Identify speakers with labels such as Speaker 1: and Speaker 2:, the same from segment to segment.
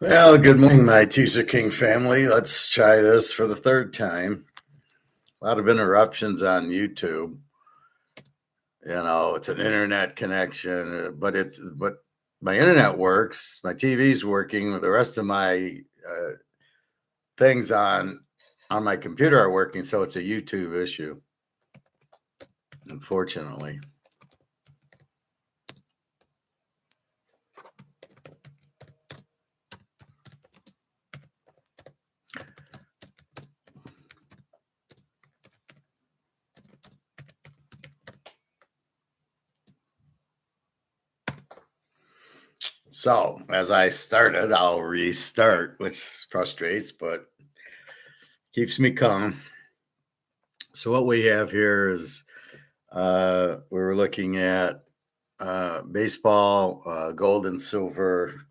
Speaker 1: Well, good morning, my Teaser King family. Let's try this for the third time. A lot of interruptions on YouTube. It's an internet connection, but my internet works. My TV's working. The rest of my things on my computer are working, so it's a YouTube issue, unfortunately. So as I started, I'll restart, which frustrates, but keeps me calm. So what we have here is we were looking at baseball, gold and silver.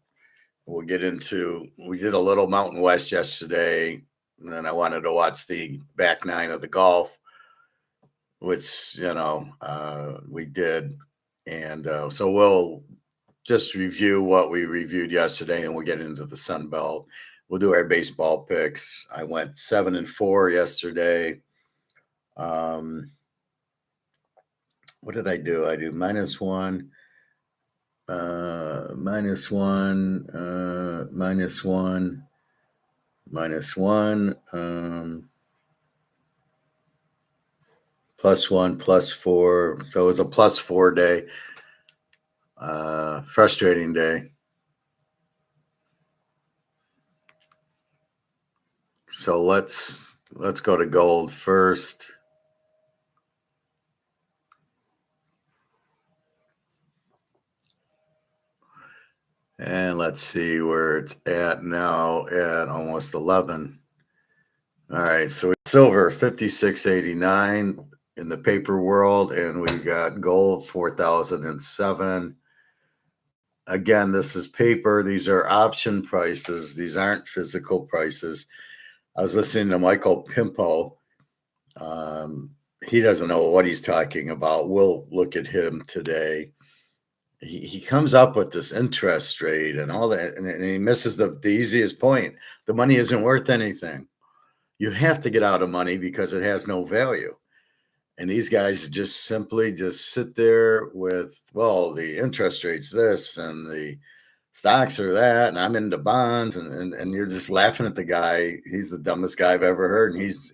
Speaker 1: We did a little Mountain West yesterday, and then I wanted to watch the back nine of the golf, which, we did. And so we'll just review what we reviewed yesterday, and we'll get into the Sunbelt. We'll do our baseball picks. I went 7-4 yesterday. What did I do? I do -1, -1, -1, -1, +1, +4. So it was a +4 day. Frustrating day. So let's go to gold first. And let's see where it's at now at almost 11. All right, so silver 56.89 in the paper world, and we got gold 4,007. Again, this is paper. These are option prices. These aren't physical prices. I was listening to Michael Pimpo. He doesn't know what he's talking about. We'll look at him today. He comes up with this interest rate and all that, and he misses the easiest point. The money isn't worth anything. You have to get out of money because it has no value. And these guys just simply just sit there with, well, the interest rate's this and the stocks are that, and I'm into bonds, and you're just laughing at the guy. He's the dumbest guy I've ever heard. And he's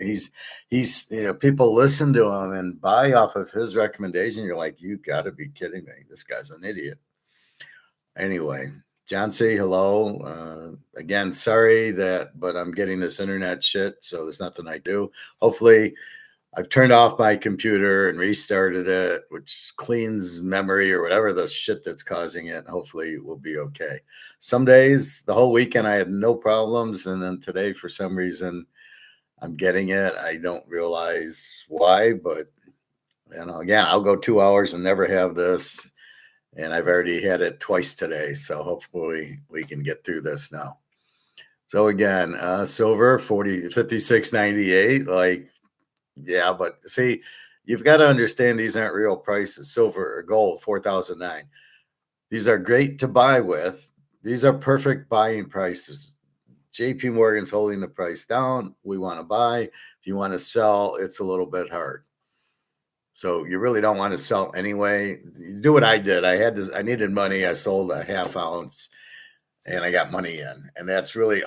Speaker 1: people listen to him and buy off of his recommendation. You're like, you gotta be kidding me. This guy's an idiot. Anyway, John C, hello. Again, sorry but I'm getting this internet shit, so there's nothing I do. Hopefully I've turned off my computer and restarted it, which cleans memory or whatever the shit that's causing it. Hopefully we'll be okay. Some days, the whole weekend, I had no problems. And then today, for some reason, I'm getting it. I don't realize why, but, again, I'll go 2 hours and never have this. And I've already had it twice today. So hopefully we can get through this now. So again, silver, 56.98, like, yeah, but see, you've got to understand these aren't real prices. Silver or gold, 4,009. These are great to buy with. These are perfect buying prices. JP Morgan's holding the price down. We want to buy. If you want to sell, it's a little bit hard. So you really don't want to sell anyway. You do what I did. I needed money. I sold a half ounce and I got money in. And that's really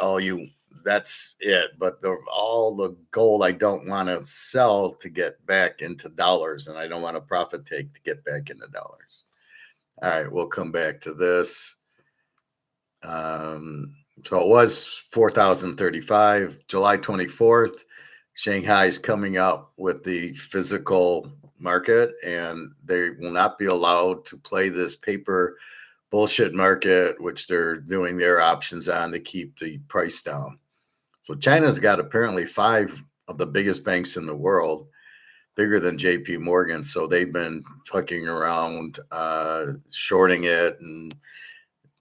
Speaker 1: that's it. But all the gold I don't want to sell to get back into dollars, and I don't want to profit take to get back into dollars. All right, we'll come back to this. So it was 4,035, July 24th. Shanghai's coming up with the physical market, and they will not be allowed to play this paper bullshit market, which they're doing their options on to keep the price down. So China's got apparently 5 of the biggest banks in the world, bigger than JP Morgan. So they've been fucking around, shorting it and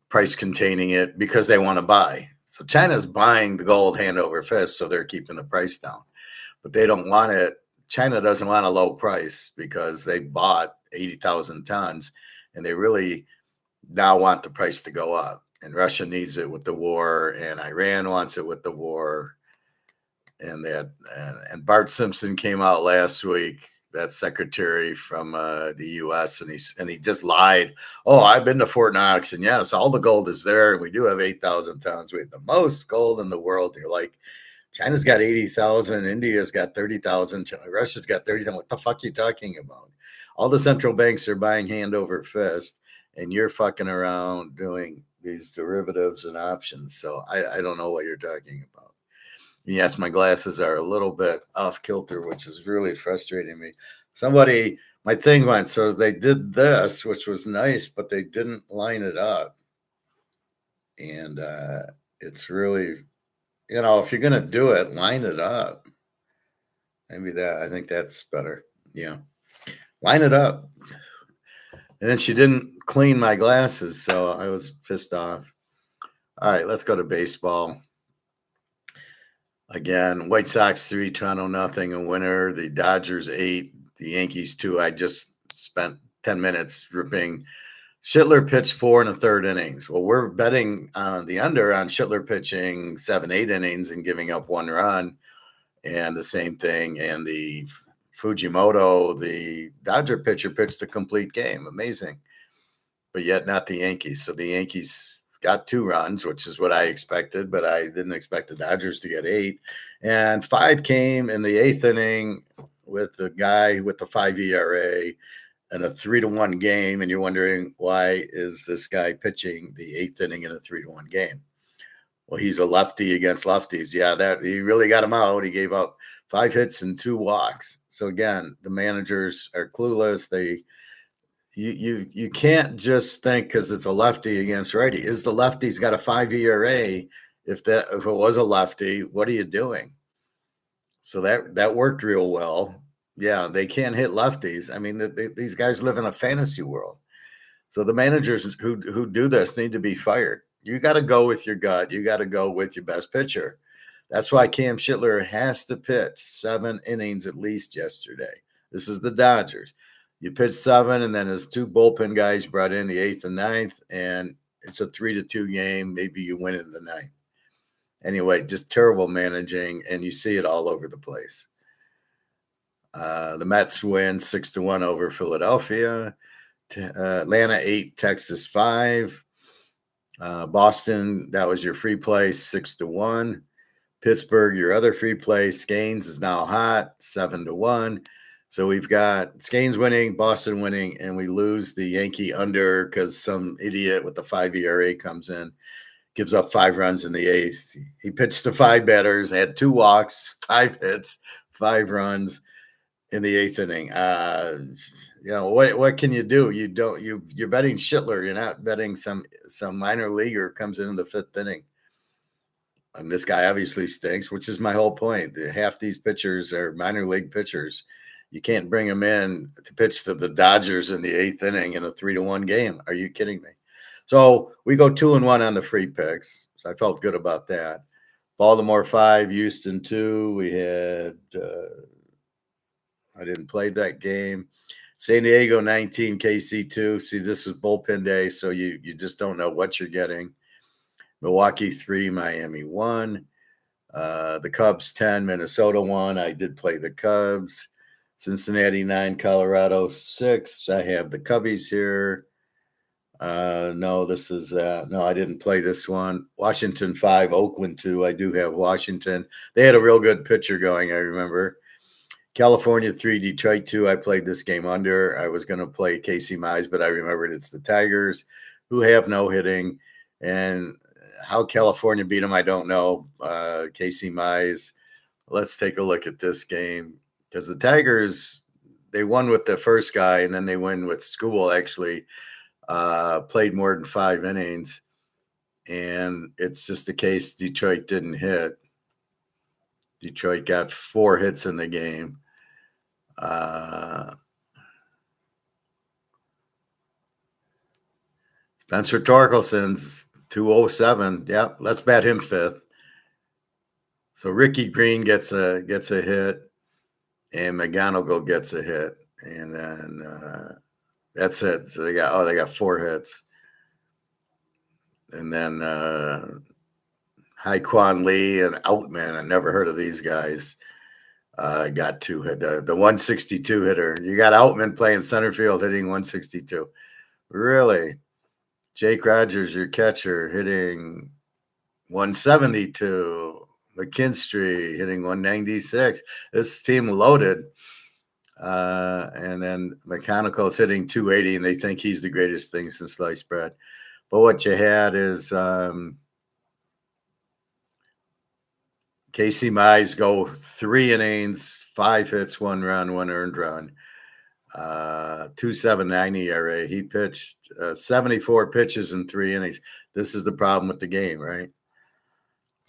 Speaker 1: price containing it because they want to buy. So China's buying the gold hand over fist, so they're keeping the price down. But they don't want it. China doesn't want a low price because they bought 80,000 tons, and they really now want the price to go up. and Russia needs it with the war, and Iran wants it with the war, and that and Bart Simpson came out last week, that secretary from the U.S., and he just lied. Oh, I've been to Fort Knox, and yes, all the gold is there, and we do have 8,000 tons. We have the most gold in the world. And you're like, China's got 80,000, India's got 30,000, Russia's got 30,000. What the fuck are you talking about? All the central banks are buying hand over fist, and you're fucking around doing these derivatives and options. So I don't know what you're talking about. Yes, my glasses are a little bit off kilter, which is really frustrating me. My thing went, so they did this, which was nice, but they didn't line it up. And it's really, if you're going to do it, line it up. I think that's better. Yeah. Line it up. And then she didn't clean my glasses, so I was pissed off. All right, let's go to baseball. Again, White Sox 3, Toronto 0, a winner. The Dodgers 8, the Yankees 2. I just spent 10 minutes ripping. Schittler pitched 4 1/3 innings. Well, we're betting on the under on Schittler pitching 7, 8 innings and giving up 1 run. And the same thing. And the Fujimoto, the Dodger pitcher, pitched a complete game. Amazing. But yet not the Yankees. So the Yankees got 2 runs, which is what I expected, but I didn't expect the Dodgers to get 8. And 5 came in the 8th inning with the guy with the 5 ERA and a 3-1 game. And you're wondering, why is this guy pitching the 8th inning in a 3-1 game? Well, he's a lefty against lefties. Yeah, that he really got him out. He gave up 5 hits and 2 walks. So again, the managers are clueless. You can't just think because it's a lefty against righty. Is the lefty's got a 5 ERA? If it was a lefty, what are you doing? So that worked real well. Yeah, they can't hit lefties. I mean, these guys live in a fantasy world. So the managers who do this need to be fired. You got to go with your gut. You got to go with your best pitcher. That's why Cam Schittler has to pitch 7 innings at least yesterday. This is the Dodgers. You pitch 7, and then his 2 bullpen guys brought in the 8th and 9th, and it's a 3-2 game. Maybe you win in the 9th. Anyway, just terrible managing, and you see it all over the place. The Mets win 6-1 over Philadelphia. Atlanta 8, Texas 5. Boston, that was your free play, 6-1. Pittsburgh, your other free play. Scanes is now hot, 7-1. So we've got Scanes winning, Boston winning, and we lose the Yankee under because some idiot with the 5 ERA comes in, gives up 5 runs in the 8th. He pitched to 5 batters, had 2 walks, 5 hits, 5 runs in the 8th inning. What can you do? You're betting Schittler. You're not betting some minor leaguer comes in the 5th inning. And this guy obviously stinks, which is my whole point. Half these pitchers are minor league pitchers. You can't bring them in to pitch to the Dodgers in the 8th inning in a 3-1 game. Are you kidding me? So we go 2-1 on the free picks. So I felt good about that. Baltimore 5, Houston 2. We had I didn't play that game. San Diego 19, KC 2. See, this was bullpen day, so you just don't know what you're getting. Milwaukee 3, Miami 1. The Cubs 10, Minnesota 1. I did play the Cubs. Cincinnati 9, Colorado 6. I have the Cubbies here. No, I didn't play this one. Washington 5, Oakland 2. I do have Washington. They had a real good pitcher going, I remember. California 3, Detroit 2. I played this game under. I was going to play Casey Mize, but I remembered it's the Tigers who have no hitting. And how California beat them, I don't know. Casey Mize. Let's take a look at this game. Because the Tigers, they won with the first guy, and then they win with School, actually. Played more than 5 innings. And it's just the case Detroit didn't hit. Detroit got 4 hits in the game. Spencer Torkelson's 207. Yeah, let's bat him 5th. So Ricky Green gets a hit, and McGonigal gets a hit, and then that's it. So they got 4 hits. And then Haekwon Lee and Outman. I never heard of these guys. Got two hit the 162 hitter. You got Outman playing center field hitting 162. Really? Jake Rogers, your catcher, hitting 172. McKinstry hitting 196. This team loaded. And then Mechanical's hitting 280, and they think he's the greatest thing since sliced bread. But what you had is Casey Mize go 3 innings, 5 hits, 1 run, 1 earned run. 2.79 ERA. He pitched 74 pitches in 3 innings. This is the problem with the game, right?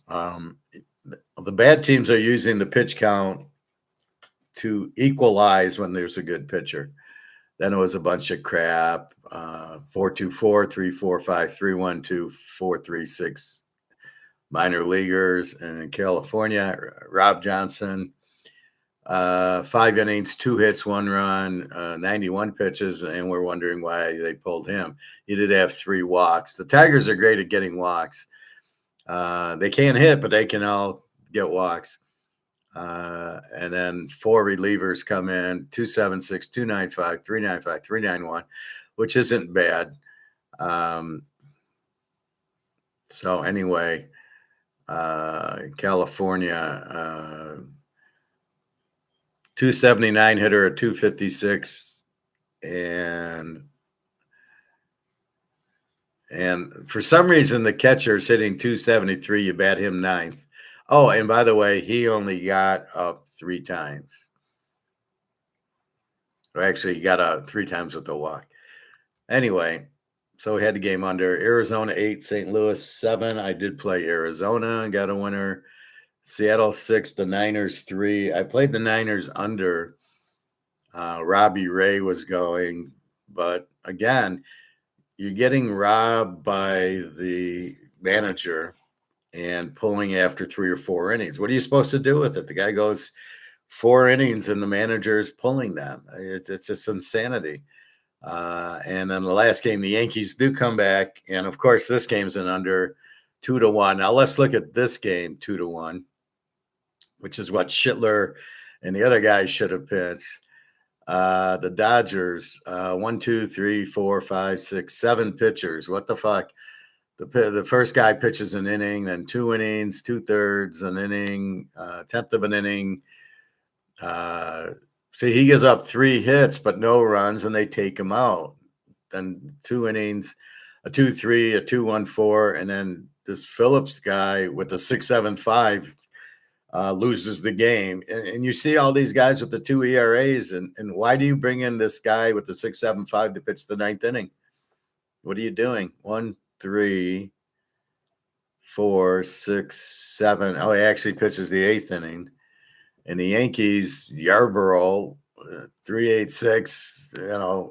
Speaker 1: The bad teams are using the pitch count to equalize when there's a good pitcher. Then it was a bunch of crap. 4-2-4, 3-4-5, 3-1-2, 4-3-6 minor leaguers. And in California, Rob Johnson, 5 innings, 2 hits, 1 run, 91 pitches, and we're wondering why they pulled him. He did have 3 walks. The Tigers are great at getting walks. They can't hit, but they can all get walks. And then 4 relievers come in, 276, 295, 395, 391, which isn't bad. So anyway, California, 279 hitter, a 256, and for some reason the catcher's hitting 273. You bat him 9th. Oh, and by the way, he only got up 3 times. Or actually, he got out 3 times with the walk. Anyway, so we had the game under. Arizona 8, St. Louis 7. I did play Arizona and got a winner. Seattle 6, the Niners 3. I played the Niners under. Robbie Ray was going. But again, you're getting robbed by the manager and pulling after 3 or 4 innings. What are you supposed to do with it? The guy goes 4 innings and the manager is pulling them. It's just insanity. And then the last game, the Yankees do come back. And of course, this game's an under 2-1. Now let's look at this game, 2-1, which is what Schittler and the other guys should have pitched. The Dodgers, 1, 2, 3, 4, 5, 6, 7 pitchers. What the fuck? The first guy pitches an inning, then 2 innings, 2/3 an inning, 1/10 of an inning. See, he gives up 3 hits, but no runs, and they take him out. Then 2 innings, a 2-3, a 2-1-4, and then this Phillips guy with a 6.75 loses the game. And you see all these guys with the 2 ERAs, and why do you bring in this guy with the 6.75 to pitch the 9th inning? What are you doing? 1, 3, 4, 6, 7. Oh, he actually pitches the 8th inning. And the Yankees, Yarborough, 3.86,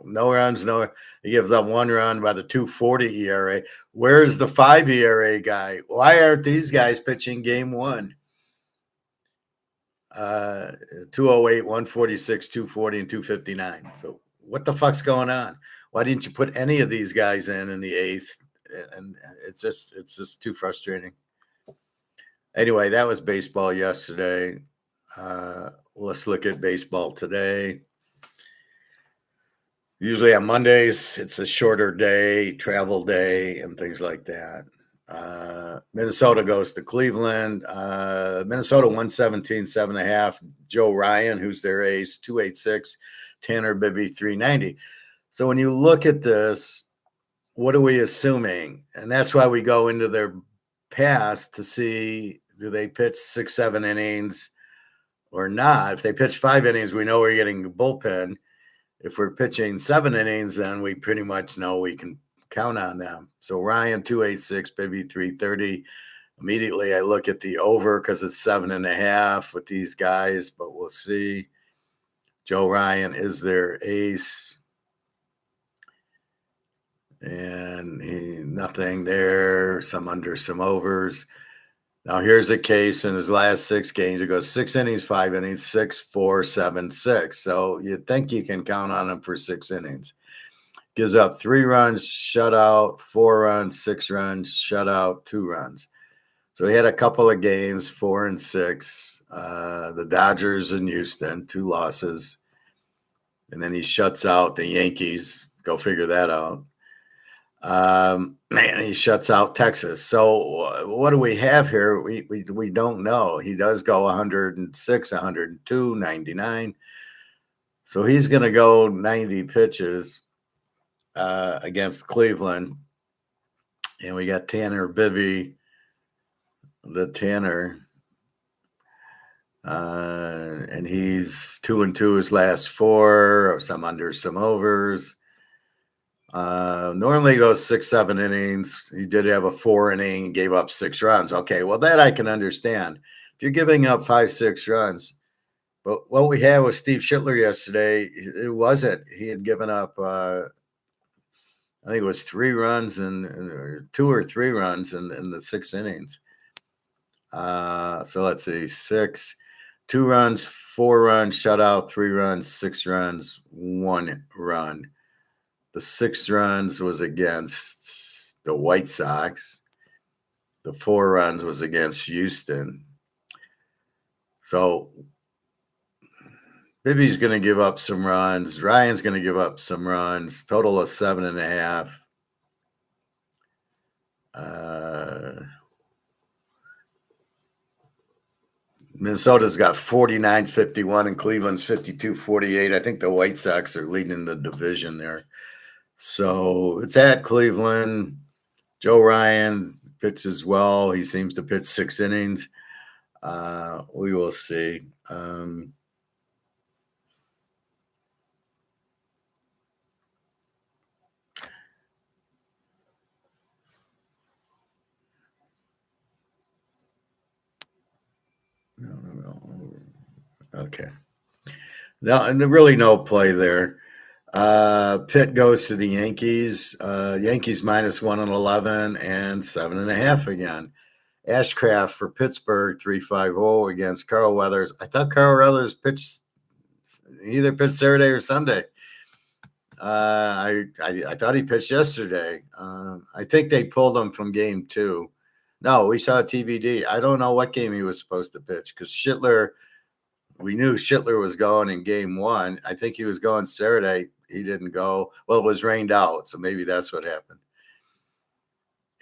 Speaker 1: no runs, no. He gives up 1 run by the 2.40 ERA. Where's the 5 ERA guy? Why aren't these guys pitching game 1? 208, 146, 240, and 259. So what the fuck's going on? Why didn't you put any of these guys in the 8th? And it's just too frustrating. Anyway, that was baseball yesterday. Let's look at baseball today. Usually on Mondays, it's a shorter day, travel day, and things like that. Minnesota goes to Cleveland. Minnesota 117, 7.5. Joe Ryan, who's their ace, 286. Tanner Bibby, 390. So when you look at this, what are we assuming? And that's why we go into their past to see, do they pitch 6, 7 innings or not? If they pitch 5 innings, we know we're getting a bullpen. If we're pitching 7 innings, then we pretty much know we can count on them. So Ryan, 286, Bibby, 330. Immediately I look at the over because it's 7.5 with these guys, but we'll see. Joe Ryan is their ace. And nothing there, some under, some overs. Now here's a case in his last 6 games. It goes 6 innings, 5 innings, 6, 4, 7, 6. So you'd think you can count on him for 6 innings. gives up 3 runs, shutout, 4 runs, 6 runs, shutout, 2 runs. So he had a couple of games, 4 and 6. The Dodgers and Houston, 2 losses. And then he shuts out the Yankees. Go figure that out. Man, he shuts out Texas. So what do we have here? We don't know. He does go 106, 102, 99. So he's going to go 90 pitches against Cleveland. And we got Tanner Bibby, the Tanner. And he's 2-2 his last 4, some under, some overs. Normally goes 6-7 innings. He did have a 4 inning, gave up 6 runs. Okay, well, that I can understand. If you're giving up 5-6 runs, but what we had with Steve Schittler yesterday, it wasn't. He had given up, I think it was 3 runs or 2 or 3 runs in the 6 innings. So let's see, 6, 2 runs, 4 runs, shutout, 3 runs, 6 runs, 1 run. The 6 runs was against the White Sox. The 4 runs was against Houston. So Bibby's going to give up some runs. Ryan's going to give up some runs. Total of 7.5. Minnesota's got 49-51 and Cleveland's 52-48. I think the White Sox are leading the division there. So it's at Cleveland. Joe Ryan pitches well. He seems to pitch 6 innings. We will see. No. Okay. No, and really no play there. Pitt goes to the Yankees. Yankees minus 111 and 7.5 again. Ashcraft for Pittsburgh 3-5-0 against Carl Weathers. I thought Carl Weathers pitched Saturday or Sunday. I thought he pitched yesterday. I think they pulled him from game 2. No, we saw TBD. I don't know what game he was supposed to pitch because we knew Schittler was going in game 1. I think he was going Saturday. He didn't go. Well, it was rained out, so maybe that's what happened.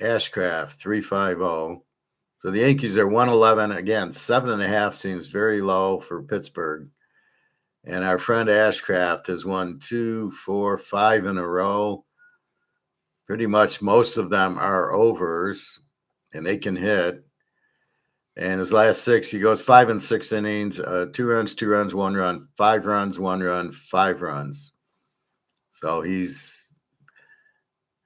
Speaker 1: Ashcraft 3-5-0. So the Yankees are 111 again. 7.5 seems very low for Pittsburgh. And our friend Ashcraft has won 2, 4, 5 in a row. Pretty much most of them are overs, and they can hit. And his last 6, he goes 5 and 6 innings, 2 runs, 2 runs, 1 run, 5 runs, 1 run, 5 runs. So he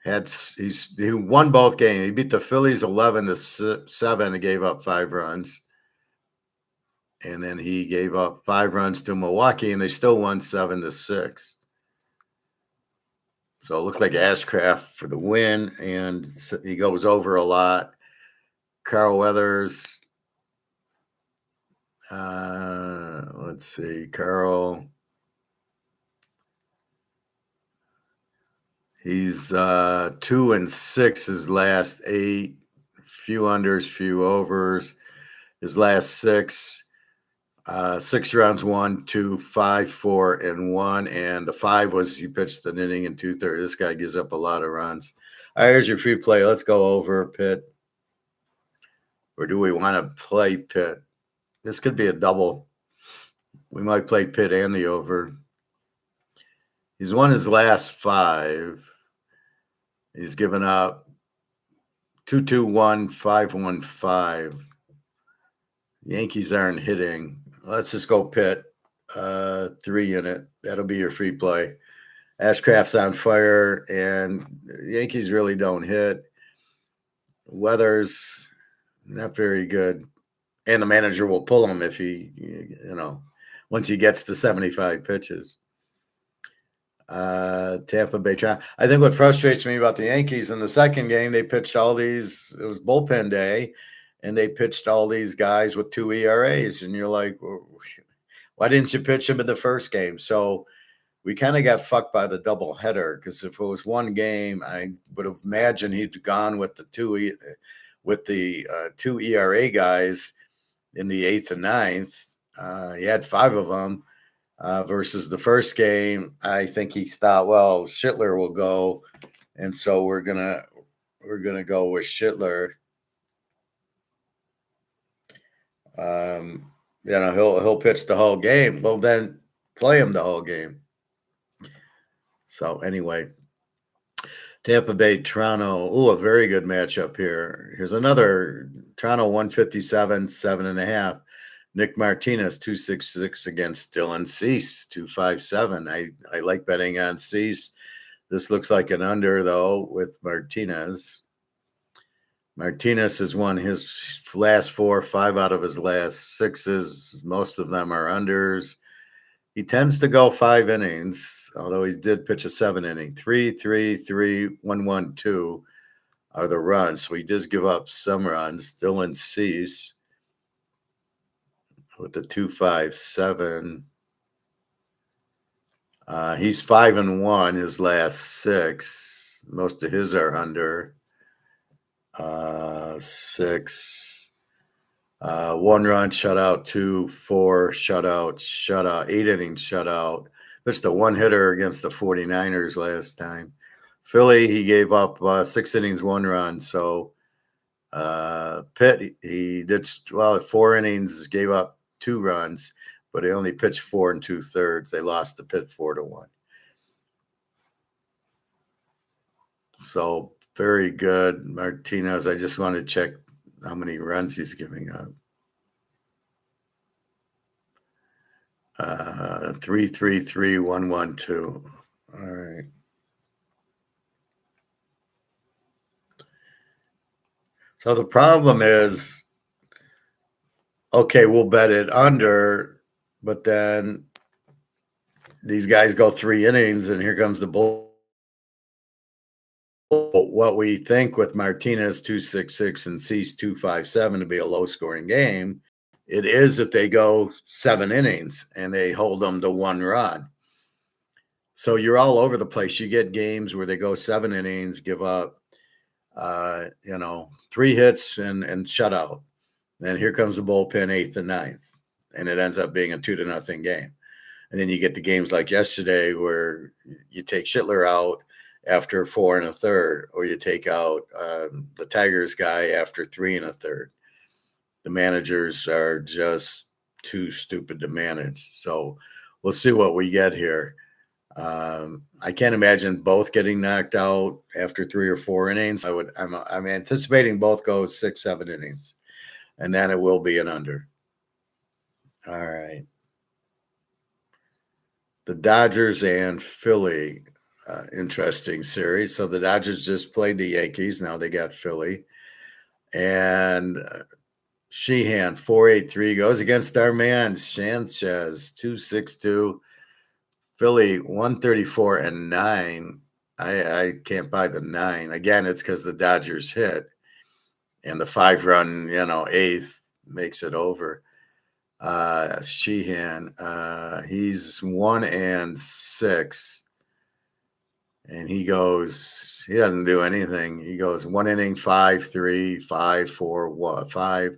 Speaker 1: won both games. He beat the Phillies 11-7 and gave up 5 runs. And then he gave up 5 runs to Milwaukee, and they still won 7-6. So it looked like Ashcraft for the win, and he goes over a lot. Carl Weathers. Let's see, Carl. He's 2 and 6 his last 8, few unders, few overs. His last 6, 6 runs, 1, 2, 5, 4, and 1. And the 5 was he pitched an inning and 2/3. This guy gives up a lot of runs. All right, here's your free play. Let's go over Pitt. Or do we want to play Pitt? This could be a double. We might play Pitt and the over. He's won his last 5. He's given up 2-2-1, 5-1-5. Yankees aren't hitting. Let's just go Pitt. 3 unit. That'll be your free play. Ashcraft's on fire, and Yankees really don't hit. Weather's not very good. And the manager will pull him if once he gets to 75 pitches. Tampa Bay. I think what frustrates me about the Yankees in the second game, they pitched all these, it was bullpen day, and they pitched all these guys with 2 ERAs. And you're like, well, why didn't you pitch them in the first game? So we kind of got fucked by the double header, because if it was one game, I would have imagined he'd gone with the two ERA guys in the 8th and 9th. He had 5 of them versus the first game. I think he thought, well, Schittler will go, and so we're gonna go with Schittler. He'll pitch the whole game. Well, then play him the whole game. So anyway, Tampa Bay, Toronto. Oh, a very good matchup here. Here's another Toronto 157, 7.5. Nick Martinez 266 against Dylan Cease 257. I like betting on Cease. This looks like an under though with Martinez. Martinez has won his last 4, 5 out of his last 6s. Most of them are unders. He tends to go 5 innings, although he did pitch a 7-inning. 3, 3, 3, 1, 1, 2 are the runs. So he does give up some runs. Dylan Cease with the 2.57. He's 5-1 his last 6. Most of his are under 6. 1 run shutout, 2, 4 shutout, 8 innings shutout. Just a 1-hitter against the 49ers last time. Philly, he gave up 6 innings, 1 run. So Pitt, he did well at 4 innings, gave up 2 runs, but he only pitched 4 2/3. They lost to Pitt 4-1. So very good, Martinez. I just want to check how many runs he's giving up. 3, 3, 3, 1, 1, 2. All right. So the problem is, okay, we'll bet it under, but then these guys go 3 innings, and here comes the bull. What we think with Martinez 266 and Cease 257 to be a low-scoring game, it is if they go 7 innings and they hold them to 1 run. So you're all over the place. You get games where they go 7 innings, give up, 3 hits and shutout. Then here comes the bullpen 8th and 9th, and it ends up being a 2-0 game. And then you get the games like yesterday where you take Schittler out after 4 1/3, or you take out the Tigers guy after 3 1/3. The managers are just too stupid to manage. So we'll see what we get here. I can't imagine both getting knocked out after 3 or 4 innings. I'm anticipating both go 6, 7 innings, and then it will be an under. All right. The Dodgers and Philly, interesting series. So the Dodgers just played the Yankees. Now they got Philly. And Sheehan, 4.83, goes against our man, Sanchez, 2.62. Philly, 134 and 9. I can't buy the 9. Again, it's because the Dodgers hit. And the 5-run, 8th makes it over. Sheehan, he's 1 and 6. And he doesn't do anything. He goes 1 inning, 5, 3, 5, 4, 5.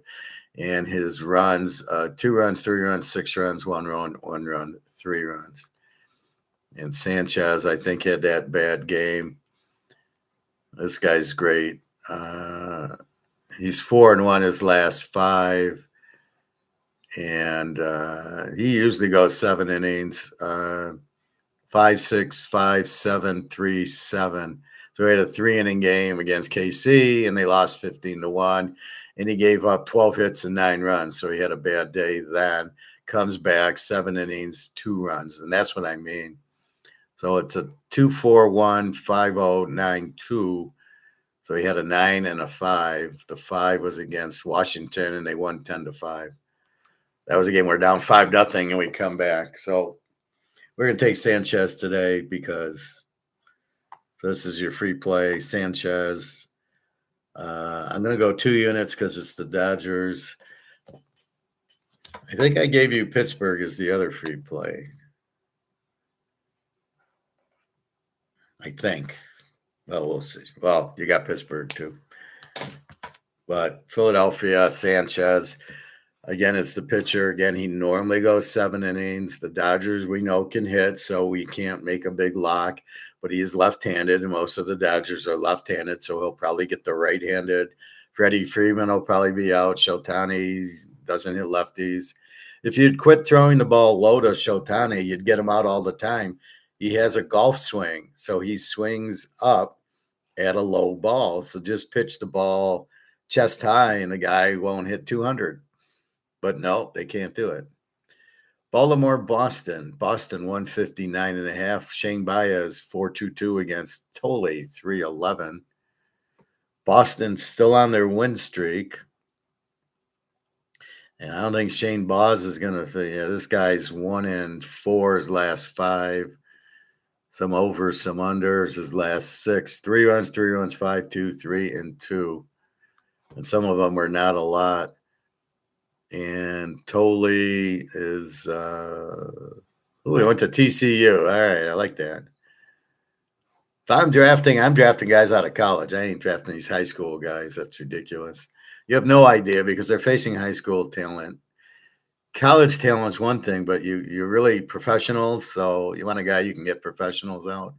Speaker 1: And his runs, 2 runs, 3 runs, 6 runs, 1 run, 3 runs. And Sanchez, I think, had that bad game. This guy's great. He's 4-1 his last 5. And he usually goes 7 innings. 5, 6, 5, 7, 3, 7. So he had a 3-inning game against KC, and they lost 15-1. And he gave up 12 hits and 9 runs. So he had a bad day then. Comes back, 7 innings, 2 runs. And that's what I mean. So it's a 2-4-1, 5-0, 9-2. So he had a 9 and a 5. The 5 was against Washington, and they won 10-5. That was a game where we're down 5-0, and we come back. So we're going to take Sanchez today because this is your free play, Sanchez. I'm going to go 2 units because it's the Dodgers. I think I gave you Pittsburgh as the other free play. I think. Well, we'll see. Well, you got Pittsburgh too. But Philadelphia, Sanchez, again, it's the pitcher. Again, he normally goes 7 innings. The Dodgers, we know, can hit, so we can't make a big lock. But he is left-handed, and most of the Dodgers are left-handed, so he'll probably get the right-handed. Freddie Freeman will probably be out. Shotani doesn't hit lefties. If you'd quit throwing the ball low to Shotani, you'd get him out all the time. He has a golf swing, so he swings up at a low ball. So just pitch the ball chest high, and the guy won't hit 200. But no, they can't do it. Baltimore, Boston. Boston 159.5. Shane Baez 4.22 against Tolley 3.11. Boston's still on their win streak. And I don't think Shane Baez is going to. Yeah, this guy's 1-4 his last 5. Some overs, some unders his last 6. 3 runs, 5-2, 3-2. And some of them were not a lot. And Tolley is, he went to TCU. All right, I like that. If I'm drafting guys out of college. I ain't drafting these high school guys. That's ridiculous. You have no idea because they're facing high school talent. College talent is one thing, but you're really professionals, so you want a guy you can get professionals out.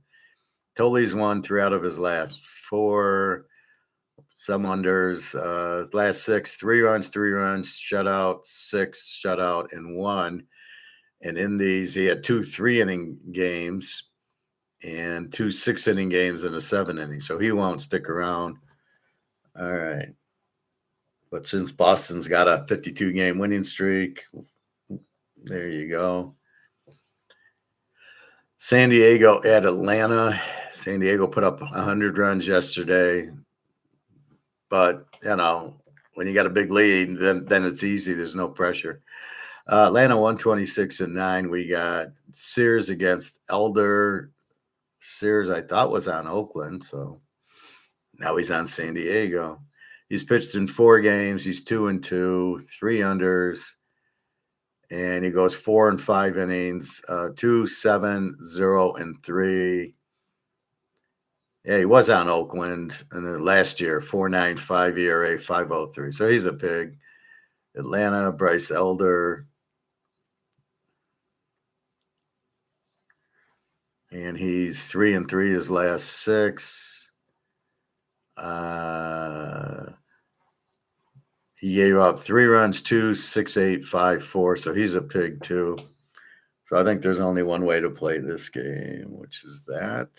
Speaker 1: Tolley's won 3 out of his last 4. Some unders, last 6, 3 runs, shutout, 6, shutout, and 1. And in these, he had 2 3-inning games and 2 6-inning games and a 7-inning. So he won't stick around. All right. But since Boston's got a 52-game winning streak, there you go. San Diego at Atlanta. San Diego put up 100 runs yesterday. But, when you got a big lead, then it's easy. There's no pressure. Atlanta 126.9. We got Sears against Elder. Sears, I thought, was on Oakland. So now he's on San Diego. He's pitched in 4 games. He's 2-2, 3 unders. And he goes 4 and 5 innings, 2, 7, 0, and 3. Yeah, he was on Oakland and then last year, 4.95 ERA, 5.03. So he's a pig. Atlanta, Bryce Elder. And he's 3-3 his last 6. He gave up 3 runs, 2, 6, 8, 5, 4. So he's a pig too. So I think there's only one way to play this game, which is that.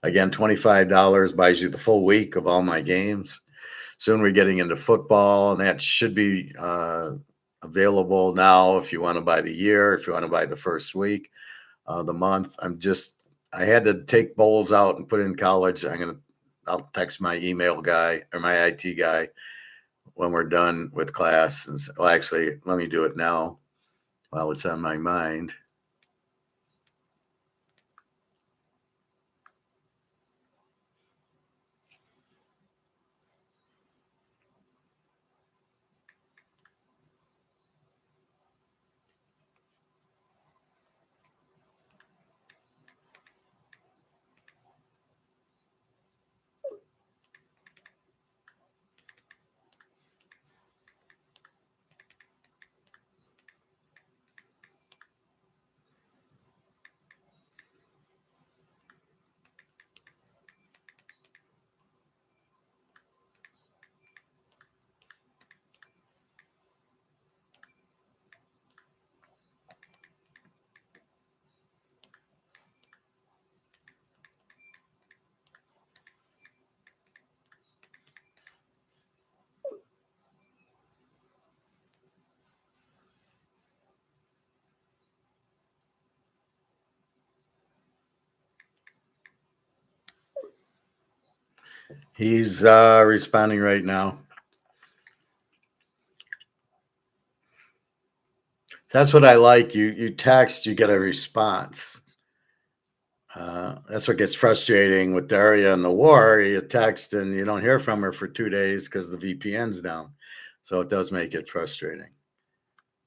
Speaker 1: Again, $25 buys you the full week of all my games. Soon we're getting into football, and that should be available now if you want to buy the year, if you want to buy the first week, the month. I had to take bowls out and put in college. I'll text my email guy or my IT guy when we're done with class. And well, actually, let me do it now while it's on my mind. He's responding right now. That's what I like. You text, you get a response. That's what gets frustrating with Daria and the war. You text and you don't hear from her for 2 days because the VPN's down. So it does make it frustrating.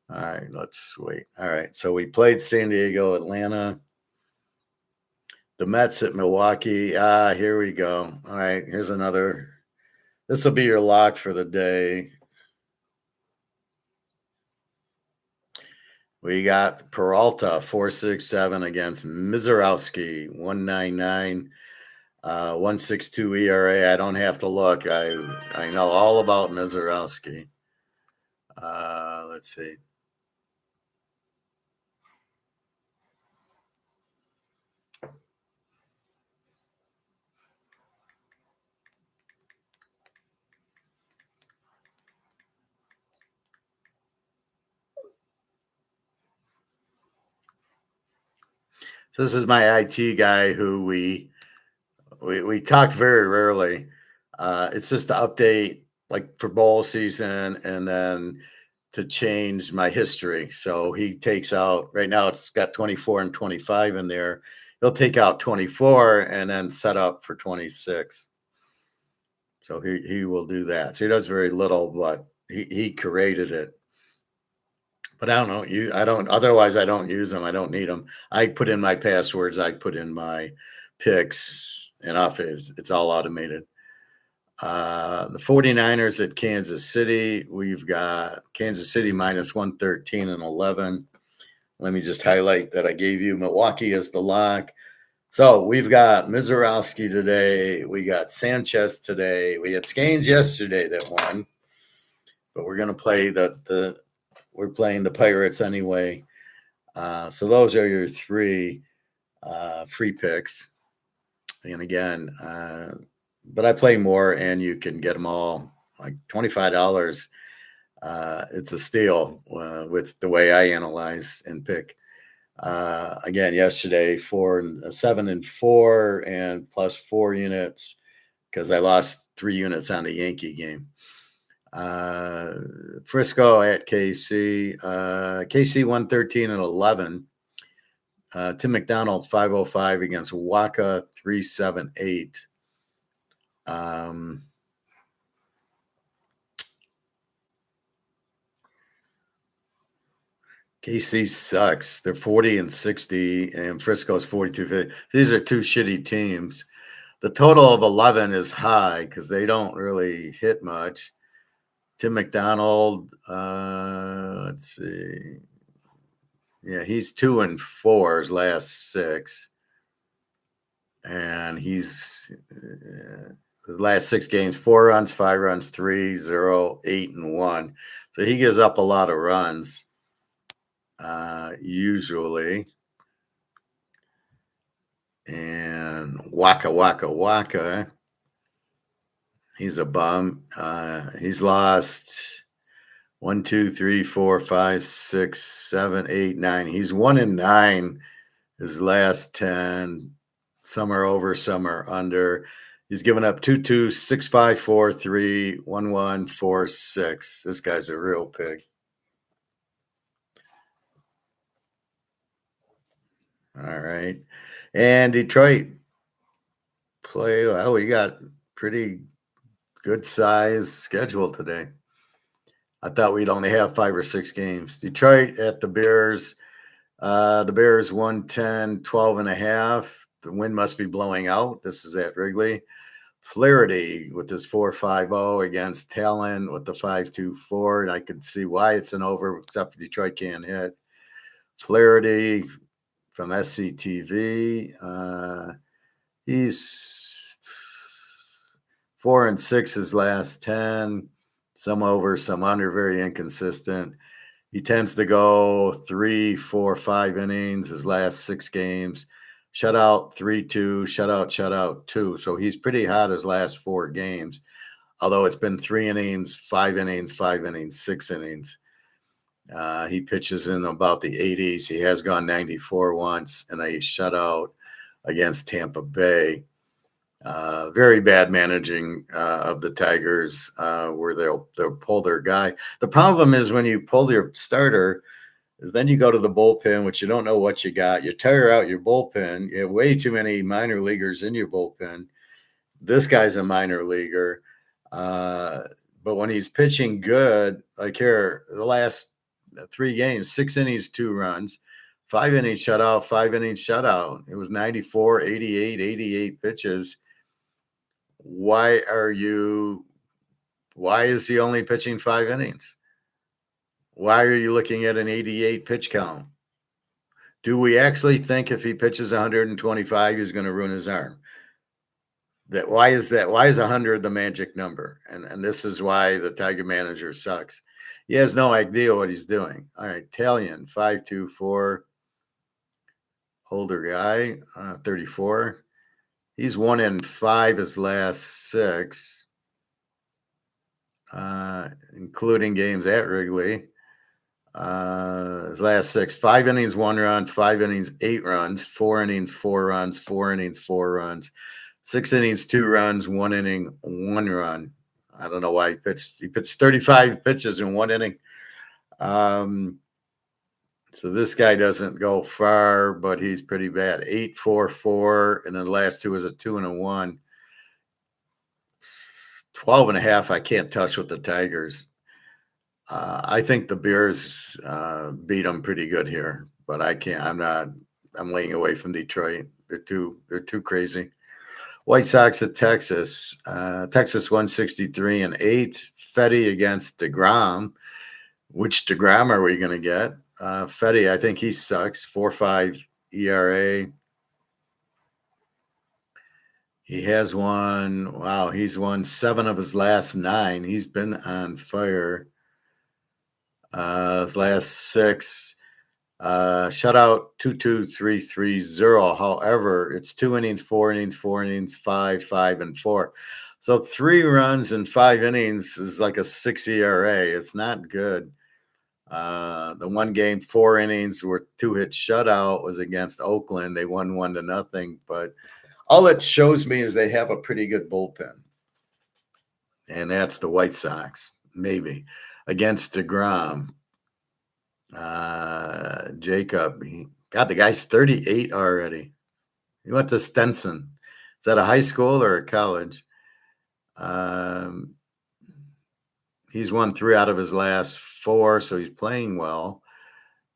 Speaker 1: All right, let's wait. All right, so we played San Diego, Atlanta. The Mets at Milwaukee. Here we go. All right, here's another. This will be your lock for the day. We got Peralta 4.67 against Mizorowski 1.99, 1.62 ERA. I don't have to look. I know all about Mizorowski. Let's see. This is my IT guy who we talk very rarely. It's just to update like for bowl season and then to change my history. So he takes out right now it's got 24 and 25 in there. He'll take out 24 and then set up for 26. So he will do that. So he does very little, but he created it. But I don't know. I don't. Otherwise, I don't use them. I don't need them. I put in my passwords. I put in my picks, and off it's all automated. The 49ers at Kansas City. We've got Kansas City minus 113 and 11. Let me just highlight that I gave you Milwaukee as the lock. So we've got Mizorowski today. We got Sanchez today. We had Scanes yesterday that won, but we're going to play we're playing the Pirates anyway. So those are your three free picks. And again, but I play more and you can get them all like $25. It's a steal with the way I analyze and pick. Again, yesterday 7-4 and plus 4 units because I lost 3 units on the Yankee game. Frisco at KC, KC 113 and 11. Tim McDonald 505 against Waka 378. KC sucks. They're 40 and 60, and Frisco's 42. These are two shitty teams. The total of 11 is high because they don't really hit much. Tim McDonald, let's see. Yeah, he's 2-4 his last 6. And he's the last 6 games, 4 runs, 5 runs, 3, 0, 8, and 1. So he gives up a lot of runs. Usually. And Waka. He's a bum. He's lost 1, 2, 3, 4, 5, 6, 7, 8, 9. He's 1-9 his last 10. Some are over, some are under. He's given up 2-2, 6-5, 4-3, 1-1, 4-6. This guy's a real pig. All right. And Detroit play. Well, we got pretty good size schedule today. I thought we'd only have 5 or 6 games. Detroit at the Bears. The Bears 110, 12.5. The wind must be blowing out. This is at Wrigley. Flaherty with his 4.50 against Talon with the 5.24. And I could see why it's an over, except for Detroit can't hit. Flaherty from SCTV. He's 4 and 6 his last 10. Some over, some under, very inconsistent. He tends to go 3, 4, 5 innings his last 6 games. Shutout 3-2, shutout 2. So he's pretty hot his last 4 games. Although it's been 3 innings, 5 innings, 5 innings, 6 innings. He pitches in about the 80s. He has gone 94 once in a shutout against Tampa Bay. Very bad managing of the Tigers, where they'll pull their guy. The problem is when you pull your starter, is then you go to the bullpen, which you don't know what you got. You tire out your bullpen. You have way too many minor leaguers in your bullpen. This guy's a minor leaguer, but when he's pitching good, like here, the last 3 games, 6 innings, 2 runs, 5 inning shutout, 5 inning shutout. It was 94, 88, 88 pitches. Why is he only pitching 5 innings? Why are you looking at an 88 pitch count? Do we actually think if he pitches 125, he's going to ruin his arm? Why is 100 the magic number? And this is why the Tiger manager sucks. He has no idea what he's doing. All right, Talion, 524, older guy, 34. He's 1-5 his last 6, including games at Wrigley. His last 6, 5 innings, 1 run, 5 innings, 8 runs, 4 innings, 4 runs, 4 innings, 4 runs, 6 innings, 2 runs, 1 inning, 1 run. I don't know why he pitched. He pitched 35 pitches in 1 inning. So this guy doesn't go far, but he's pretty bad. 8.44, and then the last 2 was a 2 and a 1. 12.5. I can't touch with the Tigers. I think the Bears beat them pretty good here, but I can't. I'm laying away from Detroit. They're too crazy. White Sox at Texas. Texas 163-8. Fetty against DeGrom. Which DeGrom are we going to get? Fetty, I think he sucks. 4.5 ERA. He has won. Wow, he's won 7 of his last 9. He's been on fire. His last 6. Shutout 2-2-3-3-0. However, it's 2 innings, 4 innings, 4 innings, 5, 5, and 4. So 3 runs in 5 innings is like a 6 ERA. It's not good. The one game, 4 innings, where 2-hit shutout was against Oakland. They won 1-0. But all it shows me is they have a pretty good bullpen, and that's the White Sox, maybe against DeGrom. Jacob, God, the guy's 38 already. He went to Stenson. Is that a high school or a college? He's won 3 out of his last 4, so he's playing well.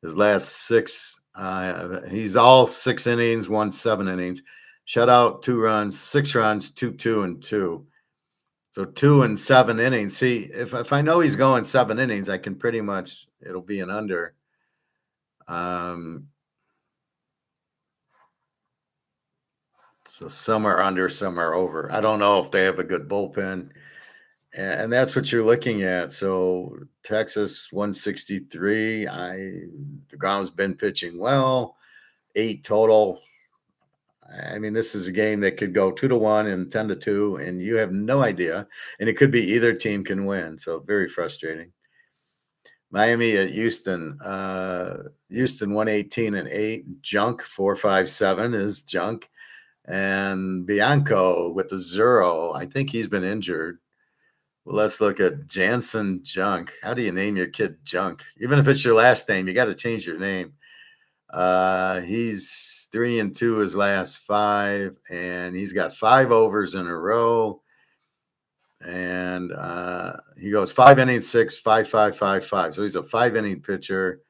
Speaker 1: His last 6, he's all 6 innings, won 7 innings. Shutout, 2 runs, 6 runs, 2, and 2. So 2 and 7 innings. See, if I know he's going 7 innings, I can pretty much, it'll be an under. So some are under, some are over. I don't know if they have a good bullpen. And that's what you're looking at. So Texas 163. DeGrom's been pitching well. 8 total. I mean, this is a game that could go 2-1 and 10-2, and you have no idea. And it could be either team can win. So very frustrating. Miami at Houston. Houston 118-8. Junk 4.57 is Junk. And Bianco with a 0. I think he's been injured. Well, let's look at Jansen Junk. How do you name your kid Junk? Even if it's your last name, you got to change your name. He's 3-2 his last 5, and he's got 5 overs in a row. And he goes 5 innings, 6, 5, 5, 5, 5. So he's a 5-inning pitcher.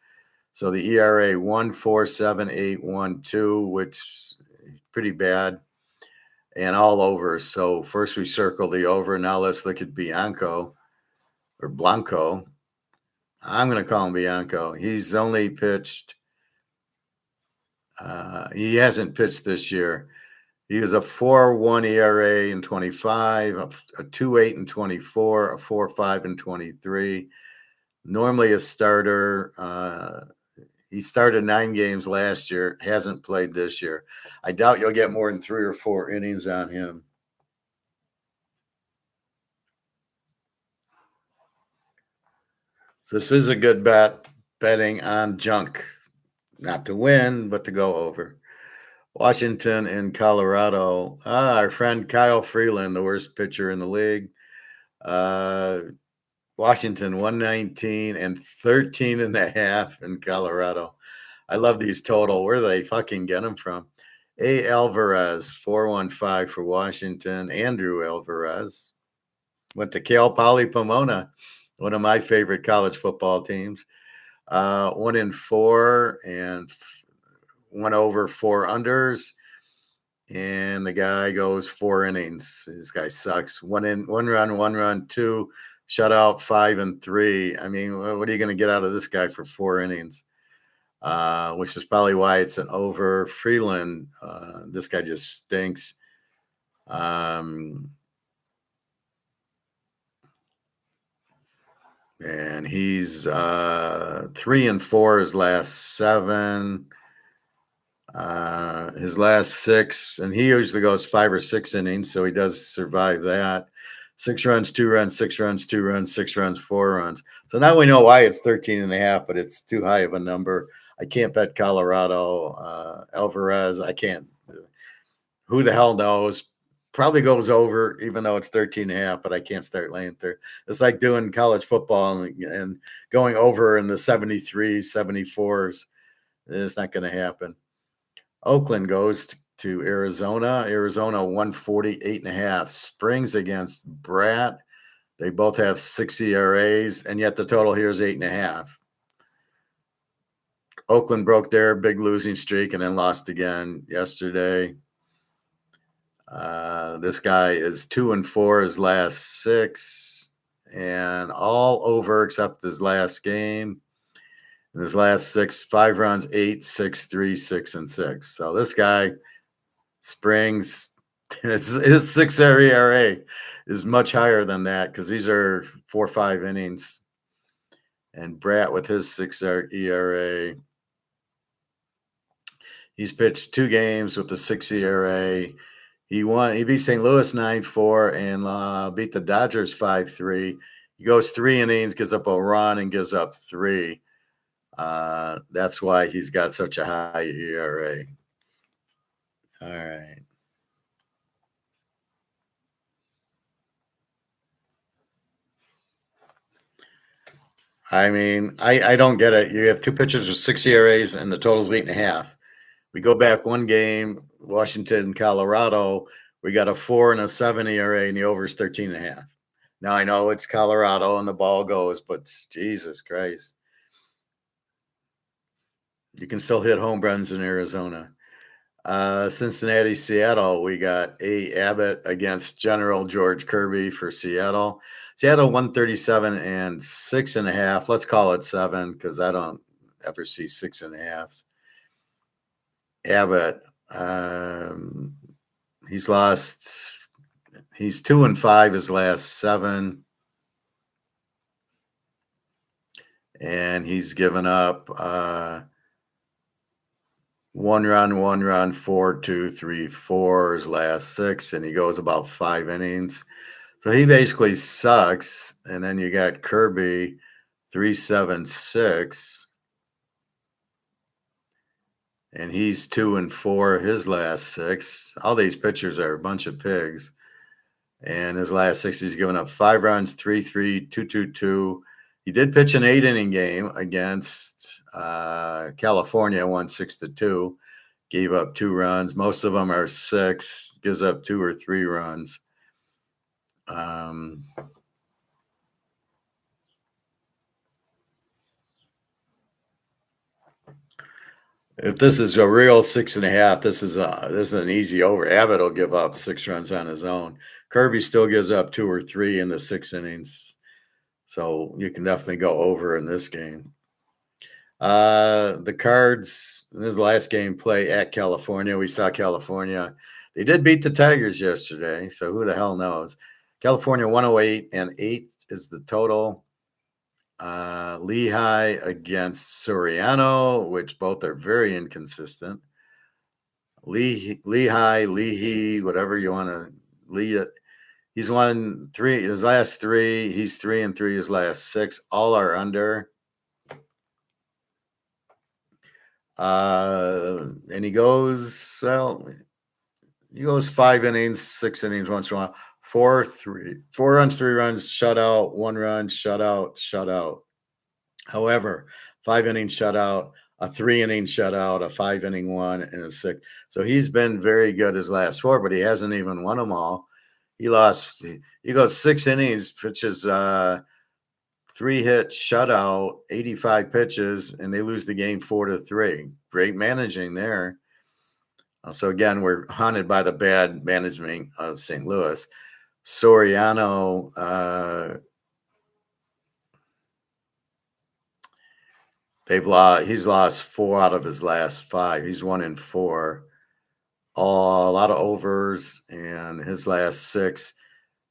Speaker 1: So the ERA 1.47, 8.12, which is pretty bad. And all over. So first we circle the over. Now let's look at Bianco or Blanco. I'm going to call him Bianco. He's only pitched. He hasn't pitched this year. He was a 4.1 ERA in 25, a 2.8 in 24, a 4.5 in 23. Normally a starter. He started 9 games last year, hasn't played this year. I doubt you'll get more than 3 or 4 innings on him. So this is a good bet, betting on Junk. Not to win, but to go over. Washington and Colorado. Our friend Kyle Freeland, the worst pitcher in the league. Washington 119 and 13.5 in Colorado. I love these total. Where do they fucking get them from? A. Alvarez, 415 for Washington. Andrew Alvarez went to Cal Poly Pomona, one of my favorite college football teams. 1-4, and 1 over, 4 unders. And the guy goes 4 innings. This guy sucks. 1 run, 1 run, 2 shutout, 5 and 3. I mean, what are you going to get out of this guy for 4 innings? Which is probably why it's an over. Freeland, this guy just stinks. And he's 3 and 4 his last 7. His last 6, and he usually goes 5 or 6 innings, so he does survive that. 6 runs, 2 runs, 6 runs, 2 runs, 6 runs, 4 runs. So now we know why it's 13.5, but it's too high of a number. I can't bet Colorado. Alvarez, I can't. Who the hell knows? Probably goes over, even though it's 13.5, but I can't start laying there. It's like doing college football and going over in the 73s, 74s. It's not going to happen. Oakland goes to Arizona. Arizona 148.5. Springs against Bratt. They both have 6 ERAs, and yet the total here is 8.5. Oakland broke their big losing streak and then lost again yesterday. This guy is 2 and 4 his last 6, and all over except his last game. In his last 6, 5 runs, 8, 6, 3, 6, and 6. So this guy, Springs, his 6 ERA is much higher than that because these are 4 or 5 innings. And Bratt with his 6 ERA, he's pitched 2 games with the 6 ERA. He beat St. Louis 9-4 and beat the Dodgers 5-3. He goes 3 innings, gives up a run, and gives up 3. That's why he's got such a high ERA. All right. I mean, I don't get it. You have 2 pitchers with 6 ERAs, and the total's 8.5. We go back 1 game, Washington, Colorado. We got a 4 and a 7 ERA, and the over is 13.5. Now I know it's Colorado and the ball goes, but Jesus Christ. You can still hit home runs in Arizona. Cincinnati, Seattle, we got A. Abbott against General George Kirby for Seattle. Seattle 137 and 6.5. Let's call it 7 because I don't ever see 6.5. Abbott, he's 2 and 5 his last 7. And he's given up 1 run, 4, 2, 3, 4 his last 6, and he goes about 5 innings. So he basically sucks. And then you got Kirby 3.76, and he's 2 and 4 his last 6. All these pitchers are a bunch of pigs. And his last 6, he's given up 5 runs, 3-3, 2-2-2. He did pitch an 8-inning game against California, won 6-2. Gave up 2 runs. Most of them are 6. Gives up 2 or 3 runs. If this is a real 6.5, this is an easy over. Abbott will give up 6 runs on his own. Kirby still gives up 2 or 3 in the 6 innings. So you can definitely go over in this game. The Cards, in this last game, play at California. We saw California. They did beat the Tigers yesterday, so who the hell knows? California 108 and 8 is the total. Lehigh against Soriano, which both are very inconsistent. Lehigh, whatever you want to lead it. He's won 3 his last 3. He's 3 and 3 his last 6. All are under. And he goes 5 innings, 6 innings once in a while. 4 runs, 3 runs, shutout, 1 run, shutout. However, 5 innings shutout, a 3-inning shutout, a 5-inning one, and a 6. So he's been very good his last 4, but he hasn't even won them all. He goes 6 innings, pitches 3-hit shutout, 85 pitches, and they lose the game 4-3. Great managing there. So again, we're haunted by the bad management of St. Louis. Soriano, he's lost 4 out of his last 5. He's 1-4. A lot of overs, and his last 6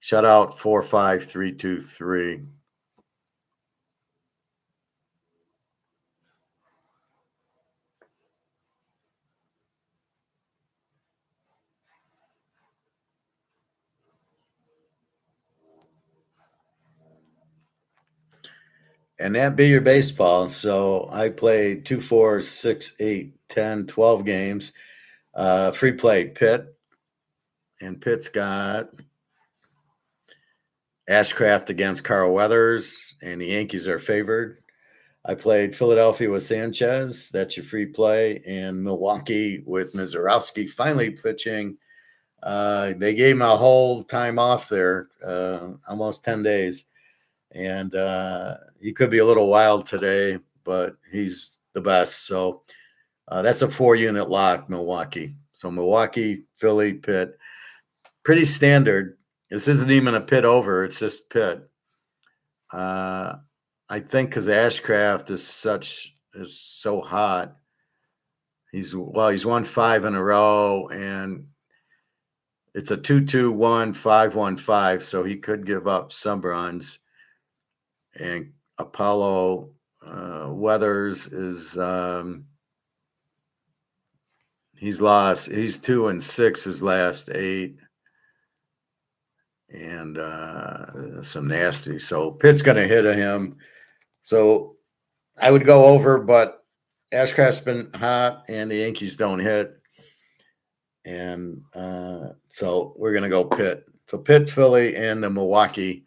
Speaker 1: shutout 4-5, 3-2, 3. And that be your baseball. So I played 2, 4, 6, 8, 10, 12 games. Free play Pitt. And Pitt's got Ashcraft against Carl Weathers, and the Yankees are favored. I played Philadelphia with Sanchez. That's your free play. And Milwaukee with Mizorowski finally pitching. They gave him a whole time off there, almost 10 days. And he could be a little wild today, but he's the best. So that's a 4-unit lock, Milwaukee. So Milwaukee, Philly, Pitt. Pretty standard. This isn't even a Pitt over. It's just Pitt. I think because Ashcraft is so hot. He's won 5 in a row, and it's a 2-2-1, 5-1-5, so he could give up some runs. And Apollo Weathers is he's 2-6 his last 8. And some nasty. So Pitt's going to hit him. So I would go over, but Ashcraft's been hot, and the Yankees don't hit. And so we're going to go Pitt. So Pitt, Philly, and the Milwaukee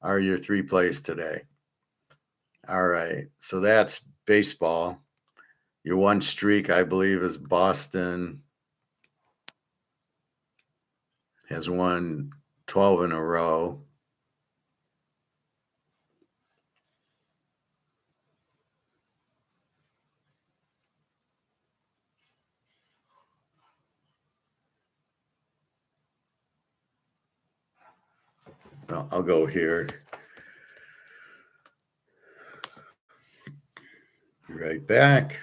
Speaker 1: are your 3 plays today. All right. So that's baseball. Your one streak, I believe, is Boston has won 12 in a row. Well, I'll go here. Be right back.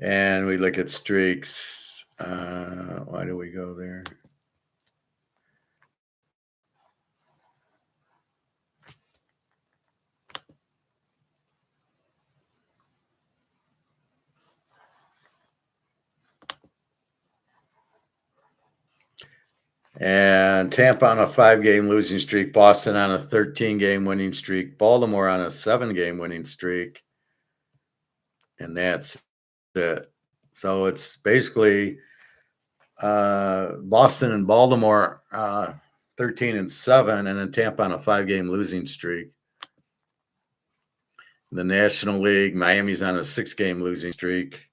Speaker 1: And we look at streaks. Why do we go there? And Tampa on a 5-game losing streak, Boston on a 13-game winning streak, Baltimore on a 7-game winning streak. And that's it. So it's basically Boston and Baltimore 13-7, and then Tampa on a 5-game losing streak. In the National League, Miami's on a 6-game losing streak.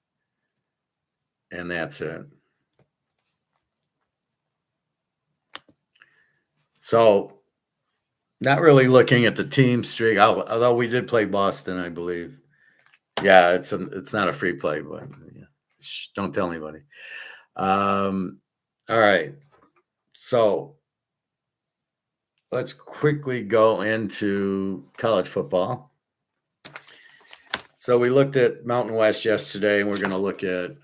Speaker 1: And that's it. So not really looking at the team streak, although we did play Boston, I believe. Yeah, it's not a free play, but yeah. Shh, don't tell anybody. All right. So let's quickly go into college football. So we looked at Mountain West yesterday, and we're going to look at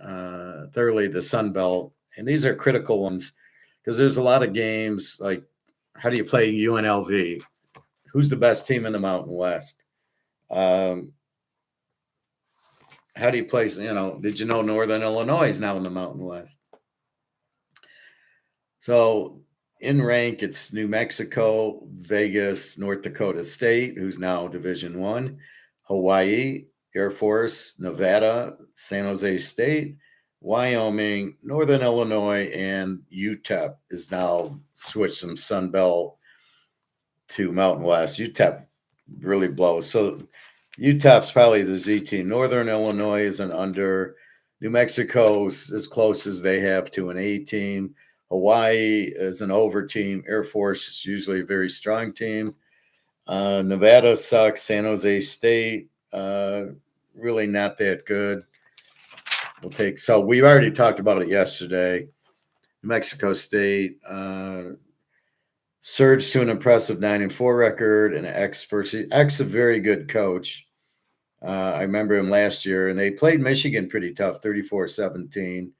Speaker 1: thoroughly the Sunbelt. And these are critical ones because there's a lot of games like, how do you play UNLV? Who's the best team in the Mountain West? How do you play, did you know Northern Illinois is now in the Mountain West? So in rank, it's New Mexico, Vegas, North Dakota State, who's now Division I, Hawaii, Air Force, Nevada, San Jose State, Wyoming, Northern Illinois, and UTEP is now switched from Sunbelt to Mountain West. UTEP really blows. So Utah's probably the Z team. Northern Illinois is an under. New Mexico's as close as they have to an A team. Hawaii is an over team. Air Force is usually a very strong team. Nevada sucks. San Jose State, really not that good. So we've already talked about it yesterday. New Mexico State surged to an impressive 9-4 record, and X a very good coach. I remember him last year, and they played Michigan pretty tough, 34-17,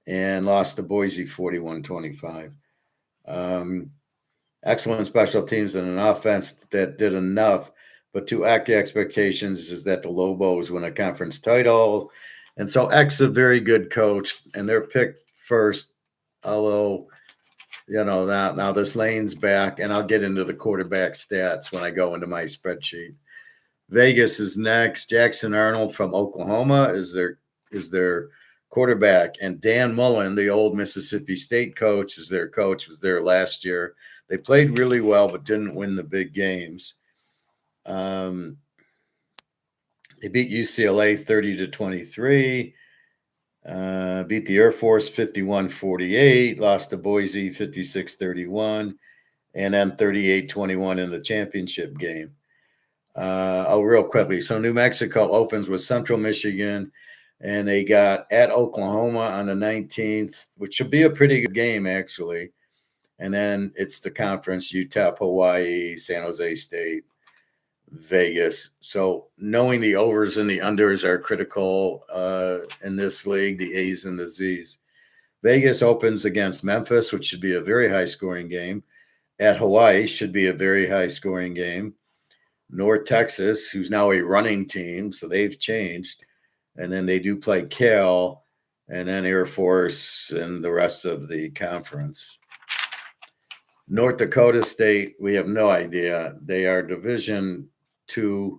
Speaker 1: and lost to Boise 41-25. Excellent special teams and an offense that did enough, but to act the expectations is that the Lobos win a conference title. And so X a very good coach, and they're picked first, although, now this Lane's back, and I'll get into the quarterback stats when I go into my spreadsheet. Vegas is next. Jackson Arnold from Oklahoma is their quarterback, and Dan Mullen, the old Mississippi State coach, was there last year. They played really well, but didn't win the big games. They beat UCLA 30-23, beat the Air Force 51-48, lost to Boise 56-31, and then 38-21 in the championship game. Real quickly. So New Mexico opens with Central Michigan, and they got at Oklahoma on the 19th, which should be a pretty good game, actually. And then it's the conference: UTEP, Hawaii, San Jose State, Vegas. So knowing the overs and the unders are critical in this league, the A's and the Z's. Vegas opens against Memphis, which should be a very high-scoring game. At Hawaii should be a very high-scoring game. North Texas, who's now a running team, so they've changed. And then they do play Cal, and then Air Force and the rest of the conference. North Dakota State, we have no idea. They are Division II.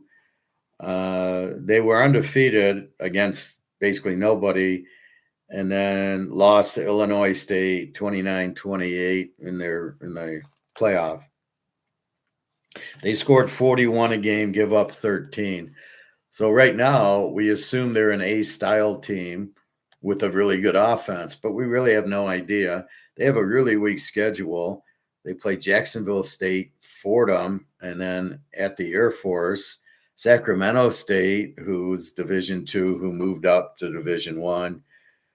Speaker 1: They were undefeated against basically nobody, and then lost to Illinois State 29-28 in the playoff. They scored 41 a game, give up 13. So right now, we assume they're an A-style team with a really good offense, but we really have no idea. They have a really weak schedule. They play Jacksonville State, Fordham, and then at the Air Force, Sacramento State, who's Division II, who moved up to Division I.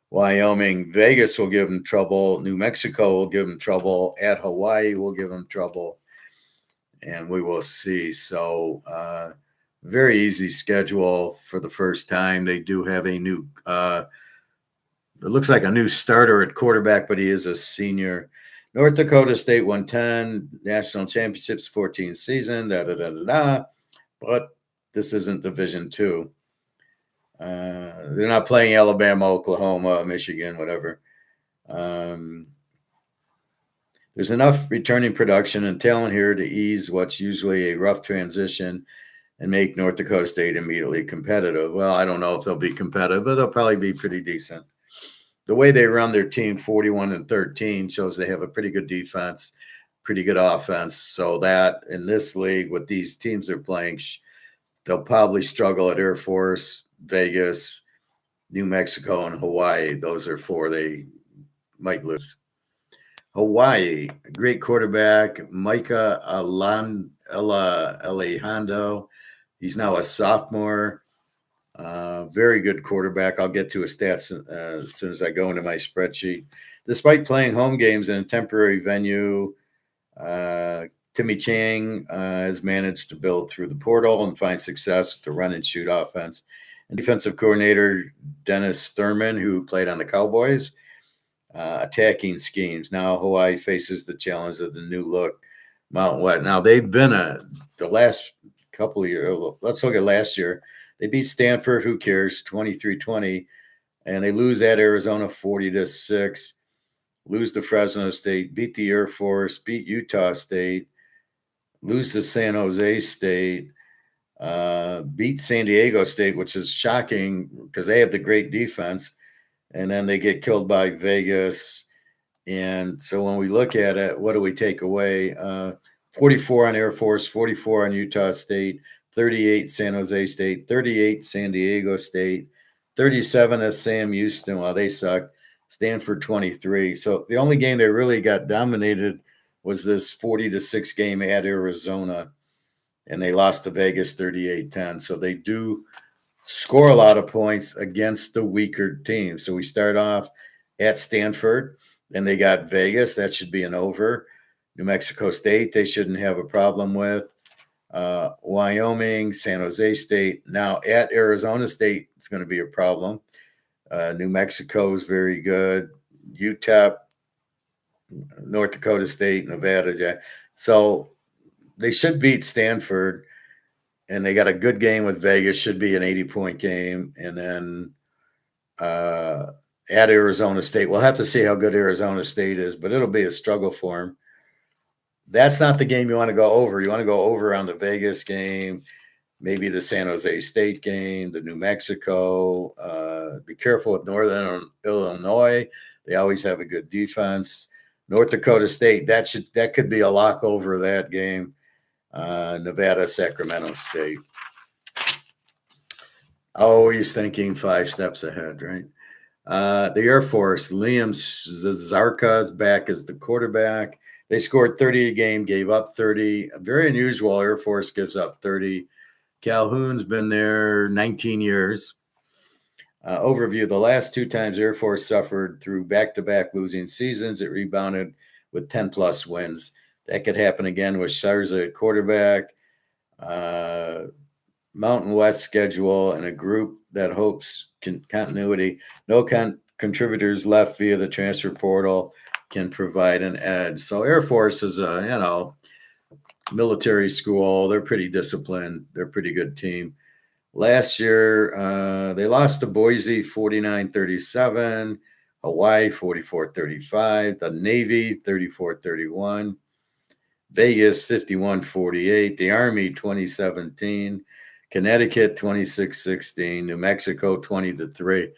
Speaker 1: Wyoming, Vegas will give them trouble. New Mexico will give them trouble. At Hawaii will give them trouble. And we will see. So very easy schedule for the first time. They do have a new it looks like a new starter at quarterback, but he is a senior. North Dakota State 110, national championships 14th season, but this isn't Division II. They're not playing Alabama, Oklahoma, Michigan, whatever. There's enough returning production and talent here to ease what's usually a rough transition and make North Dakota State immediately competitive. Well, I don't know if they'll be competitive, but they'll probably be pretty decent. The way they run their team, 41-13, shows they have a pretty good defense, pretty good offense. So that in this league, with these teams they're playing, they'll probably struggle at Air Force, Vegas, New Mexico, and Hawaii. Those are four they might lose. Hawaii, great quarterback, Micah Alejandro. He's now a sophomore. Very good quarterback. I'll get to his stats as soon as I go into my spreadsheet. Despite playing home games in a temporary venue, Timmy Chang has managed to build through the portal and find success with the run and shoot offense. And defensive coordinator Dennis Thurman, who played on the Cowboys, attacking schemes. Now Hawaii faces the challenge of the new look Mountain West. Now they've been the last couple of years. Let's look at last year. They beat Stanford, who cares, 23-20, and they lose at Arizona 40-6, lose to Fresno State, beat the Air Force, beat Utah State, lose to San Jose State, beat San Diego State, which is shocking because they have the great defense, and then they get killed by Vegas. And so when we look at it, what do we take away? 44 on Air Force, 44 on Utah State, 38 San Jose State, 38 San Diego State, 37 is Sam Houston. Well, they suck. Stanford 23. So the only game they really got dominated was this 40-6 game at Arizona, and they lost to Vegas 38-10. So they do score a lot of points against the weaker team. So we start off at Stanford, and they got Vegas. That should be an over. New Mexico State, they shouldn't have a problem with. Wyoming, San Jose State. Now at Arizona State, it's going to be a problem. New Mexico is very good. UTEP, North Dakota State, Nevada. So they should beat Stanford, and they got a good game with Vegas. Should be an 80-point game. And then at Arizona State, we'll have to see how good Arizona State is, but it'll be a struggle for them. That's not the game you want to go over. You want to go over on the Vegas game, maybe the San Jose State game, the New Mexico. Be careful with Northern Illinois. They always have a good defense. North Dakota State, that could be a lock over that game. Nevada, Sacramento State. Always thinking 5 steps ahead, right? The Air Force, Liam Zarka is back as the quarterback. They scored 30 a game, gave up 30. Very unusual. Air Force gives up 30. Calhoun's been there 19 years. Overview, the last 2 times Air Force suffered through back-to-back losing seasons, it rebounded with 10-plus wins. That could happen again with Sharza at quarterback. Mountain West schedule and a group that hopes continuity. No contributors left via the transfer portal can provide an edge. So Air Force is a, military school. They're pretty disciplined. They're a pretty good team. Last year, they lost to Boise 49-37, Hawaii 44-35, the Navy 34-31, Vegas 51-48, the Army 2017, Connecticut 26-16, New Mexico 20-3.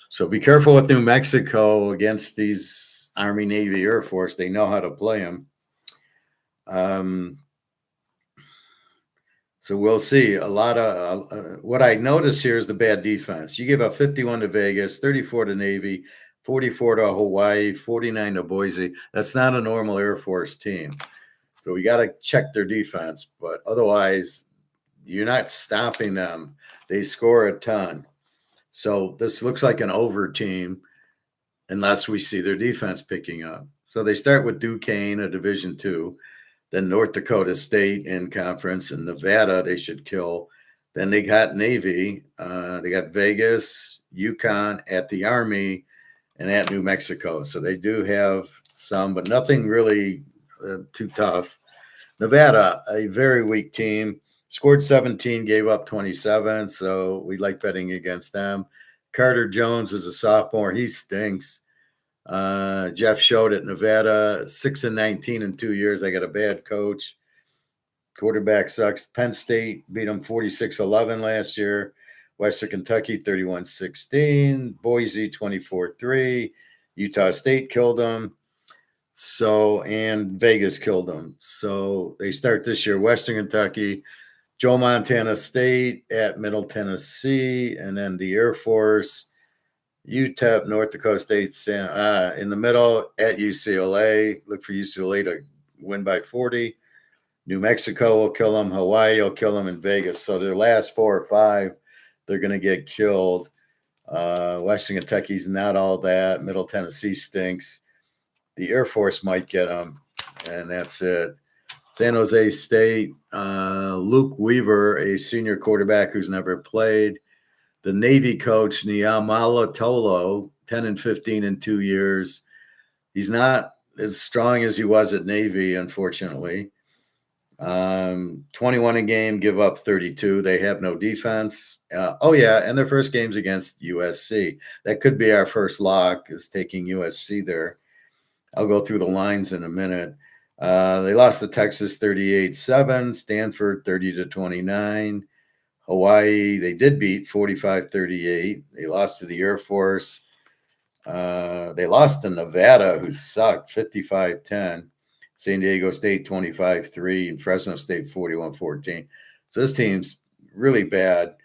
Speaker 1: So be careful with New Mexico against these Army, Navy, Air Force. They know how to play them. So we'll see. A lot of what I notice here is the bad defense. You give up 51 to Vegas, 34 to Navy, 44 to Hawaii, 49 to Boise. That's not a normal Air Force team. So we got to check their defense. But otherwise, you're not stopping them. They score a ton. So this looks like an over team unless we see their defense picking up. So they start with Duquesne, a Division II, then North Dakota State in conference, and Nevada they should kill. Then they got Navy, they got Vegas, UConn, at the Army, and at New Mexico. So they do have some, but nothing really too tough. Nevada, a very weak team, scored 17, gave up 27, so we like betting against them. Carter Jones is a sophomore. He stinks. Jeff showed at Nevada, 6-19 in 2 years. They got a bad coach. Quarterback sucks. Penn State beat them 46-11 last year. Western Kentucky 31-16. Boise 24-3. Utah State killed them. So, and Vegas killed them. So they start this year, Western Kentucky, Joe Montana State at Middle Tennessee, and then the Air Force, UTEP, North Dakota State, in the middle at UCLA. Look for UCLA to win by 40. New Mexico will kill them. Hawaii will kill them in Vegas. So their last 4 or 5, they're going to get killed. Western Kentucky's not all that. Middle Tennessee stinks. The Air Force might get them, and that's it. San Jose State, Luke Weaver, a senior quarterback who's never played. The Navy coach, Niamala Tolo, 10-15 in 2 years. He's not as strong as he was at Navy, unfortunately. 21 a game, give up 32. They have no defense. And their first game's against USC. That could be our first lock, is taking USC there. I'll go through the lines in a minute. They lost to Texas 38-7, Stanford 30-29. Hawaii, they did beat 45-38. They lost to the Air Force. They lost to Nevada, who sucked, 55-10. San Diego State 25-3, and Fresno State 41-14. So this team's really bad.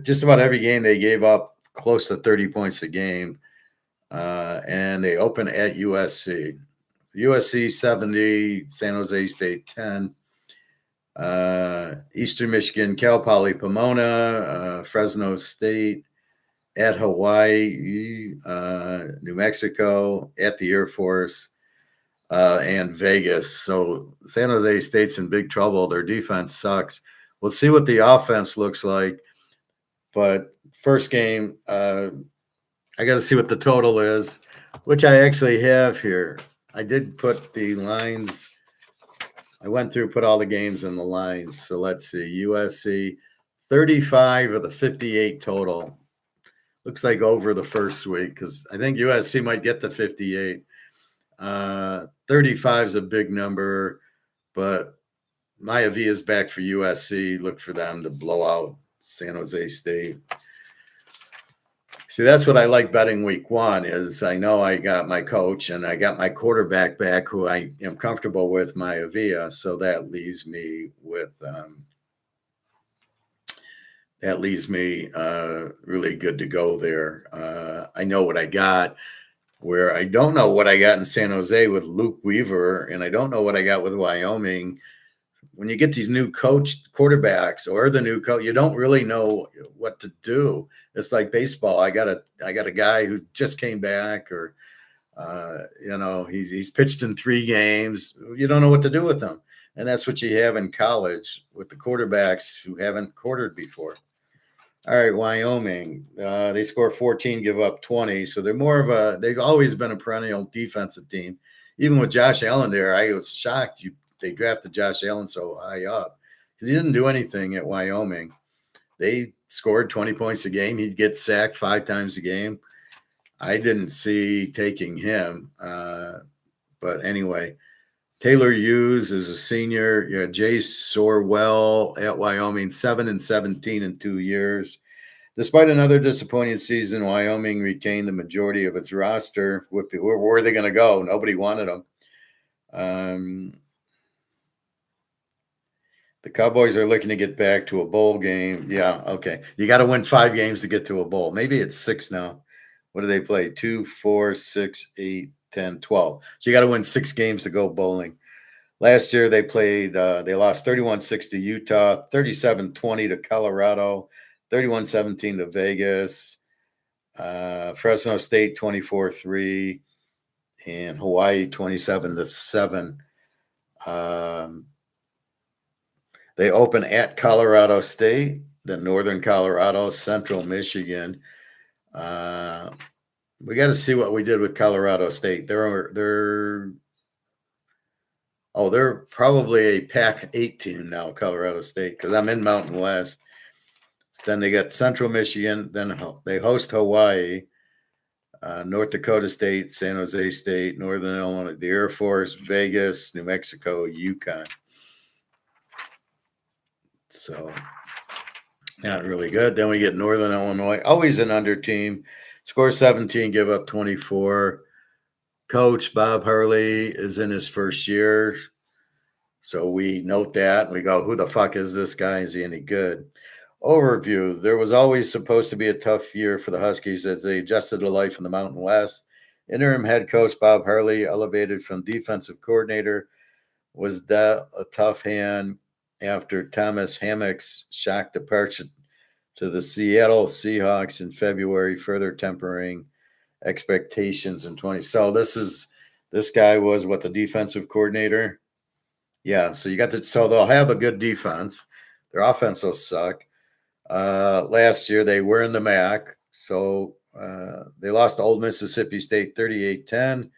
Speaker 1: Just about every game they gave up close to 30 points a game. And they open at USC. USC 70, San Jose State 10. Eastern Michigan, Cal Poly Pomona, Fresno State, at Hawaii, New Mexico, at the Air Force, and Vegas. So San Jose State's in big trouble. Their defense sucks. We'll see what the offense looks like. But first game, I got to see what the total is, which I actually have here. I did put the lines. I went through, put all the games in the lines. So let's see. USC, 35 of the 58 total. Looks like over the first week because I think USC might get to 58. 35 is a big number, but Maya V is back for USC. Look for them to blow out San Jose State. See, that's what I like betting week one is I know I got my coach and I got my quarterback back who I am comfortable with, Maya Villa. So that leaves me with really good to go there. I know what I got. Where I don't know what I got in San Jose with Luke Weaver, and I don't know what I got with Wyoming. When you get these new coach quarterbacks or the new coach, you don't really know what to do. It's like baseball. I got a guy who just came back, or he's pitched in 3 games. You don't know what to do with them, and that's what you have in college with the quarterbacks who haven't quartered before. All right, Wyoming. They score 14, give up 20. So they've always been a perennial defensive team. Even with Josh Allen there, I was shocked they drafted Josh Allen so high up because he didn't do anything at Wyoming. They scored 20 points a game. He'd get sacked 5 times a game. I didn't see taking him. But anyway, Taylor Hughes is a senior. Yeah, Jay Sorwell at Wyoming, 7-17 in 2 years. Despite another disappointing season, Wyoming retained the majority of its roster. Where were they going to go? Nobody wanted them. The Cowboys are looking to get back to a bowl game. Yeah, okay. You got to win 5 games to get to a bowl. Maybe it's 6 now. What do they play? 2, 4, 6, 8, 10, 12. So you got to win 6 games to go bowling. Last year they played, they lost 31-6 to Utah, 37-20 to Colorado, 31-17 to Vegas, Fresno State 24-3, and Hawaii 27-7. They open at Colorado State, then Northern Colorado, Central Michigan. We got to see what we did with Colorado State. They're probably a Pac-8 team now, Colorado State, because I'm in Mountain West. Then they got Central Michigan. Then they host Hawaii, North Dakota State, San Jose State, Northern Illinois, the Air Force, Vegas, New Mexico, UConn. So not really good. Then we get Northern Illinois, always an under team. Score 17, give up 24. Coach Bob Hurley is in his first year. So we note that and we go, who the fuck is this guy? Is he any good? Overview. There was always supposed to be a tough year for the Huskies as they adjusted to life in the Mountain West. Interim head coach Bob Hurley, elevated from defensive coordinator, was dealt a tough hand after Thomas Hammock's shock departure to the Seattle Seahawks in February, further tempering expectations in 20. So this guy was the defensive coordinator. Yeah, so they'll have a good defense. Their offense will suck. Last year they were in the MAC, so they lost to Old Mississippi State 38-10.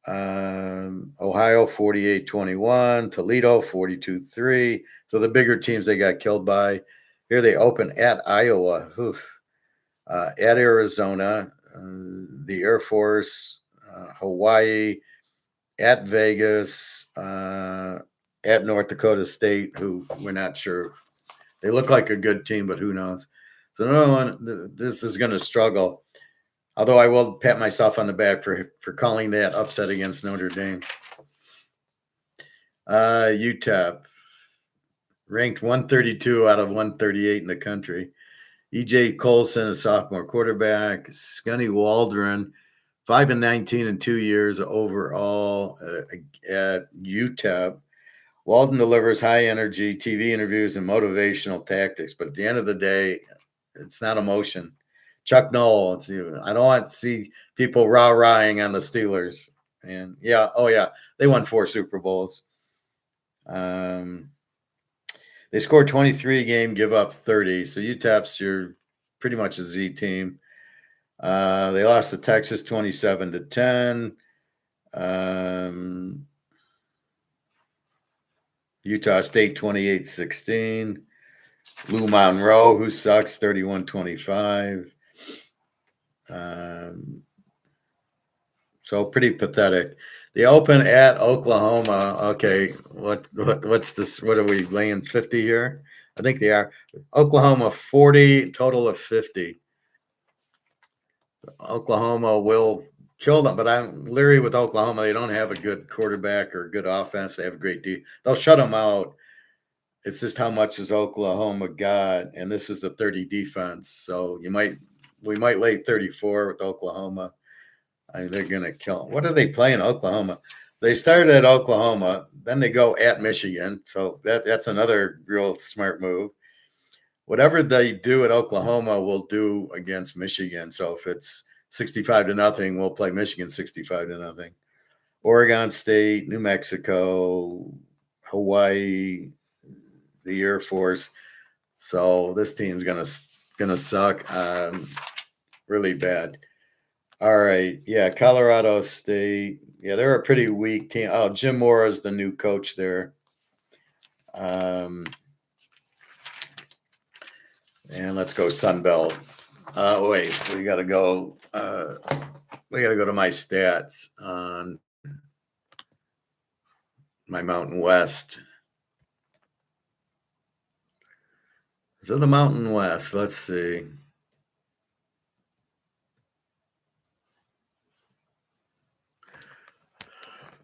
Speaker 1: Ohio 48-21, Toledo 42-3. So the bigger teams they got killed by. Here they open at Iowa, at Arizona, the Air Force, Hawaii, at Vegas, at North Dakota State, who we're not sure. They look like a good team, but who knows? So no one, this is going to struggle. Although I will pat myself on the back for calling that upset against Notre Dame. UTEP, ranked 132 out of 138 in the country. E.J. Colson, a sophomore quarterback. Scunny Waldron, 5-19 in 2 years overall at UTEP. Walden delivers high energy TV interviews and motivational tactics, but at the end of the day, it's not emotion. Chuck Noll, I don't want to see people rah-rahing on the Steelers. And they won 4 Super Bowls. They scored 23 a game, give up 30. So UTEP's you're pretty much a Z team. They lost to Texas 27-10. Utah State 28-16. Lou Monroe, who sucks, 31-25. So pretty pathetic. They open at Oklahoma. Okay, what's this? What are we laying 50 here? I think they are. Oklahoma 40, total of 50. Oklahoma will kill them, but I'm leery with Oklahoma. They don't have a good quarterback or a good offense. They have a great D. They'll shut them out. It's just how much is Oklahoma got, and this is a 30 defense. So we might lay 34 with Oklahoma. They're gonna kill them. What are they playing Oklahoma? They started at Oklahoma, then they go at Michigan. So that's another real smart move. Whatever they do at Oklahoma, we'll do against Michigan. So if it's 65-0, we'll play Michigan 65-0. Oregon State, New Mexico, Hawaii, the Air Force. So this team's gonna suck really bad. All right, yeah, Colorado State. Yeah, they're a pretty weak team. Oh, Jim Mora is the new coach there. And let's go Sunbelt. Wait, we got to go. We got to go to my stats on my Mountain West. So the Mountain West, let's see.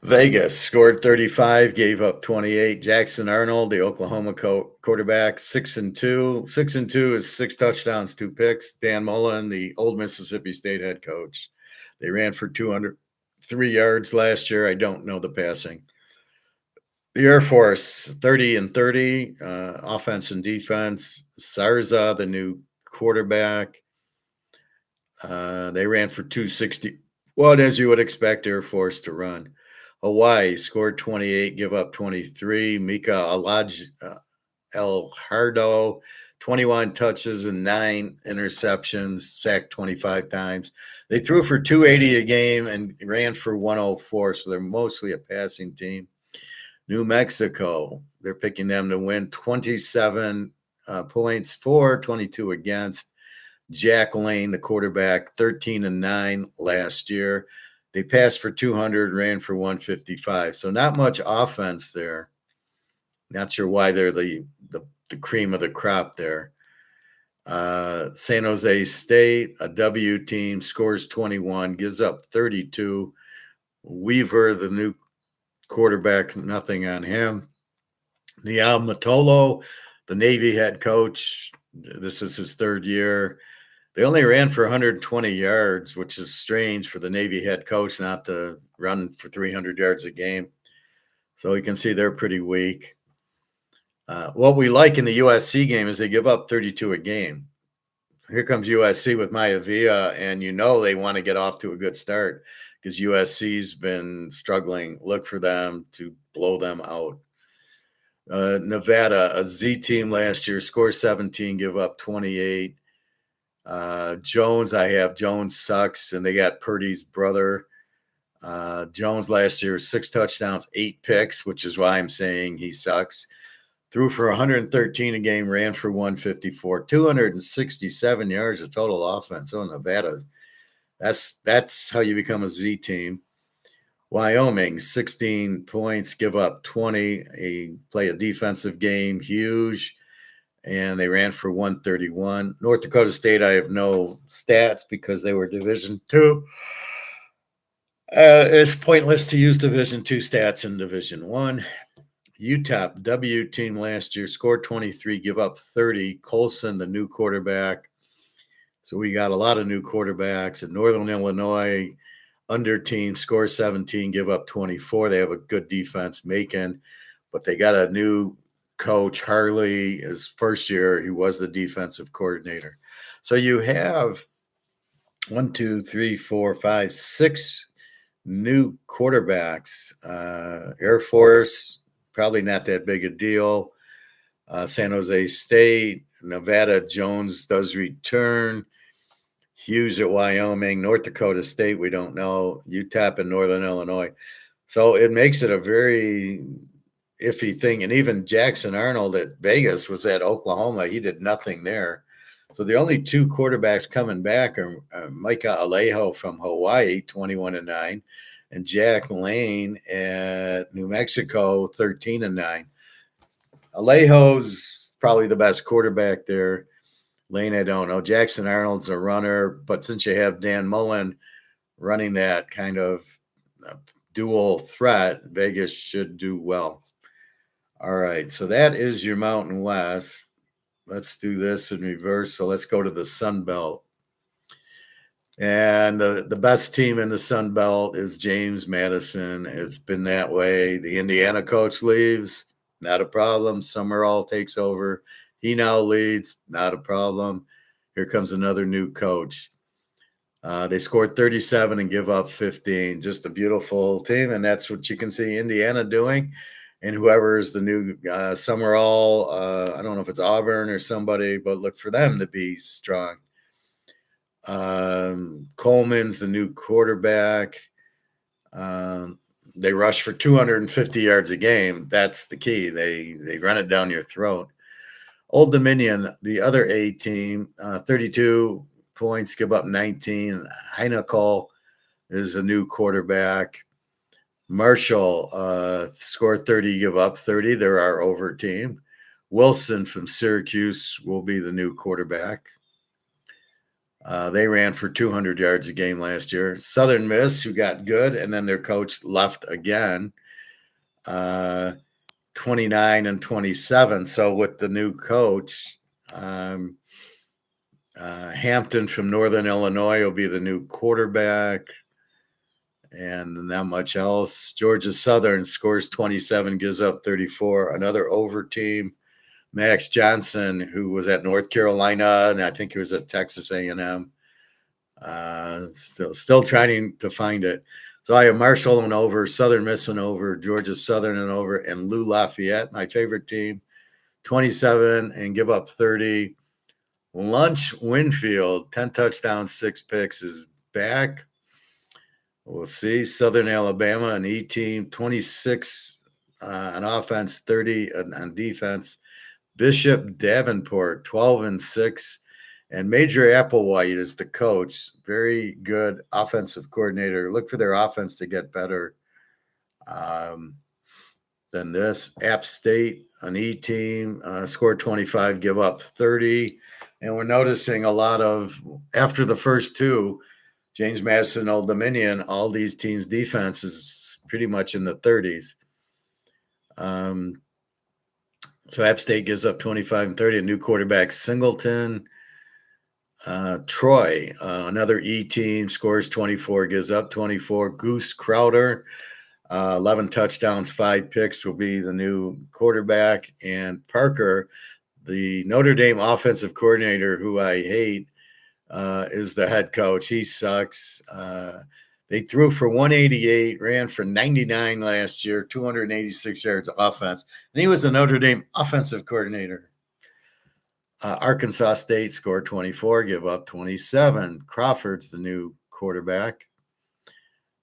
Speaker 1: Vegas scored 35, gave up 28. Jackson Arnold, the Oklahoma quarterback, 6-2. 6-2 is 6 touchdowns, 2 picks. Dan Mullen, the old Mississippi State head coach. They ran for 203 yards last year. I don't know the passing. The Air Force, 30-30, offense and defense. Sarza, the new quarterback. They ran for 260. Well, as you would expect Air Force to run. Hawaii scored 28, give up 23. Mika El Hardo, 21 touches and 9 interceptions, sacked 25 times. They threw for 280 a game and ran for 104, so they're mostly a passing team. New Mexico, they're picking them to win 27 points for, 22 against. Jack Lane, the quarterback, 13-9 last year. They passed for 200, ran for 155. So not much offense there. Not sure why they're the cream of the crop there. San Jose State, a W team, scores 21, gives up 32. Weaver, the new quarterback, nothing on him. Niall Matolo, the Navy head coach, this is his 3rd year. They only ran for 120 yards, which is strange for the Navy head coach not to run for 300 yards a game. So you can see they're pretty weak. What we like in the USC game is they give up 32 a game. Here comes USC with Maivia, and they want to get off to a good start because USC's been struggling. Look for them to blow them out. Nevada, a Z team last year, scored 17, give up 28. Jones sucks, and they got Purdy's brother. Jones last year, 6 touchdowns, 8 picks, which is why I'm saying he sucks. Threw for 113 a game, ran for 154, 267 yards of total offense. Oh, Nevada, that's how you become a Z team. Wyoming, 16 points, give up 20. They play a defensive game, huge. And they ran for 131. North Dakota State, I have no stats because they were Division II. It's pointless to use Division II stats in Division I. UTEP, W team last year, scored 23, give up 30. Colson, the new quarterback. So we got a lot of new quarterbacks. At Northern Illinois, under team, score 17, give up 24. They have a good defense, Macon, but they got a new coach, Harley. His first year, he was the defensive coordinator. So you have 6 new quarterbacks. Air Force, probably not that big a deal. San Jose State, Nevada, Jones does return. Hughes at Wyoming, North Dakota State, we don't know. UTEP in Northern Illinois. So it makes it a very iffy thing. And even Jackson Arnold at Vegas was at Oklahoma. He did nothing there. So the only two quarterbacks coming back are Micah Alejo from Hawaii, 21-9, and Jack Lane at New Mexico, 13-9. Alejo's probably the best quarterback there. Lane, I don't know. Jackson Arnold's a runner, but since you have Dan Mullen running that kind of dual threat, Vegas should do well. All right, so that is your Mountain West. Let's do this in reverse. So let's go to the Sunbelt. And the best team in the Sunbelt is James Madison. It's been that way. The Indiana coach leaves, not a problem. Summerall takes over. He now leads, not a problem. Here comes another new coach. They scored 37 and give up 15. Just a beautiful team, and that's what you can see Indiana doing. And whoever is the new Summerall, I don't know if it's Auburn or somebody, but look for them to be strong. Coleman's the new quarterback. They rush for 250 yards a game. That's the key. They run it down your throat. Old Dominion, the other A team, 32 points, give up 19. Heineckel is a new quarterback. Marshall scored 30, give up 30. They're our over team. Wilson from Syracuse will be the new quarterback. They ran for 200 yards a game last year. Southern Miss, who got good, and then their coach left again, 29-27. So with the new coach, Hampton from Northern Illinois will be the new quarterback. And not much else. Georgia Southern scores 27, gives up 34. Another over team. Max Johnson, who was at North Carolina, and I think he was at Texas A&M. Still trying to find it. So I have Marshall and over, Southern Miss and over, Georgia Southern and over, and Lou Lafayette, my favorite team, 27 and give up 30. Lunch Winfield, 10 touchdowns, 6 picks, is back. We'll see. Southern Alabama, an E team, 26 on offense, 30 on defense. Bishop Davenport, 12-6. And Major Applewhite is the coach. Very good offensive coordinator. Look for their offense to get better than this. App State, an E team, scored 25, give up 30. And we're noticing a lot of, after the first two, James Madison, Old Dominion, all these teams' defense is pretty much in the 30s. So App State gives up 25 and 30. A new quarterback, Singleton. Troy, another E team, scores 24, gives up 24. Goose Crowder, 11 touchdowns, 5 picks, will be the new quarterback. And Parker, the Notre Dame offensive coordinator, who I hate, is the head coach. He sucks. They threw for 188, ran for 99 last year, 286 yards of offense. And he was the Notre Dame offensive coordinator. Arkansas State scored 24, give up 27. Crawford's the new quarterback.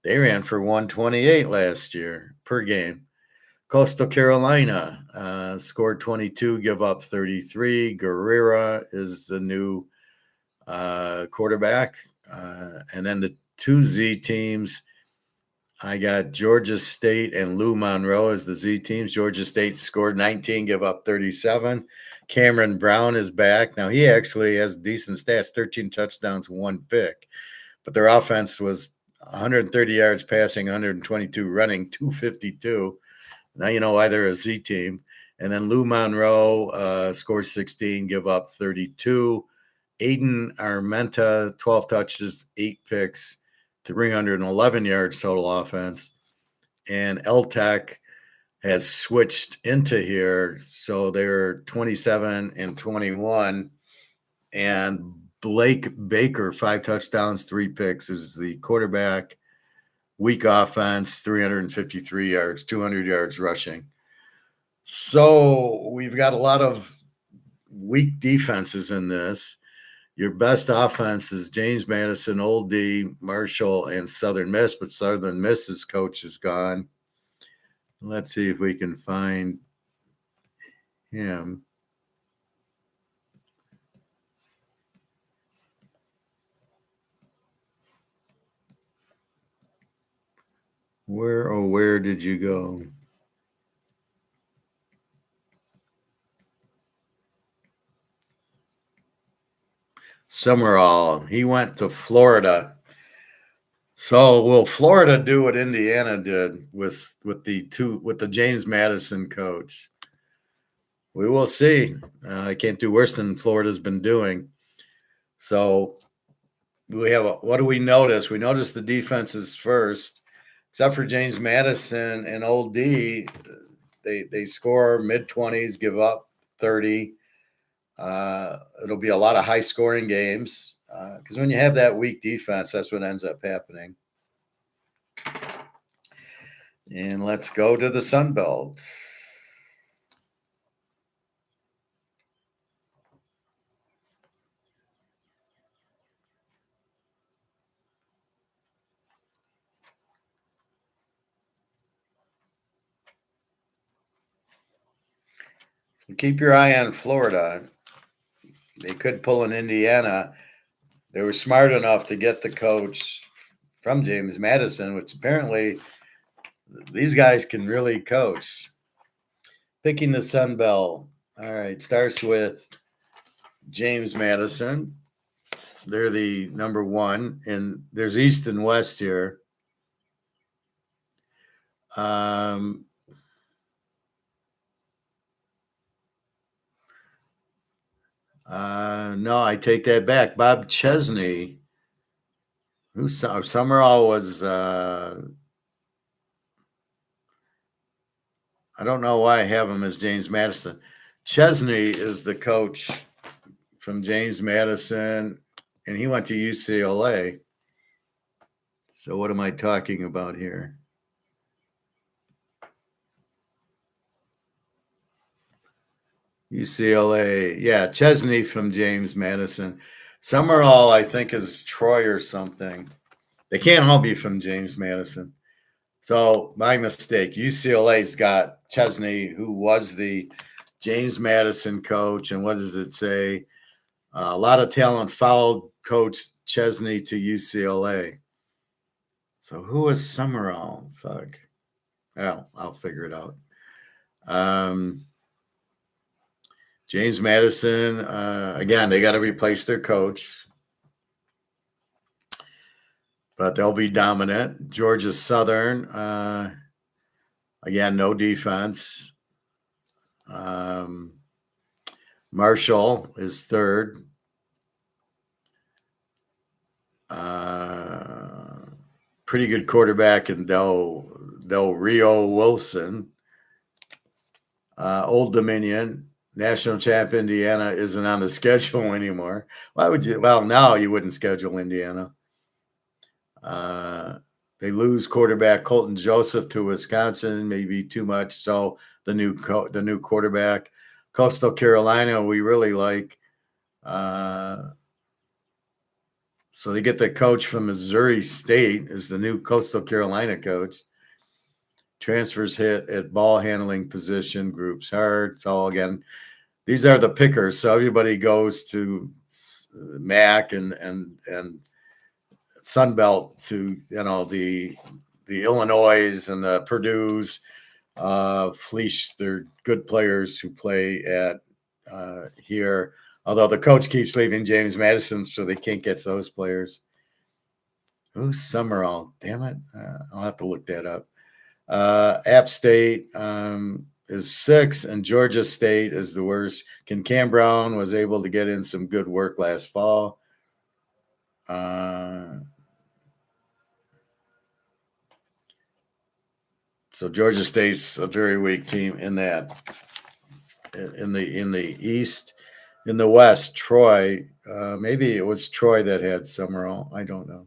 Speaker 1: They ran for 128 last year per game. Coastal Carolina scored 22, give up 33. Guerrera is the new quarterback. And then the 2Z teams, I got Georgia State and Lou Monroe as the Z teams. Georgia State scored 19, give up 37. Cameron Brown is back. Now, he actually has decent stats, 13 touchdowns, 1 pick. But their offense was 130 yards passing, 122 running, 252. Now you know why they're a Z team. And then Lou Monroe scores 16, give up 32. Aiden Armenta, 12 touches, 8 picks, 311 yards total offense. And L-Tech has switched into here. So they're 27 and 21. And Blake Baker, 5 touchdowns, 3 picks, is the quarterback. Weak offense, 353 yards, 200 yards rushing. So we've got a lot of weak defenses in this. Your best offense is James Madison, Old D, Marshall, and Southern Miss, but Southern Miss's coach is gone. Let's see if we can find him. Where did you go? Summerall. He went to Florida. So will Florida do what Indiana did with the James Madison coach? We will see. I can't do worse than Florida's been doing. So what do we notice? We notice the defenses first, except for James Madison and Old D. They score mid-20s, give up 30. It'll be a lot of high-scoring games because when you have that weak defense, that's what ends up happening. And let's go to the Sunbelt. So keep your eye on Florida. They could pull an Indiana. They were smart enough to get the coach from James Madison, which apparently these guys can really coach. Picking the Sunbelt. All right, starts with James Madison. They're the number 1, and there's East and West here. No, I take that back. Bob Chesney, who Summerall was. I don't know why I have him as James Madison. Chesney is the coach from James Madison, and he went to UCLA. So what am I talking about here? UCLA. Yeah, Chesney from James Madison. Summerall, I think, is Troy or something. They can't all be from James Madison. So my mistake. UCLA's got Chesney, who was the James Madison coach. And what does it say? A lot of talent followed Coach Chesney to UCLA. So who was Summerall? Fuck. Well, I'll figure it out. James Madison, again, they got to replace their coach, but they'll be dominant. Georgia Southern, again, no defense. Marshall is third. Pretty good quarterback in Del Rio Wilson. Old Dominion. National champ Indiana isn't on the schedule anymore. Why would you? Well, now you wouldn't schedule Indiana. They lose quarterback Colton Joseph to Wisconsin, maybe too much. So the new quarterback, Coastal Carolina, we really like. So they get the coach from Missouri State as the new Coastal Carolina coach. Transfers hit at ball handling position, groups hard. So again, these are the pickers. So everybody goes to MAC and Sunbelt to, the Illinois and the Purdue's, fleece their good players who play at here. Although the coach keeps leaving James Madison, so they can't get those players. Who's Summerall? Damn it. I'll have to look that up. App State is 6, and Georgia State is the worst. Cam Brown was able to get in some good work last fall. So Georgia State's a very weak team in that. In the East, in the West, Troy. Maybe it was Troy that had Summerall. I don't know.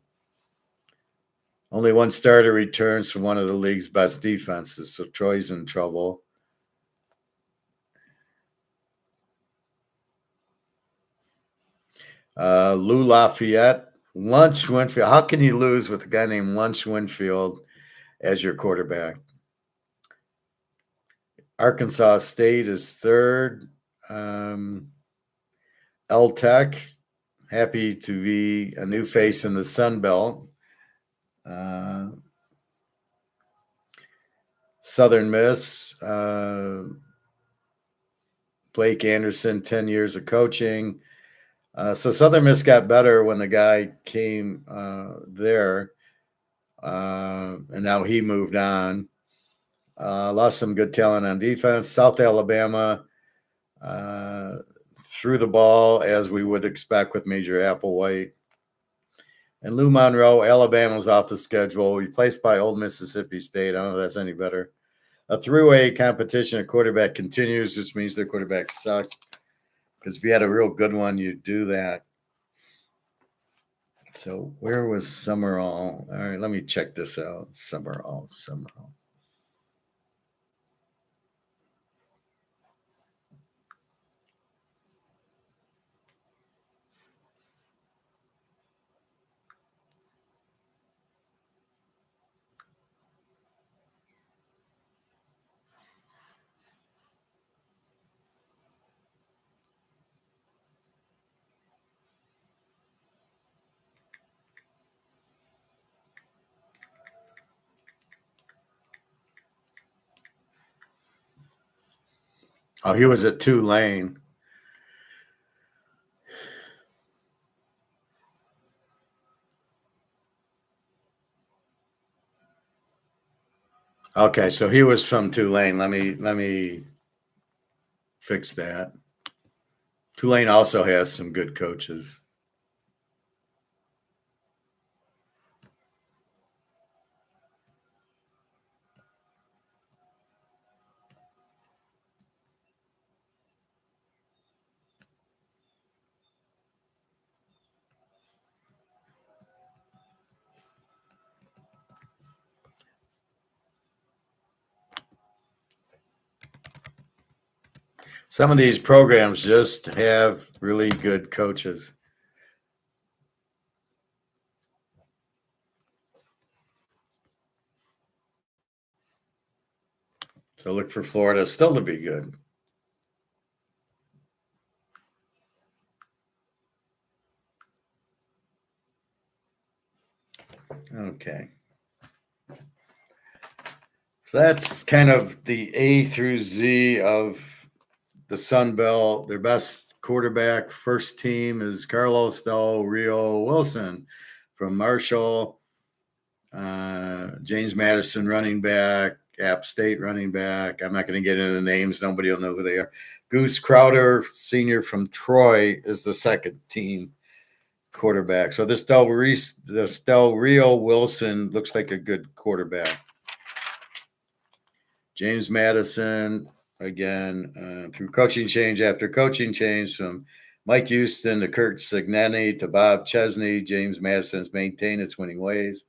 Speaker 1: Only one starter returns from one of the league's best defenses, so Troy's in trouble. Lou Lafayette, Lunch Winfield. How can you lose with a guy named Lunch Winfield as your quarterback? Arkansas State is 3rd. L-Tech, happy to be a new face in the Sunbelt. Southern Miss, Blake Anderson, 10 years of coaching. So Southern Miss got better when the guy came there, and now he moved on. Lost some good talent on defense. South Alabama threw the ball as we would expect with Major Applewhite. And Lou Monroe, Alabama's off the schedule, replaced by Old Mississippi State. I don't know if that's any better. A three-way competition at quarterback continues, which means their quarterbacks suck. Because if you had a real good one, you'd do that. So where was Summerall? All right, let me check this out. Summerall. Oh, he was at Tulane. Okay, so he was from Tulane. Let me fix that. Tulane also has some good coaches. Some of these programs just have really good coaches. So look for Florida still to be good. Okay. So that's kind of the A through Z of the Sunbelt. Their best quarterback, first team, is Carlos Del Rio Wilson from Marshall. James Madison, running back. App State, running back. I'm not going to get into the names. Nobody will know who they are. Goose Crowder, senior from Troy, is the second team quarterback. So this Del Rio Wilson looks like a good quarterback. James Madison, again, through coaching change after coaching change, from Mike Houston to Kurt Signani to Bob Chesney, James Madison's maintained its winning ways.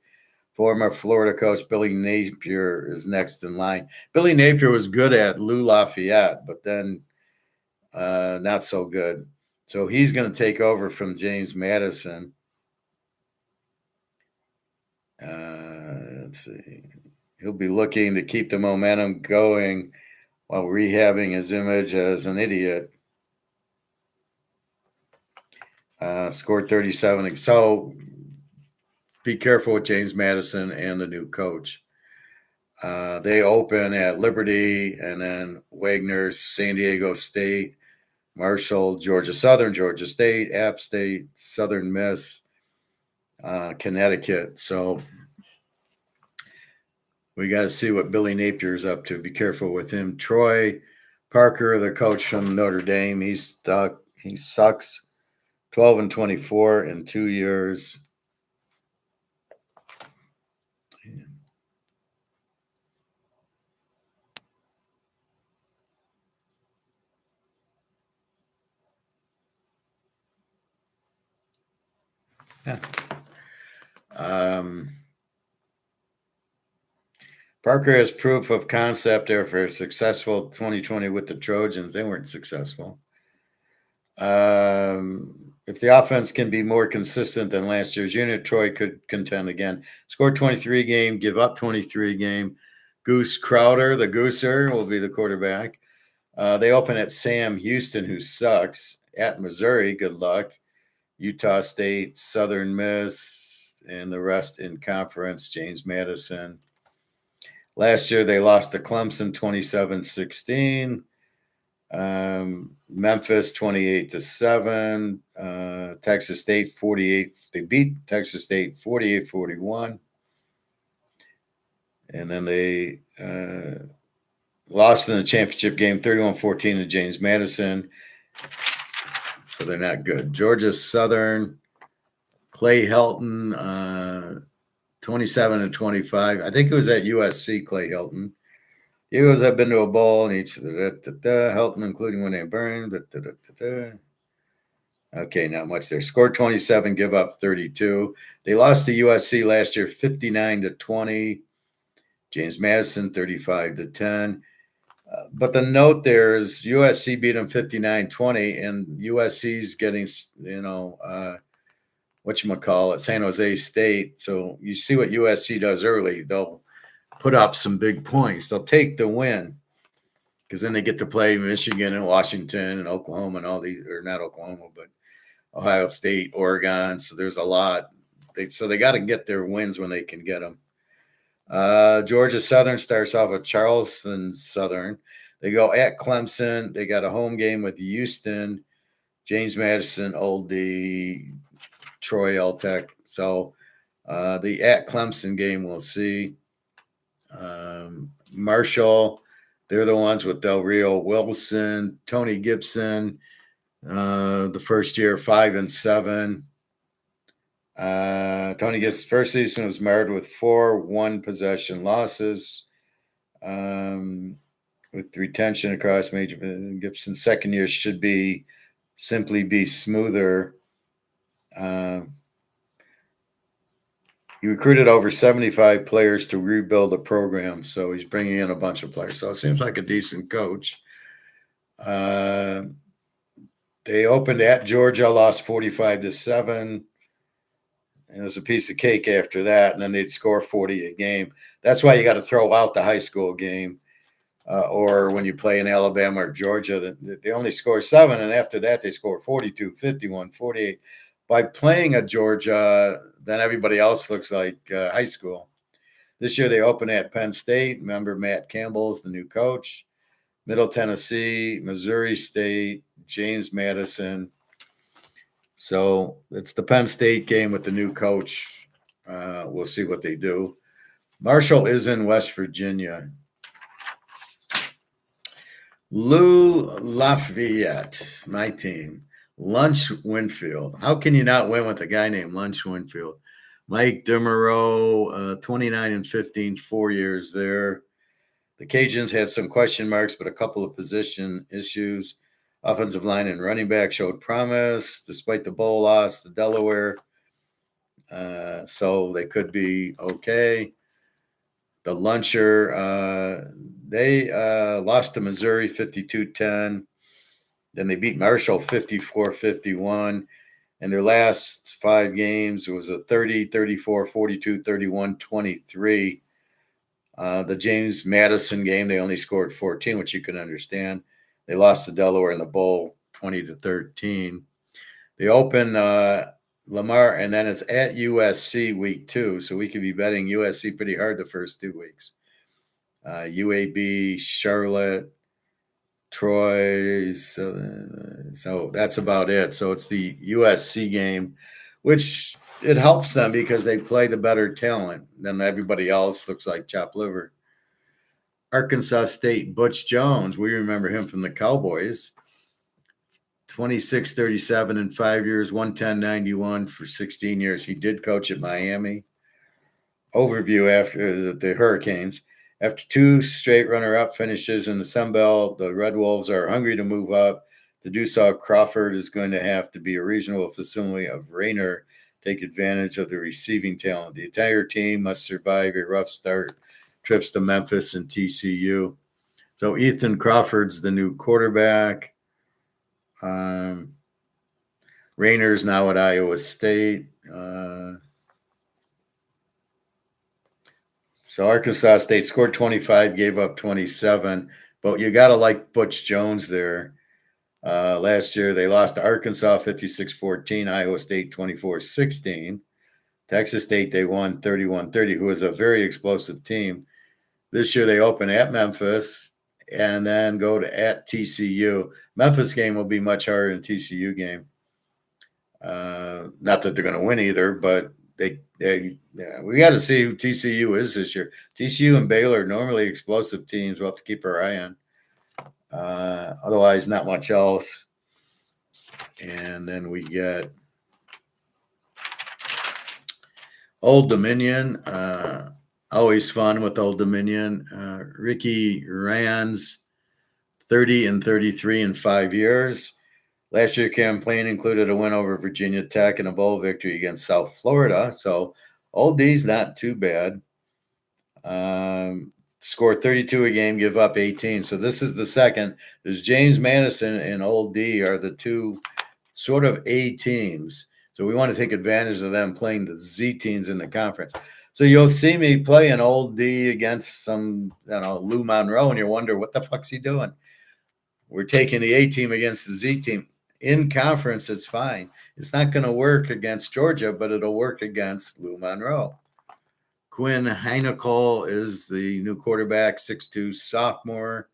Speaker 1: Former Florida coach Billy Napier is next in line. Billy Napier was good at Lou Lafayette, but then not so good. So he's going to take over from James Madison. Let's see. He'll be looking to keep the momentum going while rehabbing his image as an idiot. Scored 37. So be careful with James Madison and the new coach. They open at Liberty, and then Wagner, San Diego State, Marshall, Georgia Southern, Georgia State, App State, Southern Miss, Connecticut. So We got to see what Billy Napier's up to. Be careful with him. Troy Parker, the coach from Notre Dame, he's stuck. He sucks. 12-24 in 2 years. Yeah. Parker has proof of concept after a successful 2020 with the Trojans. They weren't successful. If the offense can be more consistent than last year's unit, Troy could contend again. Score 23 game, give up 23 game. Goose Crowder, the Gooser, will be the quarterback. They open at Sam Houston, who sucks. At Missouri, good luck. Utah State, Southern Miss, and the rest in conference. James Madison. Last year, they lost to Clemson 27-16. Memphis 28-7. Texas State 48. They beat Texas State 48-41. And then they lost in the championship game 31-14 to James Madison. So they're not good. Georgia Southern, Clay Helton, 27-25. I think it was at USC, Clay Helton. Eagles have been to a bowl in each of the Helton, including when they burned. Okay, not much there. Scored 27, give up 32. They lost to USC last year 59-20. James Madison 35-10. But the note there is USC beat them 59-20, and USC's getting, whatchamacallit, San Jose State. So you see what USC does early. They'll put up some big points. They'll take the win because then they get to play Michigan and Washington and Oklahoma and all these, or not Oklahoma, but Ohio State, Oregon. So there's a lot. They got to get their wins when they can get them. Georgia Southern starts off with Charleston Southern. They go at Clemson. They got a home game with Houston, James Madison, Old D, Troy L-Tech. So the at Clemson game, we'll see. Marshall, they're the ones with Del Rio Wilson, Tony Gibson, the first year 5-7. Tony Gibson's first season was marred with 4 one-possession losses, with retention across major. Gibson's second year should simply be smoother. He recruited over 75 players to rebuild the program, so he's bringing in a bunch of players. So it seems like a decent coach. They opened at Georgia, lost 45-7. And it was a piece of cake after that, and then they'd score 40 a game. That's why you got to throw out the high school game, or when you play in Alabama or Georgia, they only score 7, and after that they score 42, 51, 48. By playing at Georgia, then everybody else looks like high school. This year they open at Penn State. Remember, Matt Campbell is the new coach. Middle Tennessee, Missouri State, James Madison. So it's the Penn State game with the new coach. We'll see what they do. Marshall is in West Virginia. Lou Lafayette, my team. Lunch Winfield. How can you not win with a guy named Lunch Winfield? Mike Demereau, 29-15, 4 years there. The Cajuns have some question marks, but a couple of position issues. Offensive line and running back showed promise despite the bowl loss to Delaware. So they could be okay. The Luncher, they lost to Missouri 52-10. Then they beat Marshall 54-51. And their last 5 games, it was a 30, 34, 42, 31, 23. The James Madison game, they only scored 14, which you can understand. They lost to Delaware in the bowl 20-13. They open Lamar, and then it's at USC week 2. So we could be betting USC pretty hard the first 2 weeks. UAB, Charlotte, Troy. So that's about it. So it's the USC game, which it helps them because they play the better talent. Then everybody else looks like chopped liver. Arkansas State, Butch Jones. We remember him from the Cowboys. 26-37 in 5 years, 110-91 for 16 years. He did coach at Miami. Overview after the Hurricanes. After 2 straight runner-up finishes in the Sunbelt, the Red Wolves are hungry to move up. To do so, Crawford is going to have to be a regional facility of Rayner, take advantage of the receiving talent. The entire team must survive a rough start, trips to Memphis and TCU. So Ethan Crawford's the new quarterback. Rayner's now at Iowa State. So Arkansas State scored 25, gave up 27. But you got to like Butch Jones there. Last year, they lost to Arkansas 56-14, Iowa State 24-16. Texas State, they won 31-30, who was a very explosive team. This year, they open at Memphis and then go to at TCU. Memphis game will be much harder than TCU game. Not that they're going to win either, but we got to see who TCU is this year. TCU and Baylor are normally explosive teams. We'll have to keep our eye on. Otherwise, not much else. And then we get Old Dominion. Always fun with Old Dominion. Ricky Rands, 30-33 in 5 years. Last year's campaign included a win over Virginia Tech and a bowl victory against South Florida. So Old D's not too bad. Score 32 a game, give up 18. So this is the second. There's James Madison and Old D are the two sort of A teams. So we want to take advantage of them playing the Z teams in the conference. So you'll see me play an Old D against some, Lou Monroe, and you wonder, what the fuck's he doing? We're taking the A team against the Z team. In conference, it's fine. It's not going to work against Georgia, but it'll work against Lou Monroe. Quinn Heineckel is the new quarterback, 6'2", sophomore.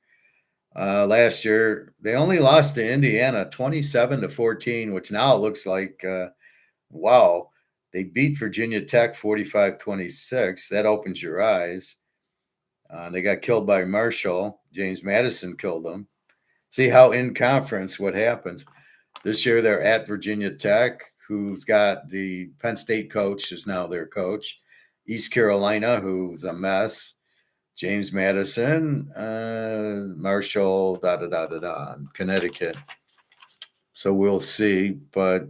Speaker 1: Last year, they only lost to Indiana 27-14, which now looks like, wow. They beat Virginia Tech 45-26. That opens your eyes. They got killed by Marshall. James Madison killed them. See how in conference what happens. This year they're at Virginia Tech, who's got the Penn State coach is now their coach. East Carolina, who's a mess. James Madison, Marshall, Connecticut. So we'll see. But,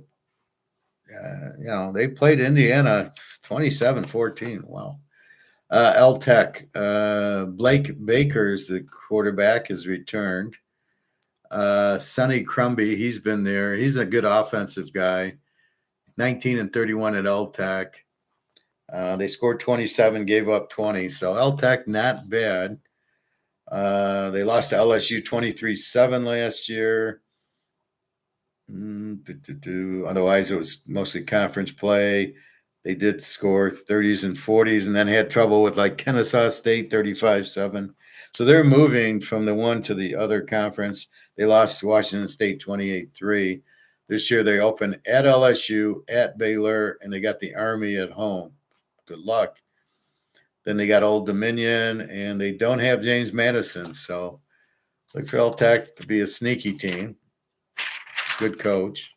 Speaker 1: they played Indiana 27-14. Wow. L-Tech. Blake Baker's the quarterback, has returned. Sonny Crumby, he's been there. He's a good offensive guy. 19-31 at L-Tech. They scored 27, gave up 20. So L-Tech, not bad. They lost to LSU 23-7 last year. Otherwise, it was mostly conference play. They did score 30s and 40s and then had trouble with like Kennesaw State 35-7. So they're moving from the one to the other conference. They lost to Washington State 28-3. This year they open at LSU, at Baylor, and they got the Army at home. Good luck. Then they got Old Dominion, and they don't have James Madison. So look for L-Tech to be a sneaky team. Good coach.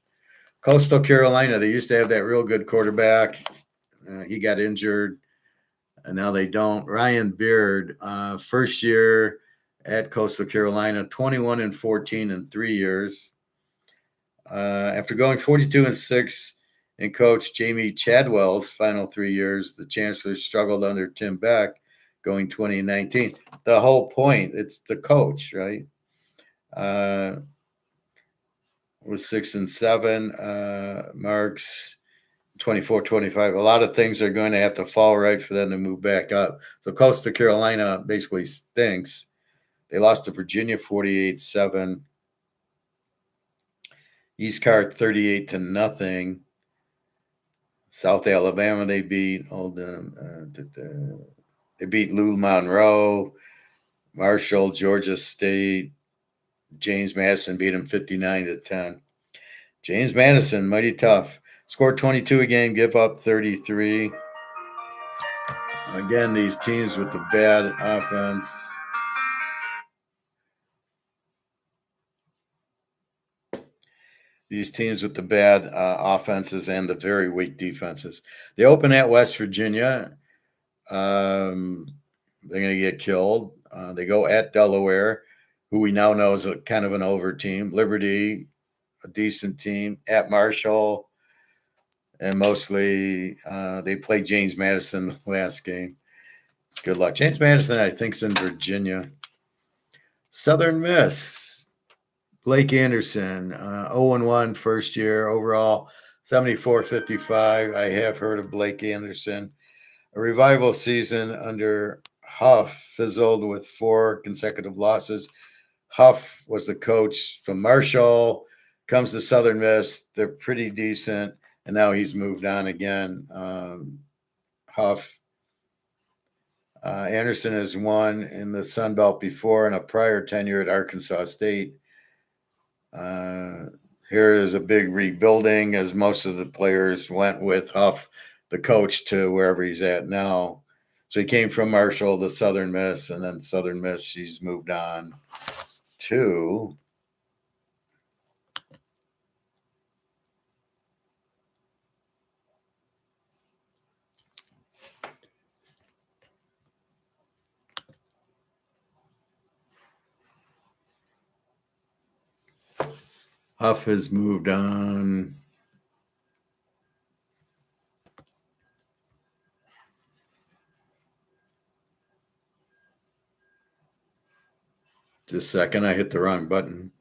Speaker 1: Coastal Carolina, they used to have that real good quarterback. He got injured, and now they don't. Ryan Beard, first year at Coastal Carolina, 21-14 in 3 years. After going 42-6 in coach Jamie Chadwell's final 3 years, the Chancellors struggled under Tim Beck, going 20-19. The whole point, it's the coach, right? Was 6-7, Marks 24-25. A lot of things are going to have to fall right for them to move back up. So Coastal Carolina basically stinks. They lost to Virginia 48-7. East Car 38-0. South Alabama they beat. They beat Lou Monroe, Marshall, Georgia State. James Madison beat him 59-10. James Madison, mighty tough. Score 22 a game, give up 33. Again, these teams with the bad offense. These teams with the bad offenses and the very weak defenses. They open at West Virginia. They're going to get killed. They go at Delaware, who we now know is a kind of an over team. Liberty, a decent team. At Marshall, and mostly they play James Madison the last game. Good luck. James Madison, I think, is in Virginia. Southern Miss, Blake Anderson, 0-1 first year overall, 74-55. I have heard of Blake Anderson. A revival season under Huff fizzled with 4 consecutive losses. Huff was the coach from Marshall, comes to Southern Miss. They're pretty decent, and now he's moved on again. Huff. Anderson has won in the Sunbelt before in a prior tenure at Arkansas State. Here is a big rebuilding as most of the players went with Huff, the coach, to wherever he's at now. So he came from Marshall to Southern Miss, and then Southern Miss, he's moved on to Huff has moved on. Just a second, I hit the wrong button.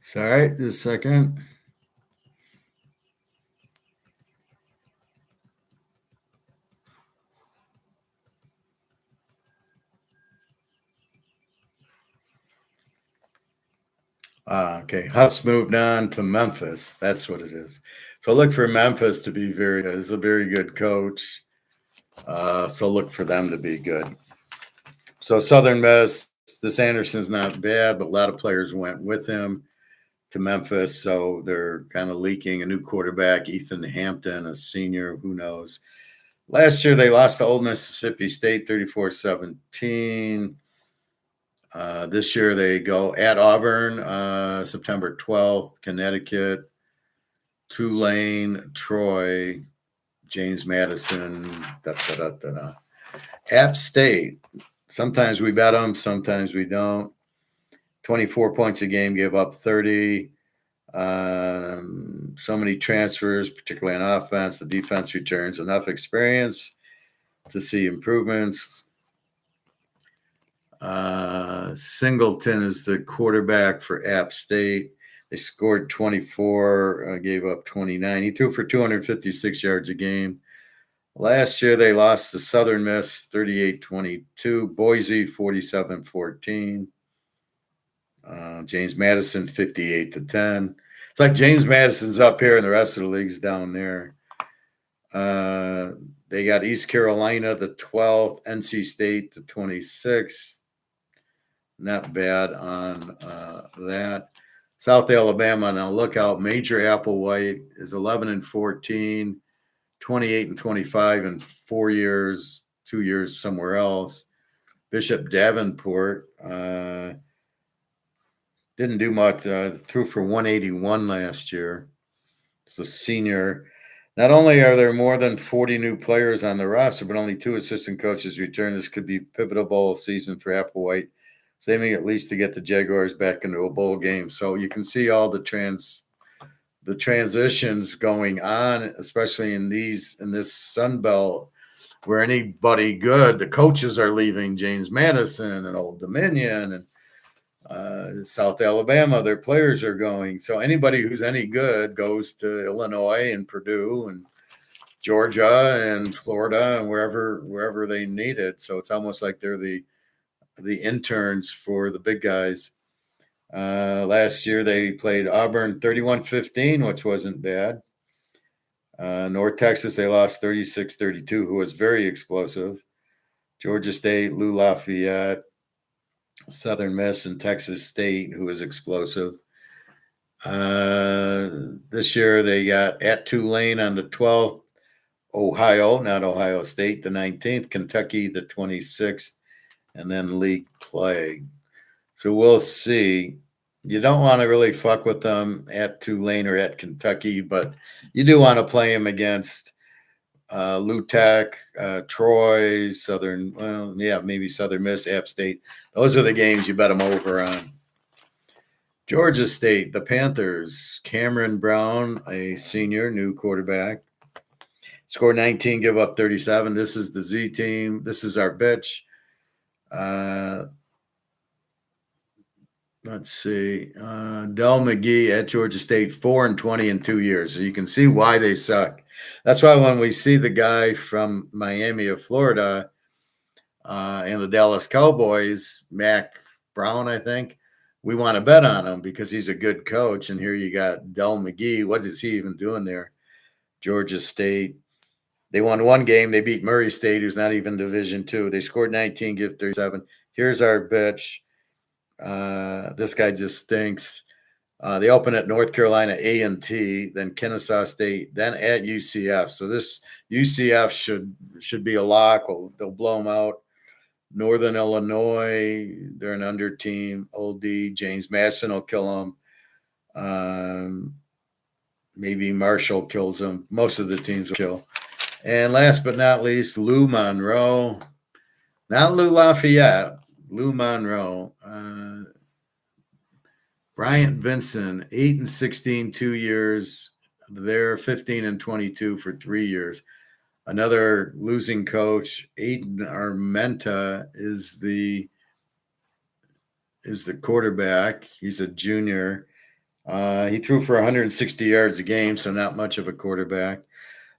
Speaker 1: It's all right, just a second. Okay, Huff's moved on to Memphis. That's what it is. So look for Memphis to be is a very good coach. So look for them to be good. So Southern Miss, this Anderson's not bad, but a lot of players went with him to Memphis. So they're kind of leaking a new quarterback, Ethan Hampton, a senior, who knows. Last year they lost to Old Mississippi State 34-17. This year they go at Auburn, September 12th, Connecticut, Tulane, Troy, James Madison, App State. Sometimes we bet them, sometimes we don't. 24 points a game, give up 30. So many transfers, particularly on offense. The defense returns enough experience to see improvements. Singleton is the quarterback for App State. They scored 24, gave up 29. He threw for 256 yards a game. Last year, they lost to Southern Miss 38-22, Boise 47-14, James Madison 58-10. It's like James Madison's up here and the rest of the league's down there. They got East Carolina the 12th, NC State the 26th. Not bad on that. South Alabama, now look out. Major Applewhite is 11-14, 28-25 in 4 years, 2 years somewhere else. Bishop Davenport didn't do much. Threw for 181 last year. It's a senior. Not only are there more than 40 new players on the roster, but only 2 assistant coaches return. This could be a pivotal season for Applewhite, aiming at least to get the Jaguars back into a bowl game. So you can see all the transitions going on, especially in this Sunbelt where anybody good, the coaches are leaving. James Madison and Old Dominion and South Alabama, their players are going. So anybody who's any good goes to Illinois and Purdue and Georgia and Florida and wherever they need it. So it's almost like they're the interns for the big guys. Last year they played Auburn 31-15, which wasn't bad. North Texas, they lost 36-32, who was very explosive. Georgia State, Lou Lafayette, Southern Miss, and Texas State, who was explosive. This year they got at Tulane on the 12th, Ohio, not Ohio State, the 19th, Kentucky, the 26th, and then league play. So we'll see. You don't want to really fuck with them at Tulane or at Kentucky, but you do want to play them against Lou Tech, Troy, Southern, well, yeah, maybe Southern Miss, App State. Those are the games you bet them over on. Georgia State, the Panthers, Cameron Brown, a senior, new quarterback. Scored 19, give up 37. This is the Z team. This is our bitch. Let's see. Del McGee at Georgia State, 4-20 in 2 years. So you can see why they suck. That's why when we see the guy from Miami of Florida and the Dallas Cowboys, Mac Brown, I think, we want to bet on him because he's a good coach. And here you got Del McGee. What is he even doing there? Georgia State. They won one game. They beat Murray State, who's not even Division II. They scored 19, give 37. Here's our bitch. This guy just stinks. They open at North Carolina A&T, then Kennesaw State, then at UCF. So this UCF should be a lock. They'll blow them out. Northern Illinois, they're an under team. Old D, James Madison will kill them. Maybe Marshall kills them. Most of the teams will kill. And last but not least, Lou Monroe. Not Lou Lafayette. Lou Monroe. Bryant Vincent, 8-16, 2 years. They're 15-22 for 3 years. Another losing coach, Aiden Armenta, is the quarterback. He's a junior. He threw for 160 yards a game, so not much of a quarterback.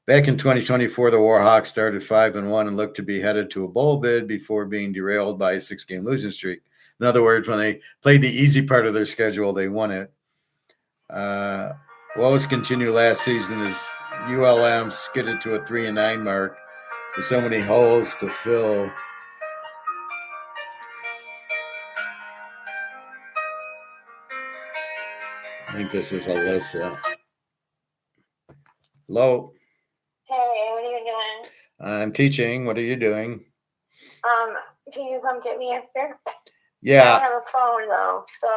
Speaker 1: Back in 2024, the Warhawks started 5-1 and looked to be headed to a bowl bid before being derailed by a 6-game losing streak. In other words, when they played the easy part of their schedule, they won it. Woes continue last season as ULM skidded to a 3-9 mark with so many holes to fill. I think this is Alyssa. Hello.
Speaker 2: Hey, what are you doing?
Speaker 1: I'm teaching. What are you doing?
Speaker 2: Can you come get me after?
Speaker 1: Yeah.
Speaker 2: I don't have a phone though, so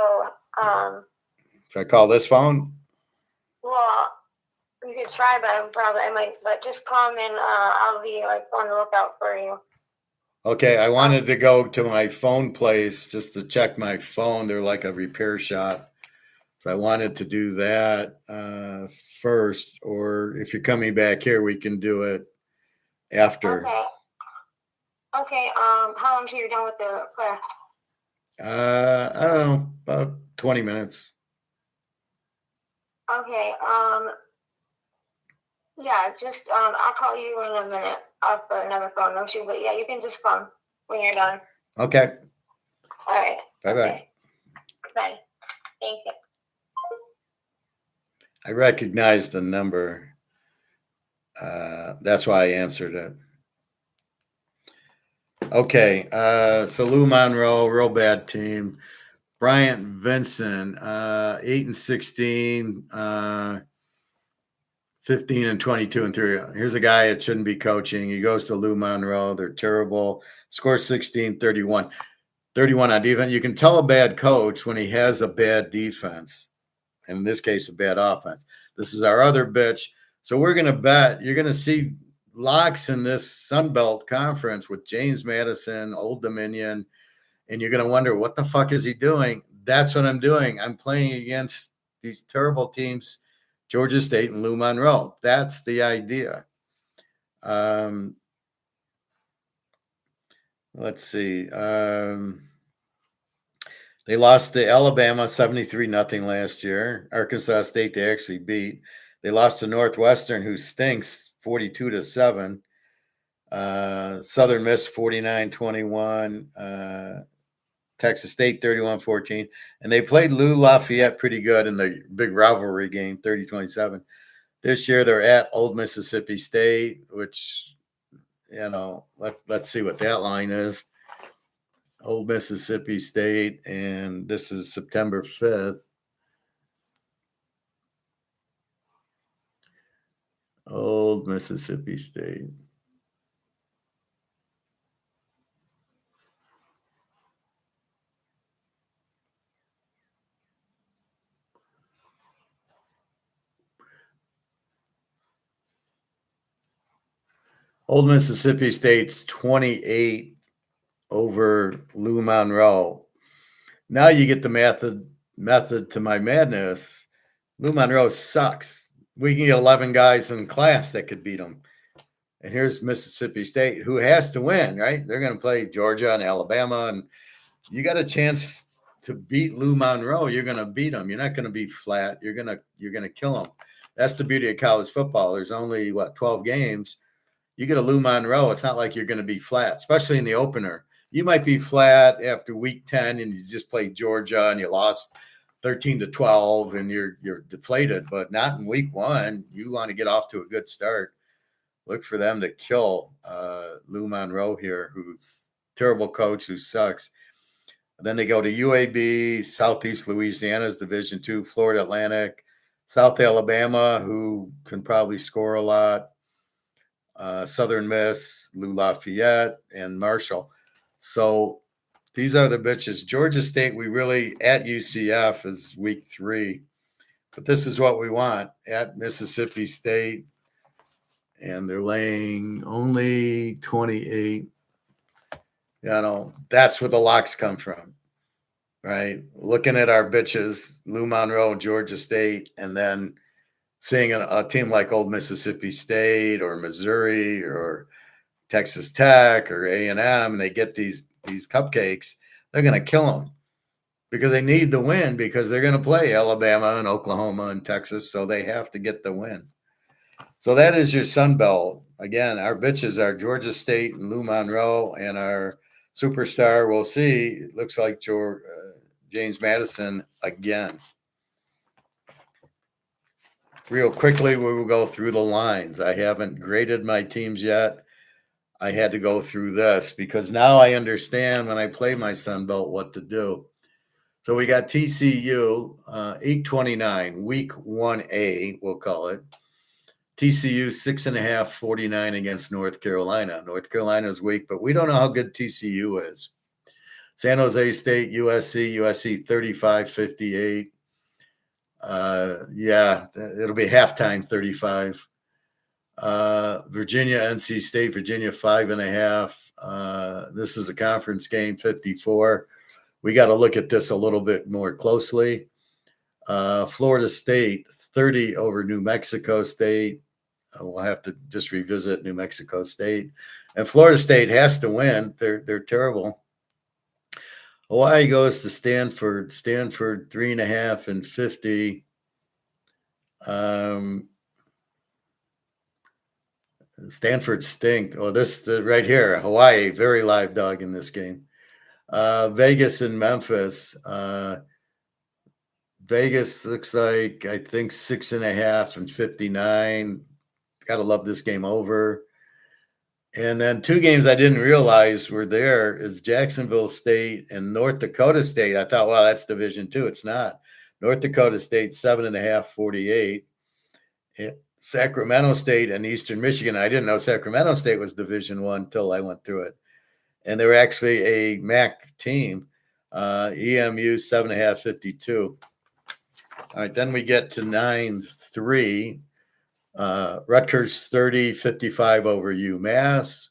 Speaker 1: Should I call this phone?
Speaker 2: well, you could try, but I might. But just come and I'll be like on the lookout for you.
Speaker 1: Okay, I wanted to go to my phone place just to check my phone. They're like a repair shop. So I wanted to do that first, or if you're coming back here, we can do it after.
Speaker 2: Okay. How long till you're done with the class?
Speaker 1: I don't know, about 20 minutes.
Speaker 2: Okay. Yeah, just I'll call you in a minute off another phone, don't you? But yeah, you can just come when you're done.
Speaker 1: Okay.
Speaker 2: All right.
Speaker 1: Bye-bye.
Speaker 2: Okay. Bye. Thank you.
Speaker 1: I recognize the number. That's why I answered it. Okay, so Lou Monroe, real bad team. Bryant Vincent, 8-16, 15-22 and 3. Here's a guy that shouldn't be coaching. He goes to Lou Monroe. They're terrible. Scores 16, 31 on defense. You can tell a bad coach when he has a bad defense. And in this case, a bad offense. This is our other bitch. So we're going to bet. You're going to see locks in this Sunbelt conference with James Madison, Old Dominion, and you're going to wonder, what the fuck is he doing? That's what I'm doing. I'm playing against these terrible teams, Georgia State and Lou Monroe. That's the idea. let's see. They lost to Alabama 73-0 last year. Arkansas State they actually beat. They lost to Northwestern, who stinks, 42-7. Southern Miss 49-21. Texas State 31-14. And they played Lou Lafayette pretty good in the big rivalry game, 30-27. This year they're at Old Mississippi State, which, let's see what that line is. Old Mississippi State, and this is September 5th. Old Mississippi State. Old Mississippi State's 28 over Lou Monroe. Now you get the method to my madness. Lou Monroe sucks. We can get 11 guys in class that could beat them. And here's Mississippi State, who has to win, right? They're going to play Georgia and Alabama, and you got a chance to beat Lou Monroe. You're going to beat them. You're not going to be flat. You're going to kill them. That's the beauty of college football. There's only 12 games. You get a Lou Monroe, it's not like you're going to be flat, especially in the opener. You might be flat after week 10 and you just played Georgia and you lost 13-12 and you're deflated, but not in week 1. You want to get off to a good start. Look for them to kill Lou Monroe here, who's a terrible coach who sucks. And then they go to UAB, Southeast Louisiana's Division II, Florida Atlantic, South Alabama, who can probably score a lot. Southern Miss, Lou Lafayette, and Marshall. So these are the bitches. Georgia State, we really, at UCF is week 3. But this is what we want at Mississippi State. And they're laying only 28. That's where the locks come from, right? Looking at our bitches, Lou Monroe, Georgia State, and then seeing a team like Old Mississippi State or Missouri or Texas Tech or A&M, and they get these cupcakes, they're going to kill them because they need the win because they're going to play Alabama and Oklahoma and Texas, so they have to get the win. So that is your Sunbelt. Again, our bitches are Georgia State and Lou Monroe, and our superstar, we'll see, it looks like James Madison again. Real quickly, we will go through the lines. I haven't graded my teams yet. I had to go through this because now I understand when I play my Sunbelt what to do. So we got TCU, 829, week 1A, we'll call it. TCU 6.5, 49 against North Carolina. North Carolina's weak, but we don't know how good TCU is. San Jose State, USC 35, 58. It'll be halftime 35. Virginia, NC State, Virginia 5.5. This is a conference game, 54. We got to look at this a little bit more closely. Florida State 30 over New Mexico State. We'll have to just revisit New Mexico State. And Florida State has to win. They're terrible. Hawaii goes to Stanford. Stanford 3.5 and 50. Stanford stink. Oh, this right here, Hawaii, very live dog in this game. Vegas and Memphis. Vegas looks like, I think, 6.5 and 59. Gotta love this game over. And then 2 games I didn't realize were there is Jacksonville State and North Dakota State. I thought, wow, that's Division II. It's not. North Dakota State, 7.5, 48. Sacramento State and Eastern Michigan. I didn't know Sacramento State was Division I until I went through it. And they were actually a MAC team. EMU, 7.5, 52. All right, then we get to 9-3. Rutgers 30, 55 over UMass.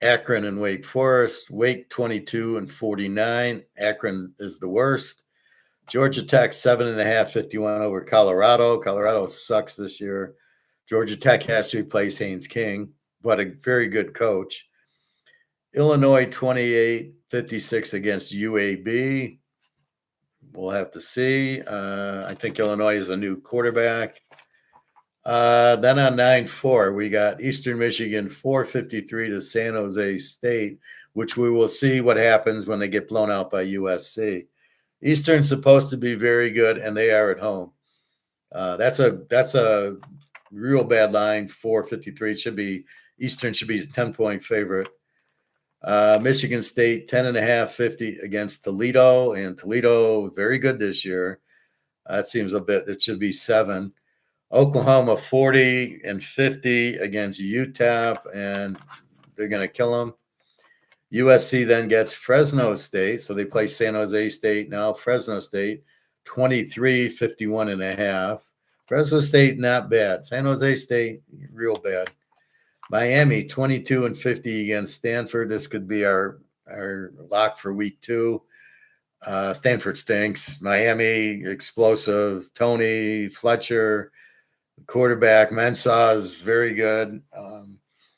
Speaker 1: Akron and Wake Forest. Wake 22 and 49. Akron is the worst. Georgia Tech 7.5, 51 over Colorado. Colorado sucks this year. Georgia Tech has to replace Haynes King, but a very good coach. Illinois 28-56 against UAB. We'll have to see. I think Illinois is a new quarterback. Then on 9-4, we got Eastern Michigan 453 to San Jose State, which we will see what happens when they get blown out by USC. Eastern's supposed to be very good, and they are at home. That's a real bad line. 453 Eastern should be a 10-point favorite. Michigan State 10.5 50 against Toledo, and Toledo very good this year. That seems a bit. It should be 7. Oklahoma 40-50 against UTEP, and they're going to kill them. USC then gets Fresno State, so they play San Jose State now. Fresno State 23-51.5. Fresno State not bad. San Jose State real bad. Miami 22-50 against Stanford. This could be our lock for week 2. Stanford stinks. Miami explosive. Tony Fletcher, quarterback. Mensah is very good.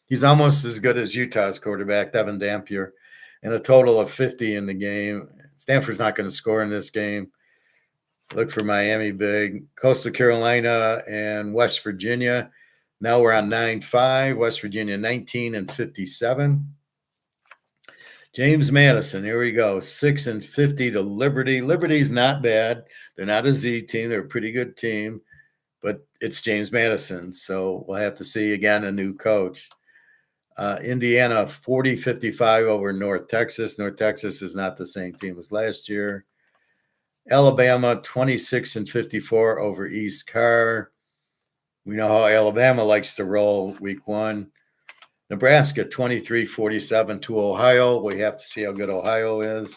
Speaker 1: He's almost as good as Utah's quarterback, Devin Dampier, and a total of 50 in the game. Stanford's not going to score in this game. Look for Miami big. Coastal Carolina and West Virginia. Now we're on 9-5. West Virginia 19-57. James Madison, here we go. 6-50 to Liberty. Liberty's not bad. They're not a Z team. They're a pretty good team, but it's James Madison. So we'll have to see again a new coach. Indiana 40-55 over North Texas. North Texas is not the same team as last year. Alabama 26-54 over East Carr. We know how Alabama likes to roll week 1. Nebraska 23-47 to Ohio. We have to see how good Ohio is.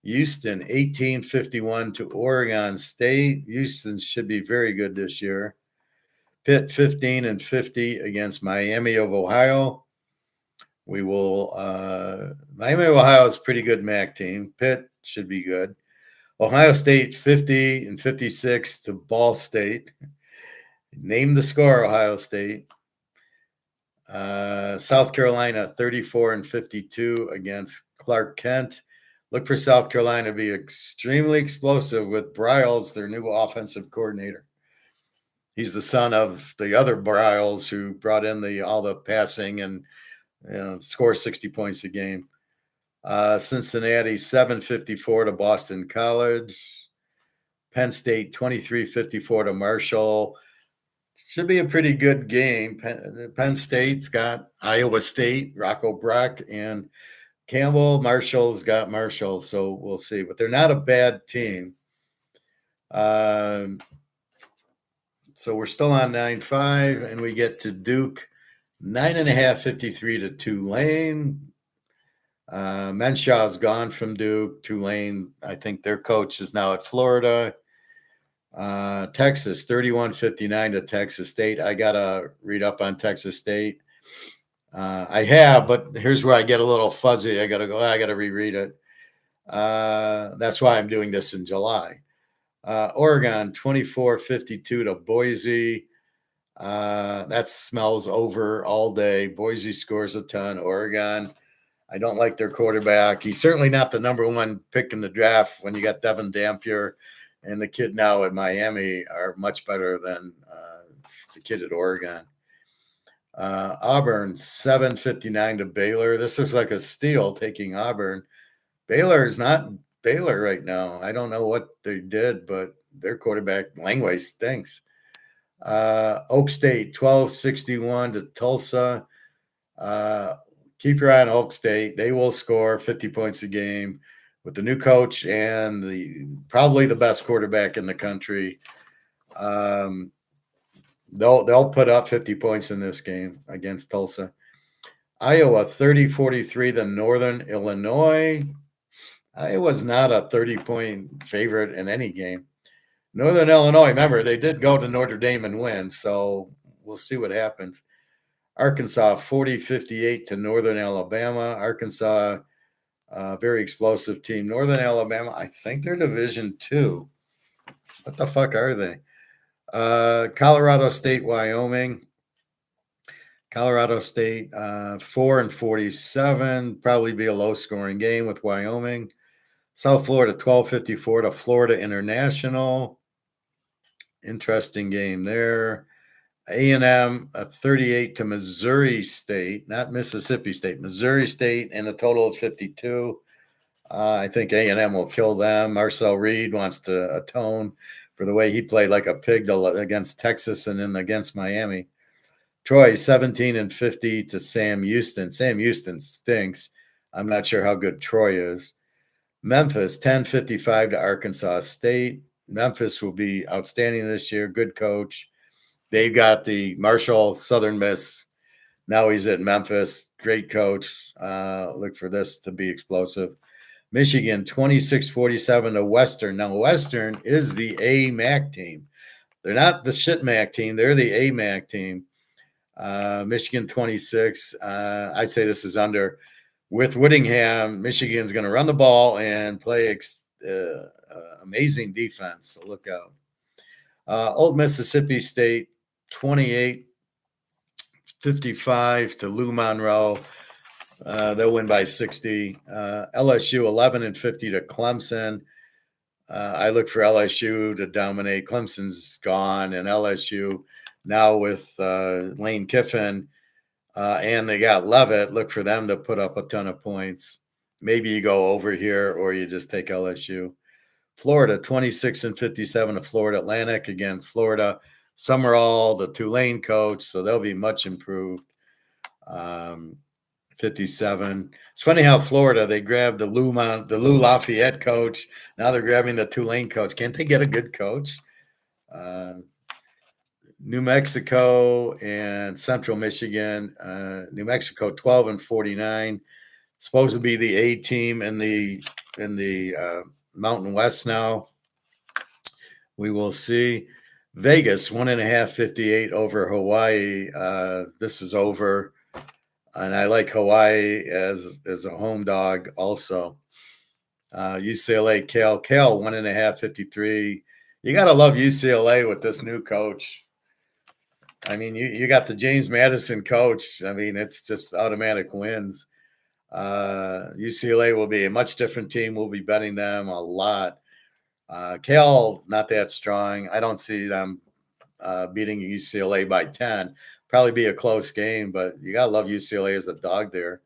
Speaker 1: Houston 18-51 to Oregon State. Houston should be very good this year. Pitt 15-50 against Miami of Ohio. We will Miami of Ohio is a pretty good MAC team. Pitt should be good. Ohio State 50-56 to Ball State. Name the score, Ohio State. South Carolina 34-52 against Clark Kent. Look for South Carolina to be extremely explosive with Briles, their new offensive coordinator. He's the son of the other Briles who brought in all the passing and score 60 points a game. Cincinnati 7-54 to Boston College. Penn State 23-54 to Marshall. Should be a pretty good game. Penn State's got Iowa State, Rocco Brock, and Campbell. Marshall's got Marshall, so we'll see. But they're not a bad team. So we're still on 9-5, and we get to Duke 9.5, 53 to Tulane. Menshaw's gone from Duke. Tulane, I think their coach is now at Florida. Texas 31-59 to Texas State. I gotta read up on Texas State. I have, but here's where I get a little fuzzy. I gotta reread it. That's why I'm doing this in July. Oregon 24-52 to Boise. That smells over all day. Boise scores a ton. Oregon, I don't like their quarterback. He's certainly not the number 1 pick in the draft when you got Devin Dampier. And the kid now at Miami are much better than the kid at Oregon. Auburn 7-59 to Baylor. This looks like a steal taking Auburn. Baylor is not Baylor right now. I don't know what they did, but their quarterback Langway stinks. Oak State 12-61 to Tulsa. Keep your eye on Oak State. They will score 50 points a game. With the new coach and probably the best quarterback in the country, they'll put up 50 points in this game against Tulsa. Iowa 30-43 to Northern Illinois. Iowa's not a 30-point favorite in any game. Northern Illinois, remember, they did go to Notre Dame and win, so we'll see what happens. Arkansas 40-58 to Northern Alabama. Arkansas, very explosive team. Northern Alabama, I think they're Division II. What the fuck are they? Colorado State, Wyoming. Colorado State, 4-47, probably be a low-scoring game with Wyoming. South Florida, 12:54 to Florida International. Interesting game there. A&M, 38 to Missouri State, not Mississippi State, Missouri State, and a total of 52. I think A&M will kill them. Marcel Reed wants to atone for the way he played like a pig against Texas and then against Miami. Troy, 17-50 to Sam Houston. Sam Houston stinks. I'm not sure how good Troy is. Memphis, 10-55 to Arkansas State. Memphis will be outstanding this year. Good coach. They've got the Marshall Southern Miss. Now he's at Memphis. Great coach. Look for this to be explosive. Michigan, 26-47 to Western. Now, Western is the AMAC team. They're not the shit MAC team. They're the AMAC team. Michigan, 26. I'd say this is under. With Whittingham, Michigan's going to run the ball and play amazing defense. So look out. Old Mississippi State, 28-55 to Lou Monroe. They'll win by 60. LSU, 11-50 to Clemson. I look for LSU to dominate. Clemson's gone, and LSU now with Lane Kiffin, and they got Levitt. Look for them to put up a ton of points. Maybe you go over here, or you just take LSU. Florida, 26-57 to Florida Atlantic. Again, Florida, Summerall, the Tulane coach, so they'll be much improved. 57. It's funny how Florida, they grabbed the Lou Lafayette coach. Now they're grabbing the Tulane coach. Can't they get a good coach? New Mexico and Central Michigan. New Mexico, 12-49. Supposed to be the A team in the Mountain West now. We will see. Vegas, 1.5, 58 over Hawaii. This is over. And I like Hawaii as a home dog also. UCLA, Cal, 1.5, 53. You got to love UCLA with this new coach. I mean, you got the James Madison coach. I mean, it's just automatic wins. UCLA will be a much different team. We'll be betting them a lot. Cal, not that strong. I don't see them beating UCLA by 10. Probably be a close game, but you got to love UCLA as a dog there.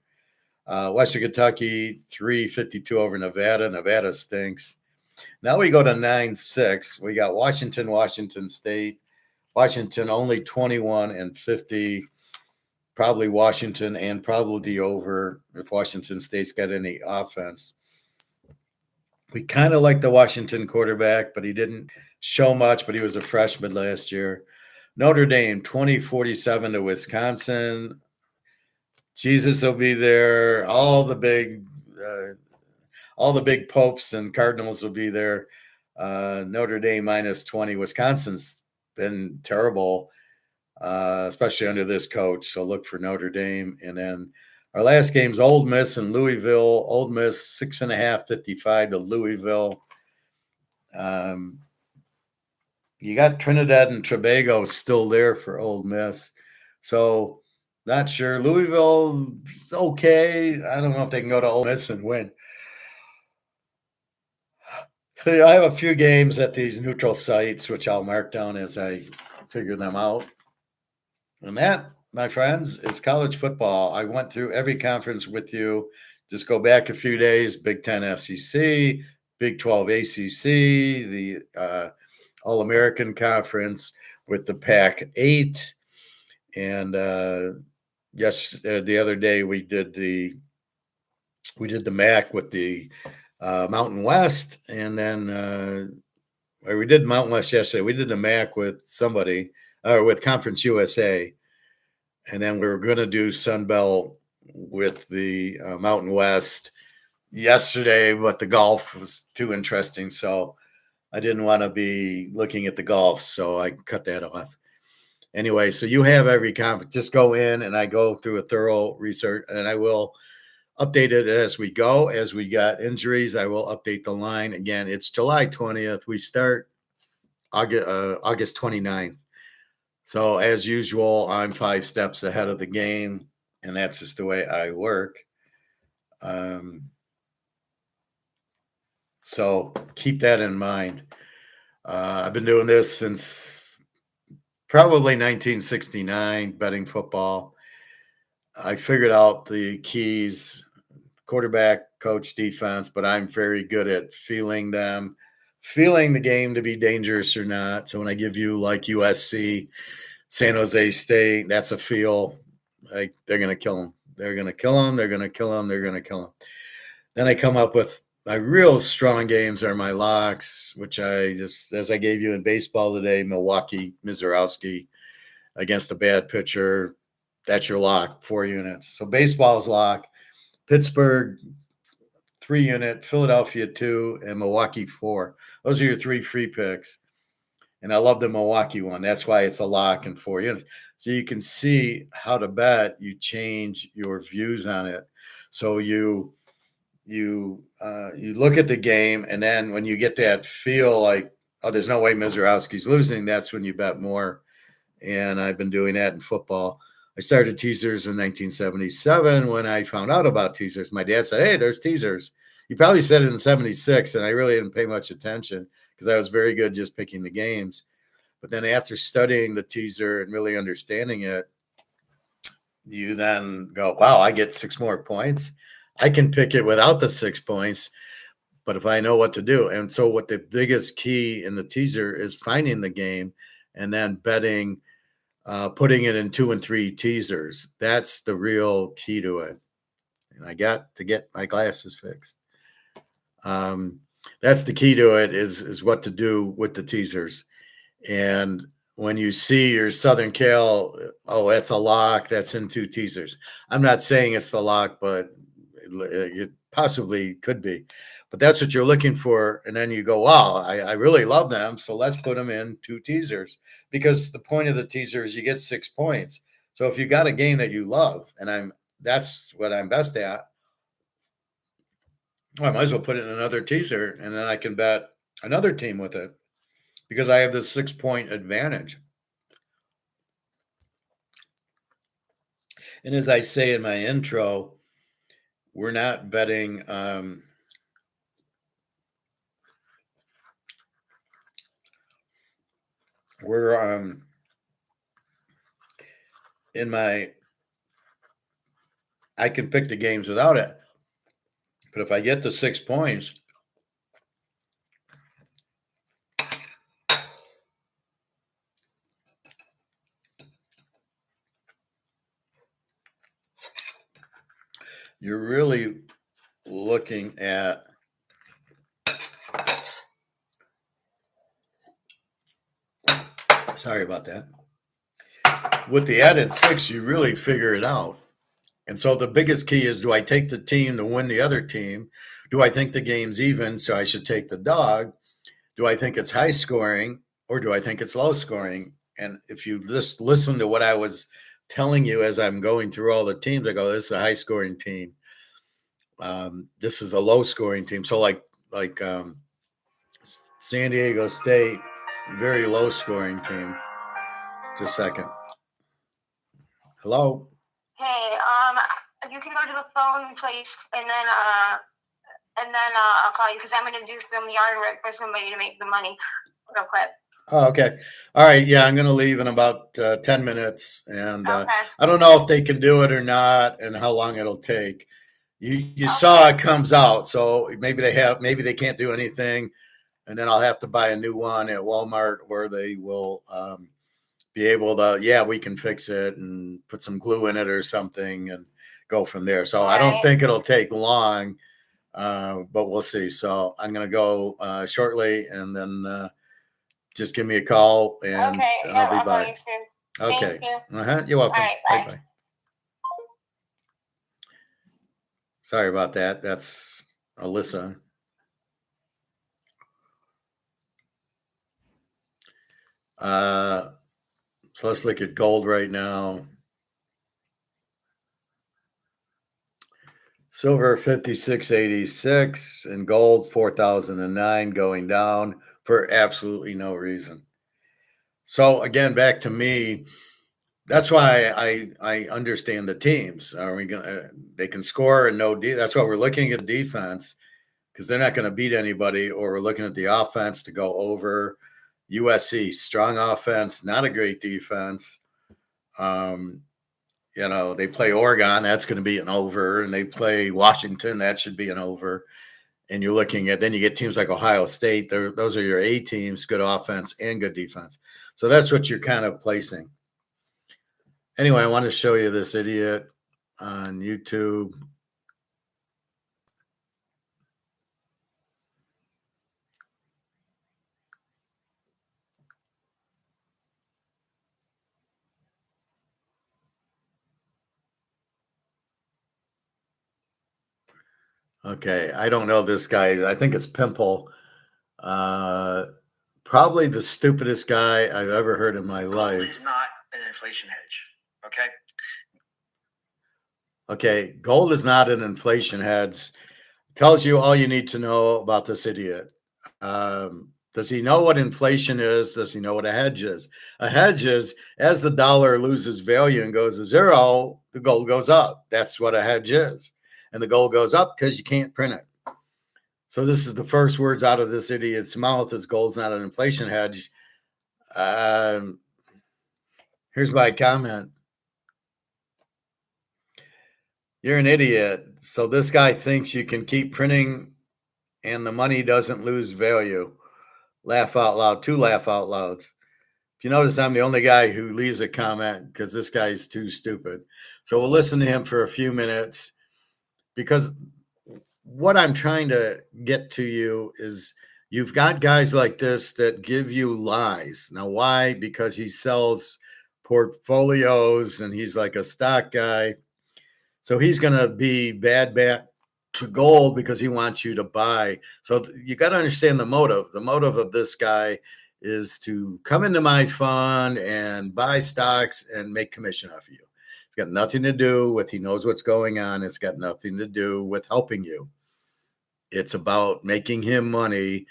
Speaker 1: Western Kentucky, 3-52 over Nevada. Nevada stinks. Now we go to 9-6. We got Washington State. Washington only 21-50. Probably Washington and probably the over if Washington State's got any offense. We kind of like the Washington quarterback, but he didn't show much, but he was a freshman last year. Notre Dame, 20-47 to Wisconsin. Jesus will be there. All the big popes and cardinals will be there. Notre Dame -20. Wisconsin's been terrible, especially under this coach. So look for Notre Dame. And then our last game's Ole Miss and Louisville. Ole Miss 6.5, 55 to Louisville. You got Trinidad and Tobago still there for Ole Miss. So not sure. Louisville, okay. I don't know if they can go to Ole Miss and win. I have a few games at these neutral sites, which I'll mark down as I figure them out. And that, my friends, is college football. I went through every conference with you. Just go back a few days. Big Ten SEC, Big 12 ACC, the All-American Conference with the Pac-8. And the other day we did the MAC with the Mountain West, and then we did Mountain West yesterday. We did the MAC with somebody, or with Conference USA, and then we were going to do Sunbelt with the Mountain West yesterday, but the golf was too interesting, so I didn't want to be looking at the golf, so I cut that off. Anyway, so you have every conference. Just go in, and I go through a thorough research, and I will update it as we go. As we got injuries, I will update the line. Again, it's July 20th. We start August 29th. So as usual, I'm 5 steps ahead of the game, and that's just the way I work. Um, so keep that in mind. I've been doing this since probably 1969, betting football. I figured out the keys: quarterback, coach, defense, but I'm very good at feeling them, feeling the game to be dangerous or not. So when I give you like USC, San Jose State, that's a feel. Like they're going to kill them. They're going to kill them. They're going to kill them. They're going to kill them. Then I come up with my real strong games are my locks, which I just, as I gave you in baseball today, Milwaukee, Mizorowski against a bad pitcher. That's your lock, 4 units. So baseball's lock, Pittsburgh 3 unit, Philadelphia 2, and Milwaukee 4. Those are your 3 free picks. And I love the Milwaukee one. That's why it's a lock and 4 units. So you can see how to bet. You change your views on it. So you look at the game, and then when you get that feel like, oh, there's no way Mizorowski's losing, that's when you bet more. And I've been doing that in football. I started teasers in 1977 when I found out about teasers. My dad said, hey, there's teasers. You probably said it in 76, and I really didn't pay much attention because I was very good just picking the games. But then after studying the teaser and really understanding it, you then go, wow, I get 6 more points. I can pick it without the 6 points, but if I know what to do. And so what the biggest key in the teaser is finding the game and then betting, putting it in 2 and 3 teasers. That's the real key to it. And I got to get my glasses fixed. That's the key to it is what to do with the teasers. And when you see your Southern Cal, oh, that's a lock, that's in 2 teasers. I'm not saying it's the lock, but it possibly could be. But that's what you're looking for. And then you go, wow, I really love them. So let's put them in 2 teasers, because the point of the teaser is you get 6 points. So if you got a game that you love, and that's what I'm best at, well, I might as well put it in another teaser, and then I can bet another team with it because I have this 6-point advantage. And as I say in my intro, we're not betting we're in my I can pick the games without it. But if I get the 6 points, you're really looking at sorry about that. With the added 6, you really figure it out. And so the biggest key is, do I take the team to win the other team? Do I think the game's even, so I should take the dog? Do I think it's high scoring, or do I think it's low scoring? And if you just listen to what I was telling you as I'm going through all the teams, I go, this is a high scoring team. This is a low scoring team. So like San Diego State, very low scoring team. Just a second. Hello.
Speaker 2: Hey, you can go to the phone place, and then I'll call you because I'm gonna do some yard work for somebody to make the money real quick.
Speaker 1: Oh, okay. All right. Yeah, I'm going to leave in about 10 minutes. And
Speaker 2: Okay.
Speaker 1: I don't know if they can do it or not and how long it'll take. You
Speaker 2: Okay.
Speaker 1: saw it comes out. So maybe they can't do anything. And then I'll have to buy a new one at Walmart where they will be able to, yeah, we can fix it and put some glue in it or something and go from there. So I don't think it'll take long, but we'll see. So I'm going to go shortly, and then just give me a call, and
Speaker 2: okay.
Speaker 1: I'll be back.
Speaker 2: Okay.
Speaker 1: Thank you. You're welcome.
Speaker 2: All right,
Speaker 1: Bye. Sorry about that. That's Alyssa. So let's look at gold right now. Silver 56.86 and gold 4,009, going down for absolutely no reason. So again, back to me. That's why I understand the teams. Are we going? They can score and no D. That's why we're looking at defense because they're not going to beat anybody. Or we're looking at the offense to go over. USC strong offense, not a great defense. They play Oregon, that's going to be an over, and they play Washington, that should be an over. And you're looking at then you get teams like Ohio State. Those are your A teams, good offense and good defense. So that's what you're kind of placing. Anyway, I want to show you this idiot on YouTube. Okay, I don't know this guy. I think it's Pimple. Probably the stupidest guy I've ever heard in my life.
Speaker 3: Gold is not an inflation hedge. Okay.
Speaker 1: Okay, gold is not an inflation hedge. Tells you all you need to know about this idiot. Does he know what inflation is? Does he know what a hedge is? A hedge is as the dollar loses value and goes to zero, the gold goes up. That's what a hedge is. And the gold goes up because you can't print it. So this is the first words out of this idiot's mouth is gold's not an inflation hedge. Here's my comment. You're an idiot. So this guy thinks you can keep printing and the money doesn't lose value. Laugh out loud, 2 laugh out louds. If you notice, I'm the only guy who leaves a comment because this guy's too stupid. So we'll listen to him for a few minutes because what I'm trying to get to you is you've got guys like this that give you lies. Now, why? Because he sells portfolios and he's like a stock guy. So he's going to be bad to gold because he wants you to buy. So you got to understand the motive. The motive of this guy is to come into my fund and buy stocks and make commission off of you. It's got nothing to do with he knows what's going on. It's got nothing to do with helping you. It's about making him money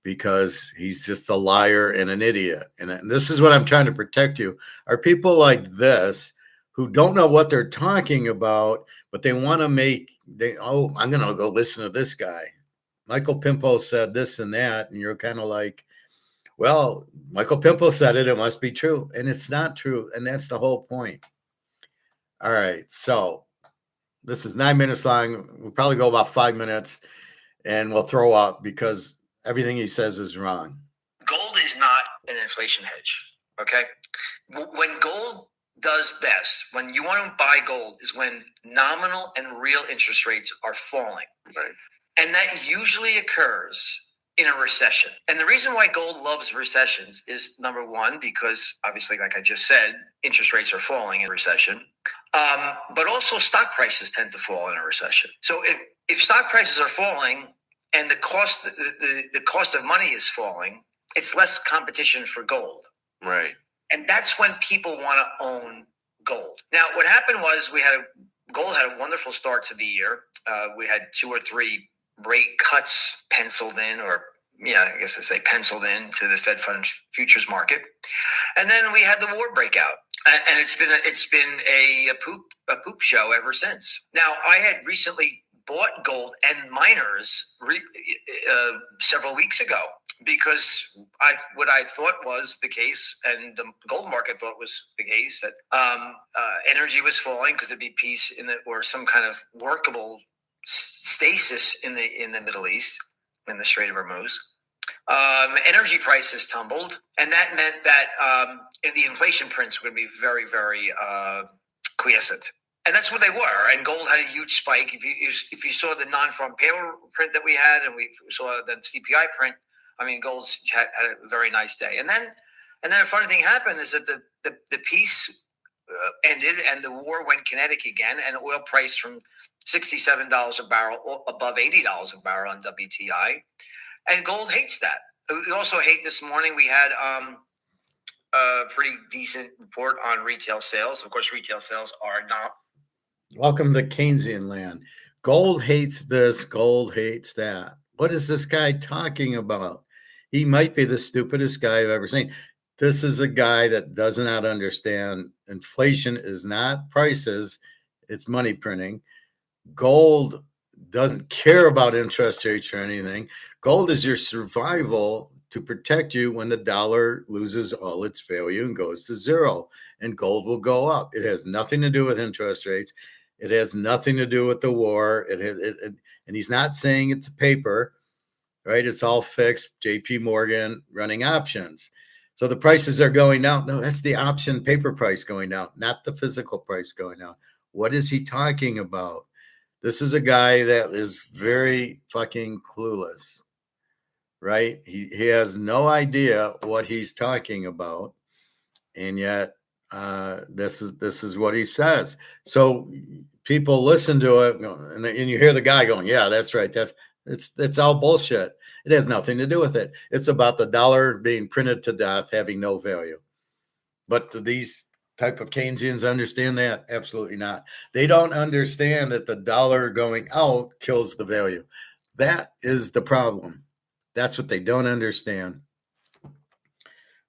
Speaker 1: because he's just a liar and an idiot. And this is what I'm trying to protect you. Are people like this who don't know what they're talking about, but they want to I'm going to go listen to this guy. Michael Pimpo said this and that. And you're kind of like, well, Michael Pimpo said it must be true. And it's not true. And that's the whole point. All right. So this is 9 minutes long. We'll probably go about 5 minutes and we'll throw up because everything he says is wrong.
Speaker 3: Gold is not an inflation hedge. Okay. When gold does best, when you want to buy gold, is when nominal and real interest rates are falling. Right. And that usually occurs in a recession. And the reason why gold loves recessions is, number one, because obviously, like I just said, interest rates are falling in a recession. But also stock prices tend to fall in a recession. So if stock prices are falling and the cost of money is falling, it's less competition for gold. Right. And that's when people want to own gold. Now, what happened was gold had a wonderful start to the year. We had 2 or 3 rate cuts penciled in, penciled in to the Fed Funds futures market. And then we had the war break out. And it's been a poop show ever since. Now, I had recently bought gold and miners several weeks ago because what I thought was the case, and the gold market thought was the case, that energy was falling because there'd be peace or some kind of workable stasis in the Middle East, in the Strait of Hormuz. Energy prices tumbled, and that meant that the inflation prints would be very, very quiescent. And that's what they were. And gold had a huge spike. If you saw the non-farm payroll print that we had, and we saw the CPI print, I mean, gold had a very nice day. And then a funny thing happened is that the peace ended, and the war went kinetic again, and oil priced from $67 a barrel above $80 a barrel on WTI. And gold hates that. We also hate this morning. We had a pretty decent report on retail sales. Of course, retail sales are not.
Speaker 1: Welcome to Keynesian land. Gold hates this. Gold hates that. What is this guy talking about? He might be the stupidest guy I've ever seen. this is a guy that does not understand inflation is not prices, it's money printing. Gold doesn't care about interest rates or anything. Gold is your survival to protect you when the dollar loses all its value and goes to zero, and gold will go up. It has nothing to do with interest rates. It has nothing to do with the war. And he's not saying it's paper, right? It's all fixed. JP Morgan running options. So the prices are going down. No, that's the option paper price going down, not the physical price going down. What is he talking about? This is a guy that is very fucking clueless, right? He has no idea what he's talking about, and yet this is what he says. So people listen to it, and you hear the guy going, "Yeah, that's right. It's all bullshit. It has nothing to do with it. It's about the dollar being printed to death, having no value." But these type of Keynesians understand that? Absolutely not. They don't understand that the dollar going out kills the value. That is the problem. That's what they don't understand.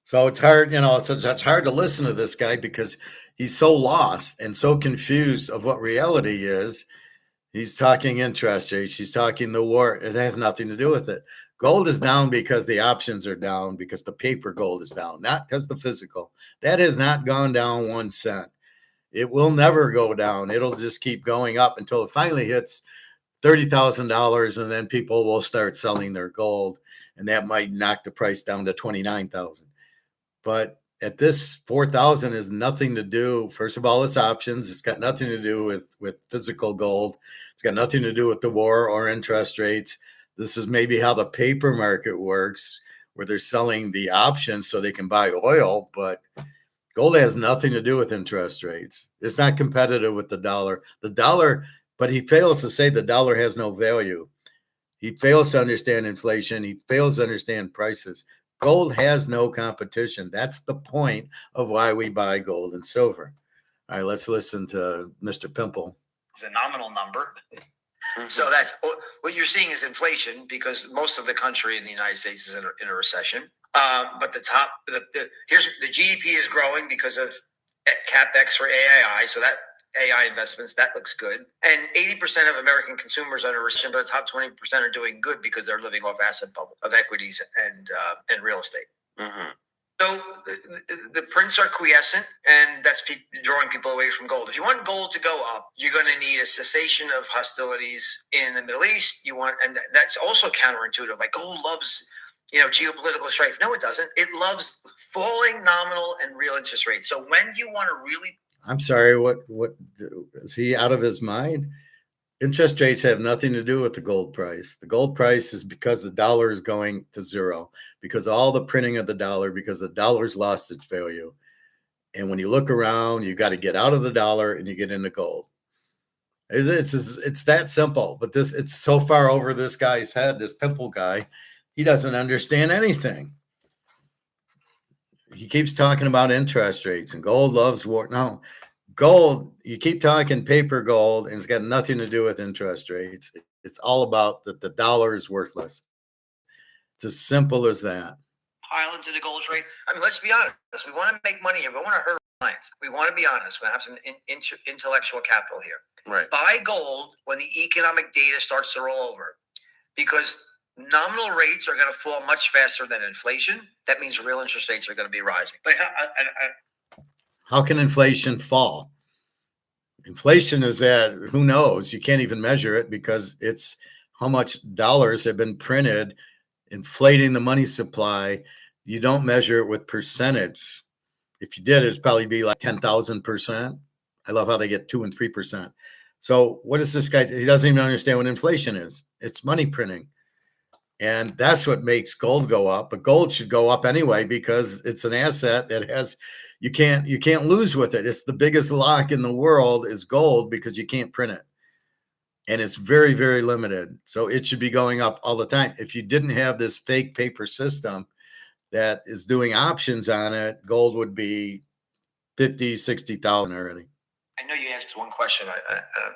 Speaker 1: So it's hard, it's hard to listen to this guy because he's so lost and so confused of what reality is. He's talking interest rates. He's talking the war. It has nothing to do with it. Gold is down because the options are down, because the paper gold is down, not because the physical. That has not gone down 1 cent. It will never go down. It'll just keep going up until it finally hits $30,000, and then people will start selling their gold, and that might knock the price down to 29,000. But at this 4,000 is nothing to do. First of all, it's options. It's got nothing to do with physical gold. It's got nothing to do with the war or interest rates. This is maybe how the paper market works, where they're selling the options so they can buy oil, but gold has nothing to do with interest rates. It's not competitive with the dollar. But he fails to say the dollar has no value. He fails to understand inflation. He fails to understand prices. Gold has no competition. That's the point of why we buy gold and silver. All right, let's listen to Mr. Pimple.
Speaker 3: It's a nominal number. So that's what you're seeing is inflation, because most of the country in the United States is in a recession. But here's the GDP is growing because of CapEx for AI. So that AI investments, that looks good. And 80% of American consumers are in a recession, but the top 20% are doing good because they're living off asset bubble of equities and real estate. Mm-hmm. So the prints are quiescent, and that's drawing people away from gold. If you want gold to go up, you're going to need a cessation of hostilities in the Middle East. And that's also counterintuitive. Like gold loves, geopolitical strife. No, it doesn't. It loves falling nominal and real interest rates. So when you want to really,
Speaker 1: I'm sorry, what is he out of his mind? Interest rates have nothing to do with the gold price. The gold price is because the dollar is going to zero, because all the printing of the dollar, because the dollar's lost its value. And when you look around, you got to get out of the dollar and you get into gold. It's that simple. But it's so far over this guy's head, this Pimple guy, he doesn't understand anything. He keeps talking about interest rates and gold loves war. No. Gold, you keep talking paper gold, and it's got nothing to do with interest rates. It's all about that the dollar is worthless. It's as simple as that.
Speaker 3: Pile into the gold trade. I mean, let's be honest. We want to make money here. We want to hurt our clients. We want to be honest. We have some intellectual capital here. Right. Buy gold when the economic data starts to roll over, because nominal rates are going to fall much faster than inflation. That means real interest rates are going to be rising. But
Speaker 1: how can inflation fall? Inflation is that, who knows? You can't even measure it, because it's how much dollars have been printed, inflating the money supply. You don't measure it with percentage. If you did, it'd probably be like 10,000%. I love how they get 2 and 3%. So what is this guy? He doesn't even understand what inflation is. It's money printing. And that's what makes gold go up. But gold should go up anyway, because it's an asset that has, you can't lose with it. It's the biggest lock in the world is gold, because you can't print it. And it's very, very limited. So it should be going up all the time. If you didn't have this fake paper system that is doing options on it, gold would be 50, 60,000 already.
Speaker 3: I know you asked one question.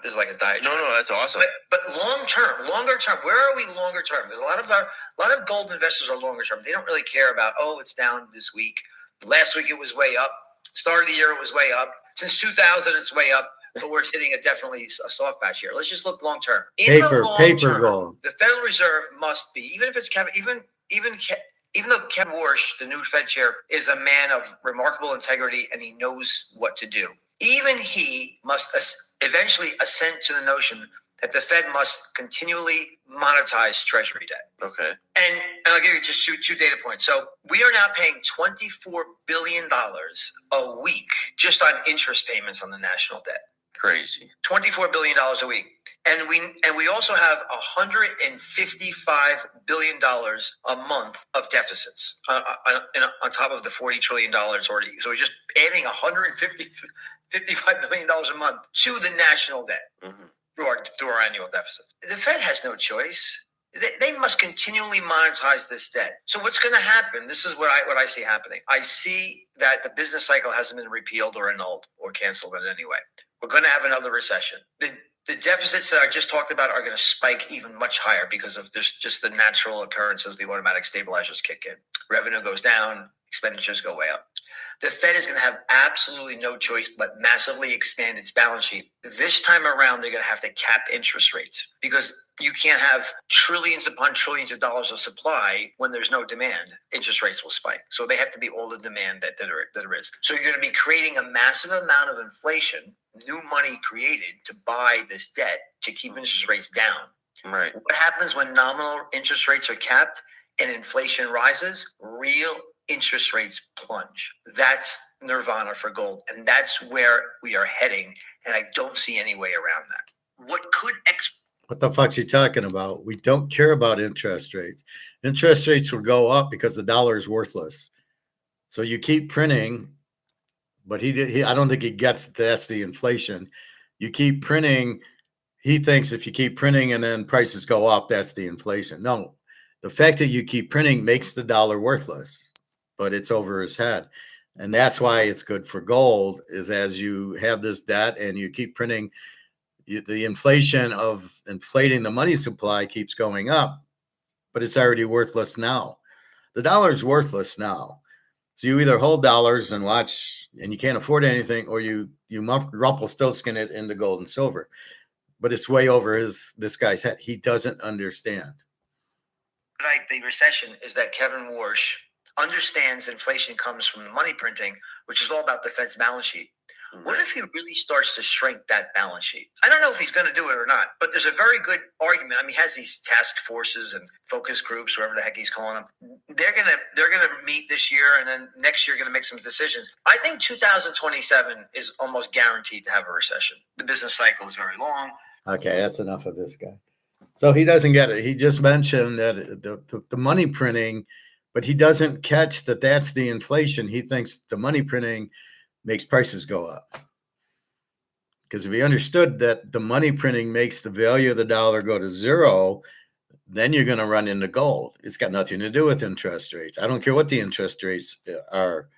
Speaker 3: This is like a diet. No, that's awesome. But longer term, where are we longer term? There's a lot of gold investors are longer term. They don't really care about, it's down this week. Last week it was way up. Start of the year it was way up. Since 2000 it's way up, but we're hitting definitely a soft patch here. Let's just look long term. In the long term,
Speaker 1: gold.
Speaker 3: the Federal Reserve must be, even if it's Kevin, even though Kevin Warsh, the new Fed chair, is a man of remarkable integrity and he knows what to do, even he must eventually assent to the notion that the Fed must continually monetize Treasury debt.
Speaker 4: Okay.
Speaker 3: And I'll give you just two data points. So we are now paying $24 billion a week just on interest payments on the national debt.
Speaker 4: Crazy.
Speaker 3: $24 billion a week. And we also have $155 billion a month of deficits on top of the $40 trillion already. So we're just adding $55 billion a month to the national debt.
Speaker 4: Mm-hmm.
Speaker 3: Through our annual deficits. The Fed has no choice. They must continually monetize this debt. So what's going to happen? This is what I see happening. I see that the business cycle hasn't been repealed or annulled or canceled in any way. We're going to have another recession. The deficits that I just talked about are going to spike even much higher because of this, just the natural occurrences. The automatic stabilizers kick in. Revenue goes down. Expenditures go way up. The Fed is going to have absolutely no choice but massively expand its balance sheet. This time around, they're going to have to cap interest rates because you can't have trillions upon trillions of dollars of supply when there's no demand. Interest rates will spike. So they have to be all the demand that there is. So you're going to be creating a massive amount of inflation, new money created to buy this debt to keep interest rates down.
Speaker 4: Right.
Speaker 3: What happens when nominal interest rates are capped and inflation rises? Real interest rates plunge. That's nirvana for gold. And that's where we are heading. And I don't see any way around that.
Speaker 1: What the fuck's he talking about? We don't care about interest rates. Interest rates will go up because the dollar is worthless. So you keep printing, but I don't think he gets that's the inflation. You keep printing. He thinks if you keep printing and then prices go up, that's the inflation. No, the fact that you keep printing makes the dollar worthless. But it's over his head. And that's why it's good for gold is as you have this debt and you keep printing, the inflation of inflating the money supply keeps going up, but it's already worthless now. The dollar is worthless now. So you either hold dollars and watch and you can't afford anything, or you Rumpelstiltskin it into gold and silver. But it's way over this guy's head. He doesn't understand.
Speaker 3: The recession is that Kevin Warsh understands inflation comes from the money printing, which is all about the Fed's balance sheet. What if he really starts to shrink that balance sheet? I don't know if he's going to do it or not, but there's a very good argument. I mean, he has these task forces and focus groups, whatever the heck he's calling them. They're gonna meet this year, and then next year going to make some decisions. I think 2027 is almost guaranteed to have a recession. The business cycle is very long.
Speaker 1: Okay, that's enough of this guy. So he doesn't get it. He just mentioned that the money printing. But he doesn't catch that that's the inflation. He thinks the money printing makes prices go up. Because if he understood that the money printing makes the value of the dollar go to zero, then you're going to run into gold. It's got nothing to do with interest rates. I don't care what the interest rates are,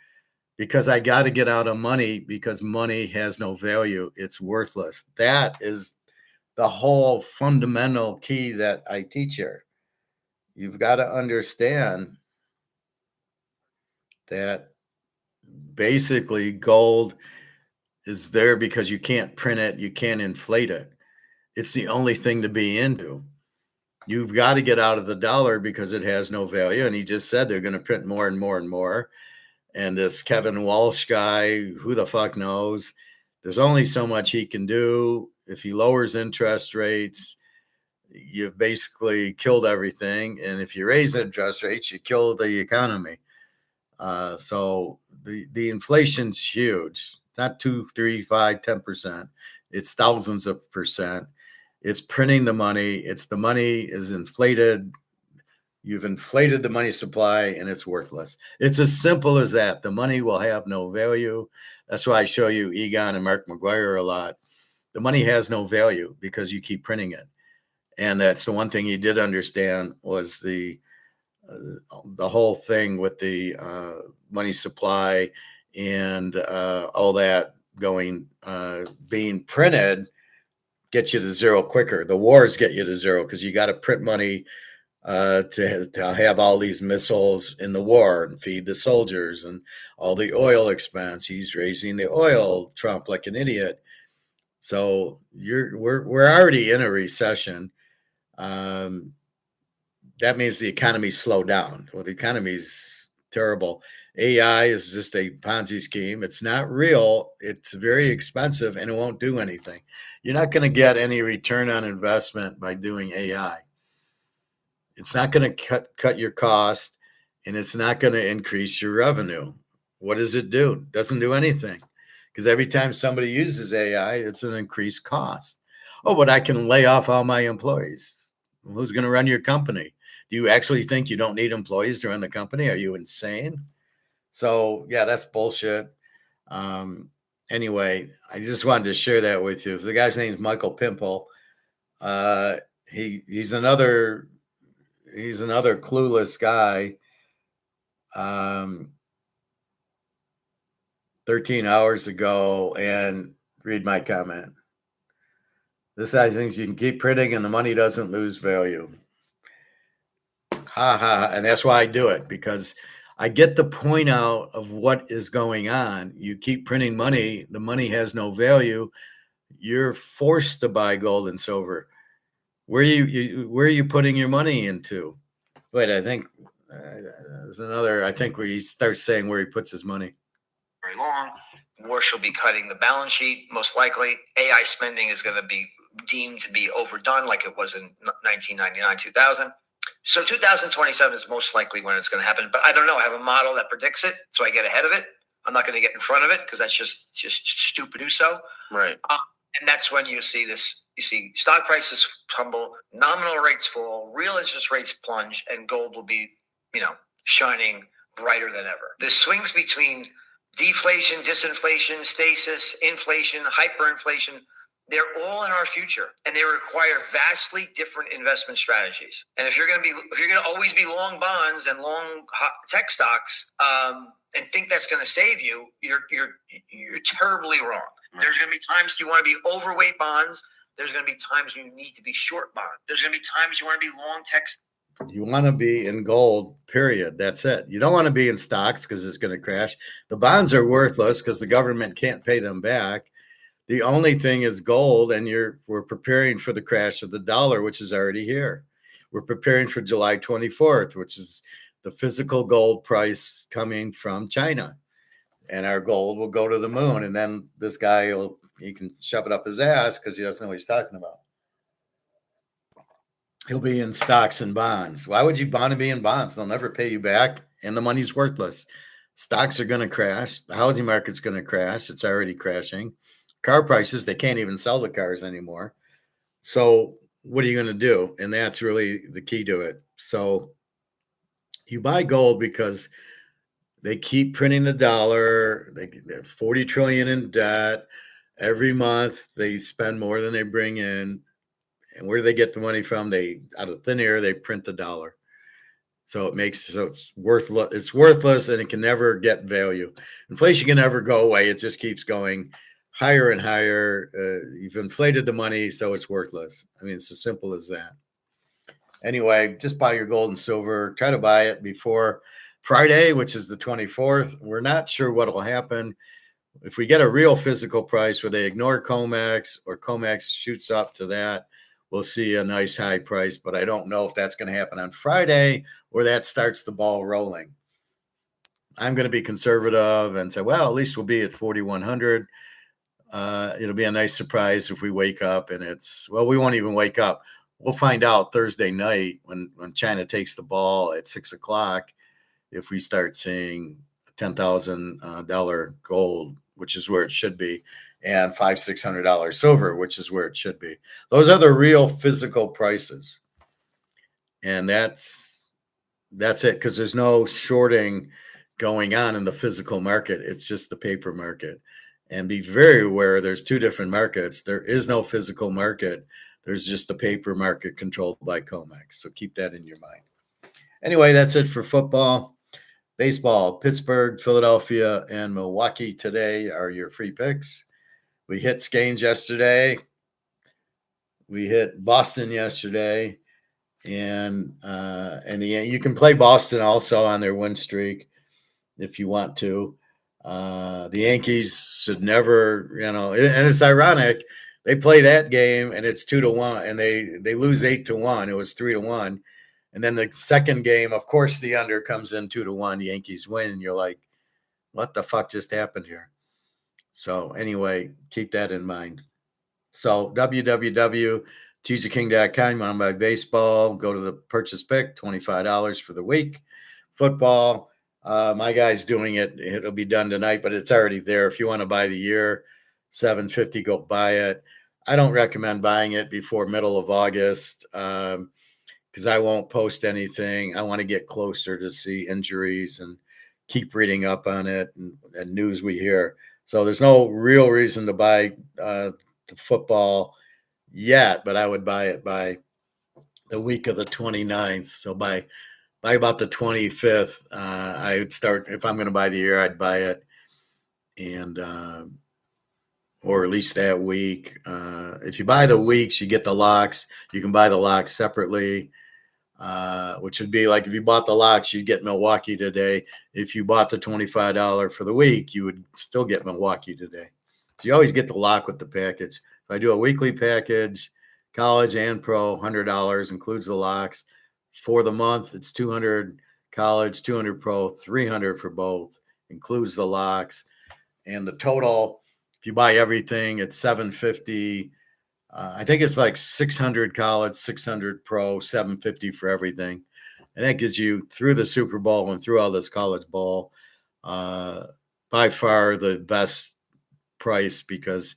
Speaker 1: because I got to get out of money because money has no value. It's worthless. That is the whole fundamental key that I teach here. You've got to understand that basically gold is there because you can't print it, you can't inflate it. It's the only thing to be into. You've got to get out of the dollar because it has no value. And he just said they're going to print more and more and more. And this Kevin Walsh guy, who the fuck knows? There's only so much he can do. If he lowers interest rates, you've basically killed everything. And if you raise interest rates, you kill the economy. So the inflation's huge, not 2, 3, 5, 10%. It's thousands of percent. It's printing the money. It's the money is inflated. You've inflated the money supply and it's worthless. It's as simple as that. The money will have no value. That's why I show you Egon and Mark McGuire a lot. The money has no value because you keep printing it. And that's the one thing he did understand was the whole thing with the money supply and all that being printed gets you to zero quicker. The wars get you to zero because you got to print money to have all these missiles in the war and feed the soldiers and all the oil expense. He's raising the oil, Trump, like an idiot. So we're already in a recession. That means the economy slowed down. Well, the economy's terrible. AI is just a Ponzi scheme. It's not real. It's very expensive and it won't do anything. You're not going to get any return on investment by doing AI. It's not going to cut your cost, and it's not going to increase your revenue. What does it do? It doesn't do anything, because every time somebody uses AI, it's an increased cost. Oh, but I can lay off all my employees. Who's going to run your company? Do you actually think you don't need employees to run the company? Are you insane? So yeah, that's bullshit. Anyway, I just wanted to share that with you. So the guy's name is Michael Pimple. He's another clueless guy. 13 hours ago, and read my comment. This guy thinks you can keep printing and the money doesn't lose value. Ha ha. And that's why I do it, because I get the point out of what is going on. You keep printing money, the money has no value. You're forced to buy gold and silver. Where are you putting your money into? Wait, I think there's another. I think where he starts saying where he puts his money.
Speaker 3: Very long. War shall be cutting the balance sheet, most likely. AI spending is going to be deemed to be overdone like it was in 1999, 2000. So 2027 is most likely when it's going to happen. But I don't know. I have a model that predicts it, so I get ahead of it. I'm not going to get in front of it because that's just stupid to do so.
Speaker 4: Right.
Speaker 3: And that's when you see this. You see stock prices tumble, nominal rates fall, real interest rates plunge, and gold will be, shining brighter than ever. The swings between deflation, disinflation, stasis, inflation, hyperinflation, they're all in our future, and they require vastly different investment strategies. And if you're going to always be long bonds and long tech stocks, and think that's going to save you, you're terribly wrong. Right. There's going to be times you want to be overweight bonds. There's going to be times you need to be short bond. There's going to be times you want to be long tech.
Speaker 1: You want to be in gold, period. That's it. You don't want to be in stocks because it's going to crash. The bonds are worthless because the government can't pay them back. The only thing is gold, and we're preparing for the crash of the dollar, which is already here. We're preparing for July 24th, which is the physical gold price coming from China. And our gold will go to the moon. And then this guy, he can shove it up his ass because he doesn't know what he's talking about. He'll be in stocks and bonds. Why would you want to be in bonds? They'll never pay you back, and the money's worthless. Stocks are going to crash. The housing market's going to crash. It's already crashing. Car prices, they can't even sell the cars anymore. So what are you going to do? And that's really the key to it. So you buy gold because they keep printing the dollar. They have 40 trillion in debt. Every month they spend more than they bring in. And where do they get the money from? Out of thin air, they print the dollar. So it's worthless. It's worthless, and it can never get value. Inflation can never go away. It just keeps going higher and higher. You've inflated the money, so it's worthless. I mean, it's as simple as that. Anyway, just buy your gold and silver. Try to buy it before Friday, which is the 24th. We're not sure what will happen. If we get a real physical price where they ignore COMEX or COMEX shoots up to that, we'll see a nice high price. But I don't know if that's going to happen on Friday or that starts the ball rolling. I'm going to be conservative and say, well, at least we'll be at 4,100. It'll be a nice surprise if we wake up and we won't even wake up. We'll find out Thursday night when China takes the ball at 6:00 if we start seeing $10,000 gold, which is where it should be, and $500-600 silver, which is where it should be. Those are the real physical prices, and that's it, because there's no shorting going on in the physical market. It's just the paper market. And be very aware, there's two different markets. There is no physical market. There's just the paper market controlled by COMEX. So keep that in your mind. Anyway, that's it for football. Baseball, Pittsburgh, Philadelphia, and Milwaukee today are your free picks. We hit Skanes yesterday. We hit Boston yesterday. and you can play Boston also on their win streak if you want to. The Yankees should never, and it's ironic. They play that game and it's 2-1, and they lose 8-1. It was 3-1, and then the second game, of course, the under comes in 2-1. The Yankees win, and you're like, what the fuck just happened here? So anyway, keep that in mind. So www.tjking.com, on by baseball. Go to the purchase pick, $25 for the week. Football, my guy's doing it. It'll be done tonight, but it's already there. If you want to buy the year, $750, go buy it. I don't recommend buying it before middle of August because I won't post anything. I want to get closer to see injuries and keep reading up on it and news we hear. So there's no real reason to buy the football yet, but I would buy it by the week of the 29th. So by about the 25th, I would start. If I'm going to buy the year, I'd buy it, and or at least that week. If you buy the weeks, you get the locks. You can buy the locks separately, which would be like if you bought the locks, you'd get Milwaukee today. If you bought the $25 for the week, you would still get Milwaukee today. So you always get the lock with the package. If I do a weekly package, college and pro, $100 includes the locks. For the month, it's $200 college, $200 pro, $300 for both, includes the locks. And the total, if you buy everything, it's $750. I think it's like $600 college, $600 pro, $750 for everything. And that gives you through the Super Bowl and through all this college ball, by far the best price, because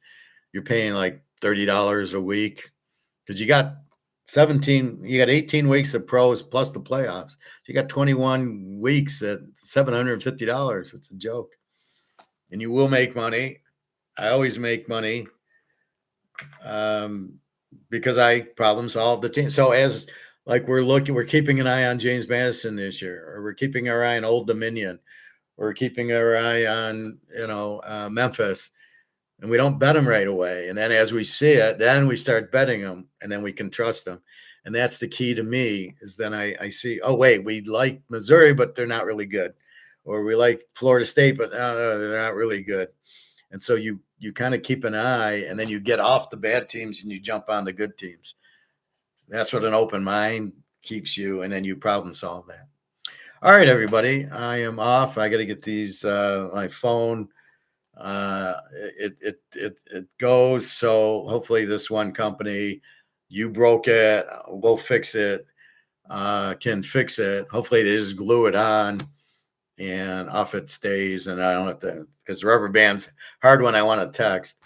Speaker 1: you're paying like $30 a week because you got 18 weeks of pros plus the playoffs. You got 21 weeks at $750. It's a joke. And you will make money. I always make money because I problem solve the team. So as like we're keeping an eye on James Madison this year, or we're keeping our eye on Old Dominion, we're keeping our eye on, Memphis. And we don't bet them right away. And then as we see it, then we start betting them, and then we can trust them. And that's the key to me, is then I see, oh, wait, we like Missouri, but they're not really good. Or we like Florida State, but no, they're not really good. And so you kind of keep an eye, and then you get off the bad teams and you jump on the good teams. That's what an open mind keeps you, and then you problem solve that. All right, everybody, I am off. I got to get these, my phone. It goes. So hopefully this one company, you broke it, we'll fix it, can fix it. Hopefully they just glue it on and off it stays, and I don't have to, because rubber band's hard when I want to text.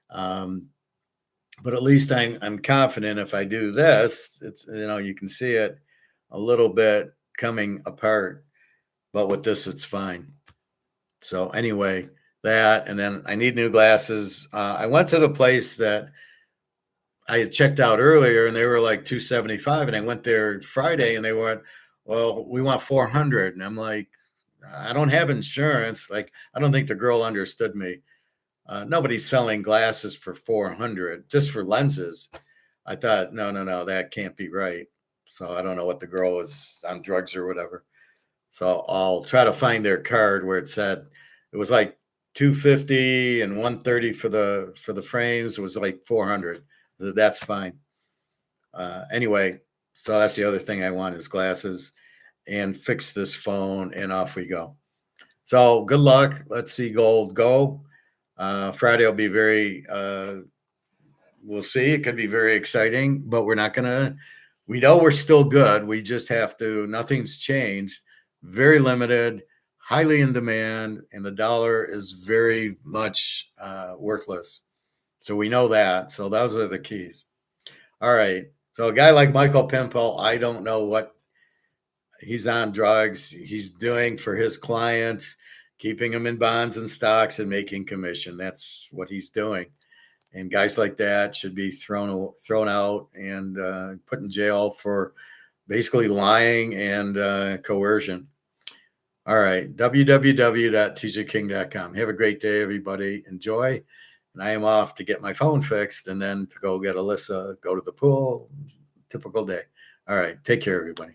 Speaker 1: But at least I'm confident if I do this, it's, you can see it a little bit coming apart, but with this, it's fine. So anyway, that, and then I need new glasses. I went to the place that I had checked out earlier, and they were like $275, and I went there Friday, and they went, well, we want $400, and I'm like, I don't have insurance. Like, I don't think the girl understood me. Nobody's selling glasses for $400 just for lenses. I thought, no, that can't be right. So I don't know what the girl is on drugs or whatever. So I'll try to find their card where it said it was like $250 and $130 for the frames. It was like $400. That's fine. Anyway, so that's the other thing I want is glasses, and fix this phone, and off we go. So good luck. Let's see gold go. Friday will be very, we'll see. It could be very exciting, but we know we're still good. We just have to, nothing's changed. Very limited, highly in demand, and the dollar is very much worthless. So we know that. So those are the keys. All right. So a guy like Michael Pimple, I don't know what he's on drugs. He's doing for his clients, keeping them in bonds and stocks and making commission. That's what he's doing. And guys like that should be thrown out and put in jail for basically lying and coercion. All right, www.tjking.com. Have a great day, everybody. Enjoy. And I am off to get my phone fixed and then to go get Alyssa, go to the pool. Typical day. All right. Take care, everybody.